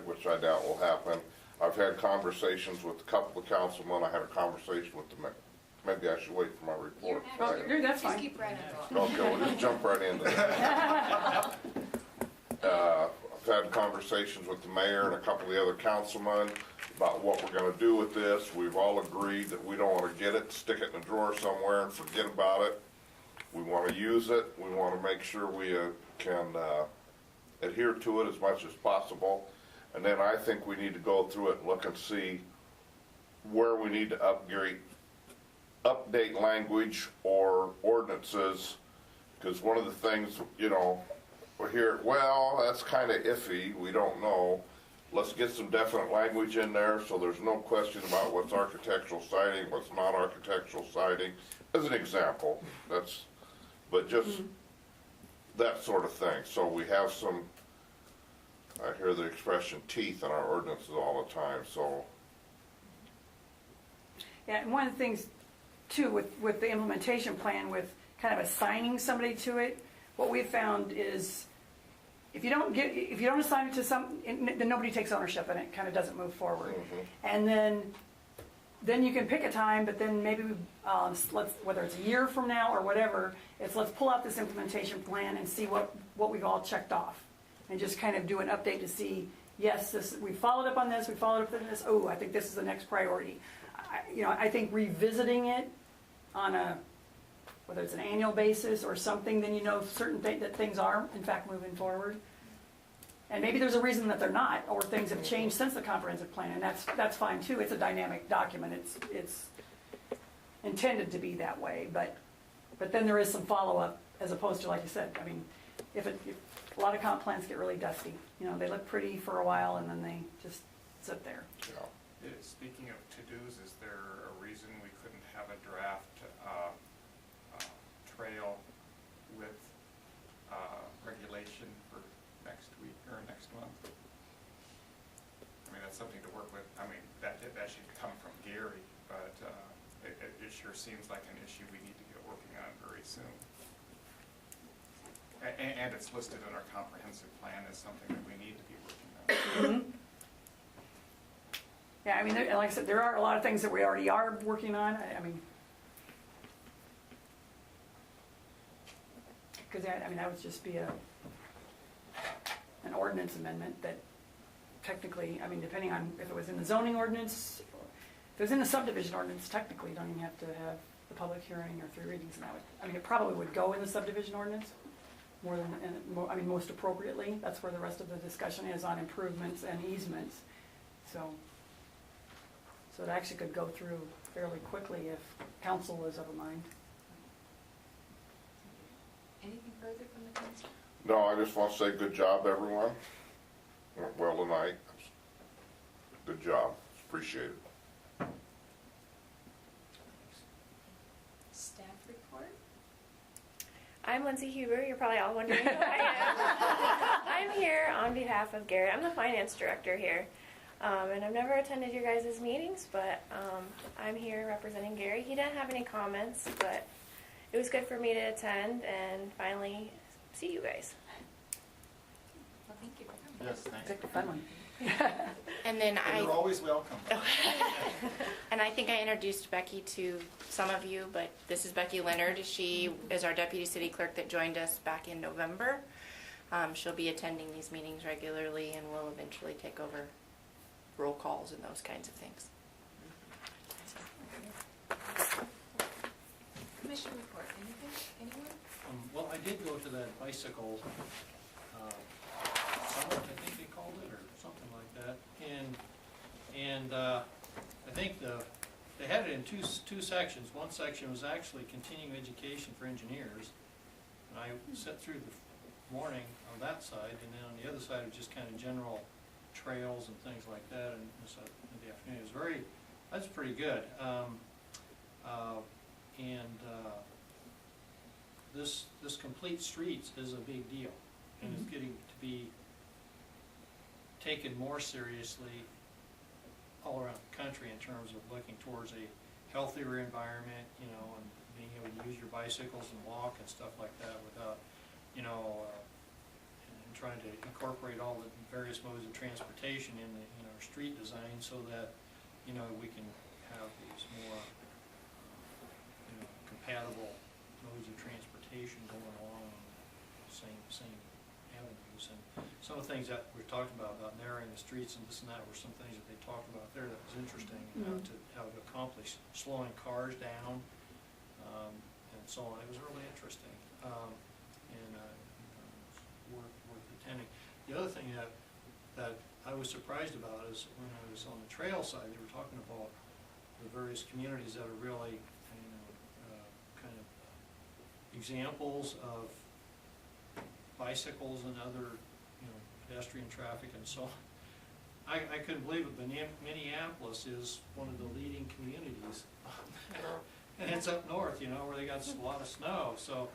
which I doubt will happen. I've had conversations with a couple of councilmen. I had a conversation with the maybe I should wait for my report. That's Just fine. keep right on going. Okay, we'll just jump right into that. I've had conversations with the mayor and a couple of the other councilmen about what we're gonna do with this. We've all agreed that we don't wanna get it, stick it in a drawer somewhere and forget about it. We wanna use it. We wanna make sure we can adhere to it as much as possible. And then I think we need to go through it and look and see where we need to update language or ordinances, because one of the things, you know, we hear, well, that's kind of iffy, we don't know. Let's get some definite language in there so there's no question about what's architectural siding, what's not architectural siding, as an example. But just that sort of thing. So we have some, I hear the expression teeth in our ordinances all the time, so. Yeah, and one of the things too with the implementation plan, with kind of assigning somebody to it, what we've found is if you don't assign it to then nobody takes ownership and it kind of doesn't move forward. And then then you can pick a time, but then maybe, let's, whether it's a year from now or whatever, let's pull out this implementation plan and see what we've all checked off. And just kind of do an update to see, yes, we followed up on this, we followed up on this, oh, I think this is the next priority. I think revisiting it on whether it's an annual basis or something, then you know that things are, in fact, moving forward. And maybe there's a reason that they're not, or things have changed since the comprehensive plan, and that's fine too. It's a dynamic document. It's intended to be that way, but then there is some follow-up as opposed to, like you said, I mean, if a lot of comp plans get really dusty, they look pretty for a while and then they just sit there. Speaking of to-dos, is there a reason we couldn't have a draft trail with regulation for next week or next month? I mean, that's something to work with. I mean, that should come from Gary, but it sure seems like an issue we need to get working on very soon. And it's listed in our comprehensive plan as something that we need to be working on. Mm-hmm. Yeah, I mean, like I said, there are a lot of things that we already are working on. I mean, because that would just be an ordinance amendment that technically, I mean, depending on if it was in the zoning ordinance, if it was in the subdivision ordinance, technically you don't even have to have the public hearing or 3 readings, and it probably would go in the subdivision ordinance most appropriately. That's where the rest of the discussion is on improvements and easements. So it actually could go through fairly quickly if council was of a mind. Anything further from the council? No, I just want to say good job, everyone. Went well tonight. Good job. Appreciate it. Staff report? I'm Lindsay Huber. You're probably all wondering who I am. I'm here on behalf of Gary. I'm the finance director here. And I've never attended your guys' meetings, but I'm here representing Gary. He didn't have any comments, but it was good for me to attend and finally see you guys. Well, thank you for coming. Yes, thanks. Pick a fun one. And then You're always welcome. And I think I introduced Becky to some of you, but this is Becky Leonard. She is our deputy city clerk that joined us back in November. She'll be attending these meetings regularly and will eventually take over roll calls and those kinds of things. Commission report, anyone? Well, I did go to that bicycle summit, I think they called it, or something like that. And I think they had it in two sections. One section was actually continuing education for engineers, and I sat through the morning on that side, and then on the other side was just kind of general trails and things like that. And so in the afternoon, it was that's pretty good. This complete streets is a big deal, and it's getting to be taken more seriously all around the country in terms of looking towards a healthier environment, and being able to use your bicycles and walk and stuff like that without, and trying to incorporate all the various modes of transportation in our street design so that, we can have these more, compatible modes of transportation going along the same avenues. And some of the things that we talked about narrowing the streets and this and that were some things that they talked about there that was interesting, how to accomplish slowing cars down, and so on. It was really interesting, and worth attending. The other thing that I was surprised about is when I was on the trail side, they were talking about the various communities that are really kind of examples of bicycles and other pedestrian traffic and so on. I couldn't believe it, but Minneapolis is one of the leading communities. And it's up north, where they got a lot of snow. So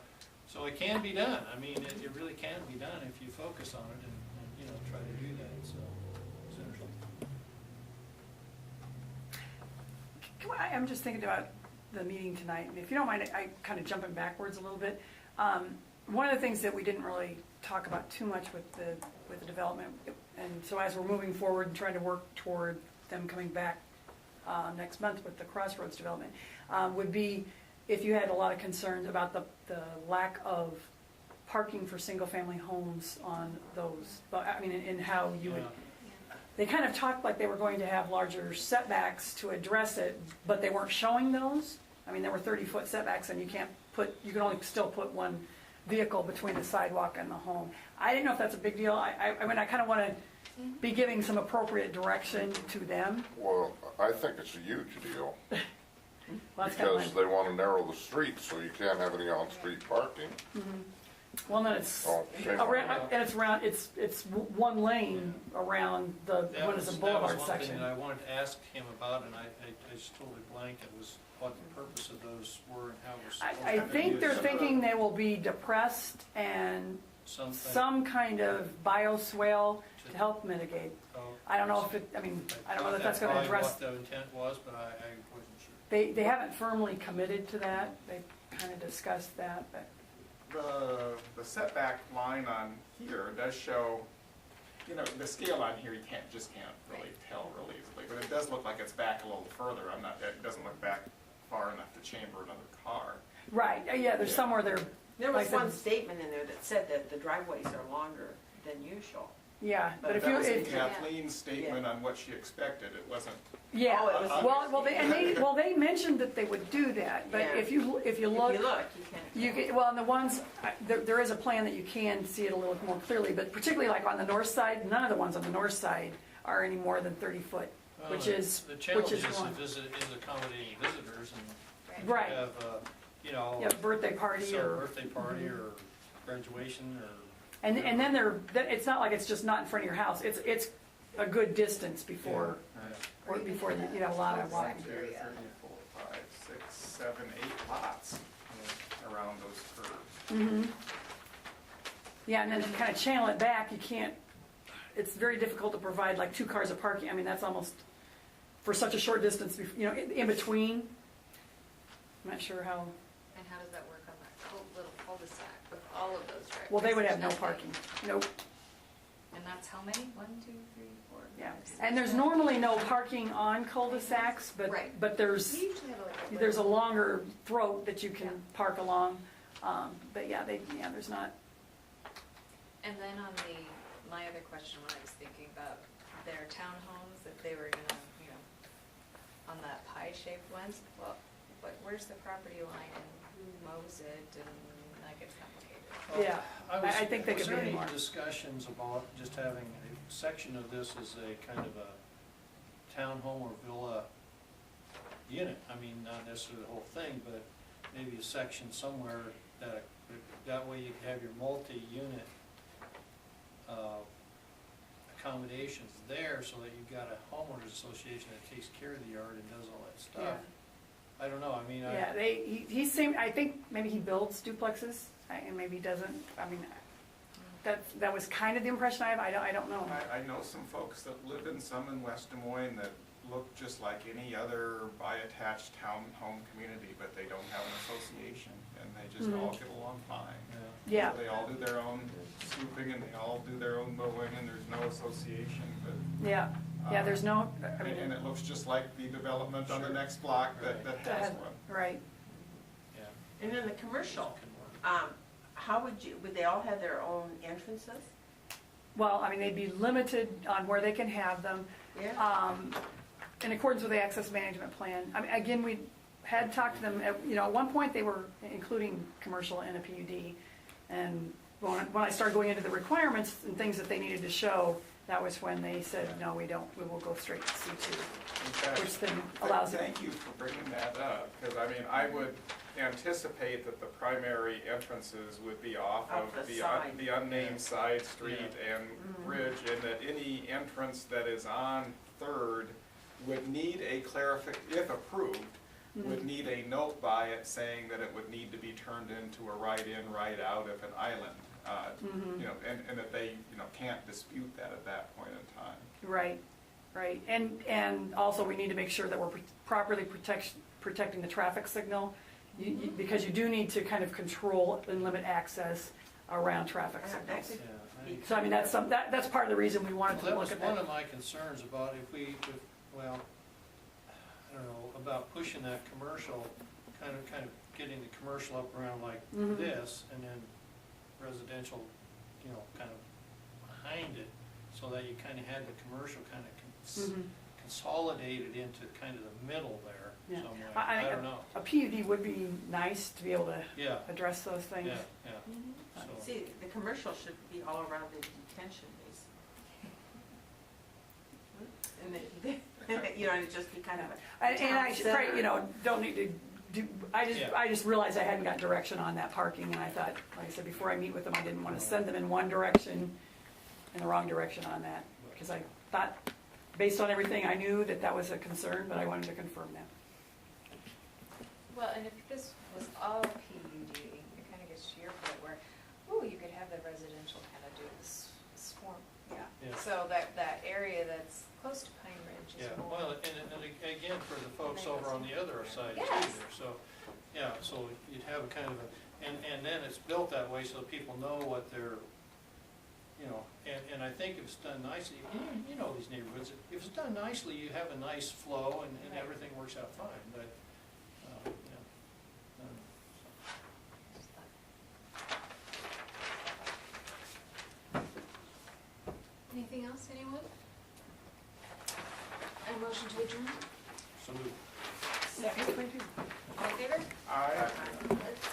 it can be done. I mean, it really can be done if you focus on it and try to do that. So it's interesting. I'm just thinking about the meeting tonight, and if you don't mind, I kind of jumping backwards a little bit. One of the things that we didn't really talk about too much with the development, and so as we're moving forward and trying to work toward them coming back next month with the Crossroads development, would be if you had a lot of concerns about the lack of parking for single-family homes on those, but, I mean, and how you would, they kind of talked like they were going to have larger setbacks to address it, but they weren't showing those. I mean, there were 30-foot setbacks, and you can only still put one vehicle between the sidewalk and the home. I didn't know if that's a big deal. I mean, I kind of want to be giving some appropriate direction to them. Well, I think it's a huge deal, Well, that's kind of because they wanna narrow the streets, so you can't have any on-street parking. well, then it's Oh, shame on around, them. and it's one lane around the That what is was, the that was boulevard one thing section. that I wanted to ask him about, and I just totally blanked. It was what the purpose of those were and how it was supposed to be I think they're used. thinking they will be depressed and Something. some kind of bioswale to help mitigate. Oh, I don't know if it, I mean, I don't know if that's going to address, probably what the intent was, but I wasn't sure. they haven't firmly committed to that. They kind of discussed that, but, The setback line on here does show, you know, the scale on here, you can't really tell really easily, but it does look like it's back a little further. It doesn't look back far enough to chamber another car. right, yeah, there's somewhere there, There Like was the- one statement in there that said that the driveways are longer than usual. yeah, but if That you, was if, Kathleen's statement on what she expected. It wasn't, yeah, Oh, it was- well, they mentioned that they would do that, but Yeah. if you look, If you look, you can't. you get, well, and the ones, there is a plan that you can see it a little more clearly, but particularly like on the north side, none of the ones on the north side are any more than 30 foot, Well, which is, the challenge which is is one. is accommodating visitors and if Right. you have, you know, Yeah, birthday party some or, birthday party or graduation or. and then it's not like it's just not in front of your house, it's a good distance before, or before you have a lot of walking. 2, 3, 4, 5, 6, 7, 8 lots around those curves. Yeah, and then to kind of channel it back, you can't, it's very difficult to provide like 2 cars of parking. I mean, that's almost, for such a short distance, you know, in between. I'm not sure how, And how does that work on that little cul-de-sac with all of those driveways? well, they would have no There's nothing. parking. Nope, And that's how many? 1, 2, 3, 4. yeah. 5, 6, And there's 7. normally no parking on cul-de-sacs, Right. but there's We usually have like a a little- longer throat that you can park along. But yeah, there's not, And then on my other question when I was thinking about their townhomes, if they were gonna, you know, on that pie-shaped ones, well, but where's the property line and who mows it and that gets complicated. yeah. I think they could be Was there more. any discussions about just having a section of this as a kind of a townhome or villa unit? I mean, not necessarily the whole thing, but maybe a section somewhere that way you could have your multi-unit accommodations there so that you've got a homeowners association that takes care of the yard and does all that stuff. I don't know, I mean, Yeah, he seemed, I think maybe he builds duplexes, and maybe he doesn't, I mean, that was kind of the impression I have, I don't know. I know some folks that live in some in West Des Moines that look just like any other by-attached townhome community, but they don't have an association, and they just all get along fine. Yeah. They all do their own scooping, and they all do their own mowing, and there's no association, but. Yeah, there's no, I mean. And it looks just like the development on the next block that has one. Right. yeah. And then the commercial, Can work. how would they all have their own entrances? Well, I mean, they'd be limited on where they can have them. Yeah. In accordance with the access management plan. I mean, again, we had talked to them, at one point they were including commercial in a PUD. And when I started going into the requirements and things that they needed to show, that was when they said, no, we will go straight to C2, In fact, which then allows it. Thank you for bringing that up, because I mean, I would anticipate that the primary entrances would be off Off of the side. the unnamed side street and bridge, and that any entrance that is on Third would need a if approved, would need a note by it saying that it would need to be turned into a right-in, right-out of an island. You know, and that they, you know, can't dispute that at that point in time. Right, right. And also we need to make sure that we're properly protecting the traffic signal, because you do need to kind of control and limit access around traffic signals. Yeah, So I mean, that's part of the reason we wanted Well, to that look was at one that. of my concerns about well, don't know, about pushing that commercial, kind of getting the commercial up around like Mhm. this, and then residential, you know, kind of behind it, so that you kind of had the commercial kind of Mhm. consolidated into kind of the middle there Yeah. some way. I I think don't know. a PUD would be nice to be able to Yeah, address those things. yeah, yeah. So, See, the commercial should be all around the detention base. And you know, it'd just be kind of a. And I should probably, you know, don't need to do, Yeah. I just realized I hadn't got direction on that parking, and I thought, like I said, before I meet with them, I didn't want to send them in one direction, in the wrong direction on that, because I thought, based on everything, I knew that that was a concern, but I wanted to confirm that. Well, and if this was all PUD, it kind of gets to your point where, ooh, you could have the residential kind of do this swarm, yeah. Yeah. So that area that's close to Pine Ridge yeah, is more. well, and again, for the folks over on the other side too Yes. there, so, yeah, so you'd have a kind of a, and then it's built that way so people know what they're, you know, and I think if it's done nicely, you know these neighborhoods, if it's done nicely, you have a nice flow and Right. everything works out fine, but, yeah. Anything else, anyone? A motion to adjourn? So moved. Second, All in favor? Aye. Let's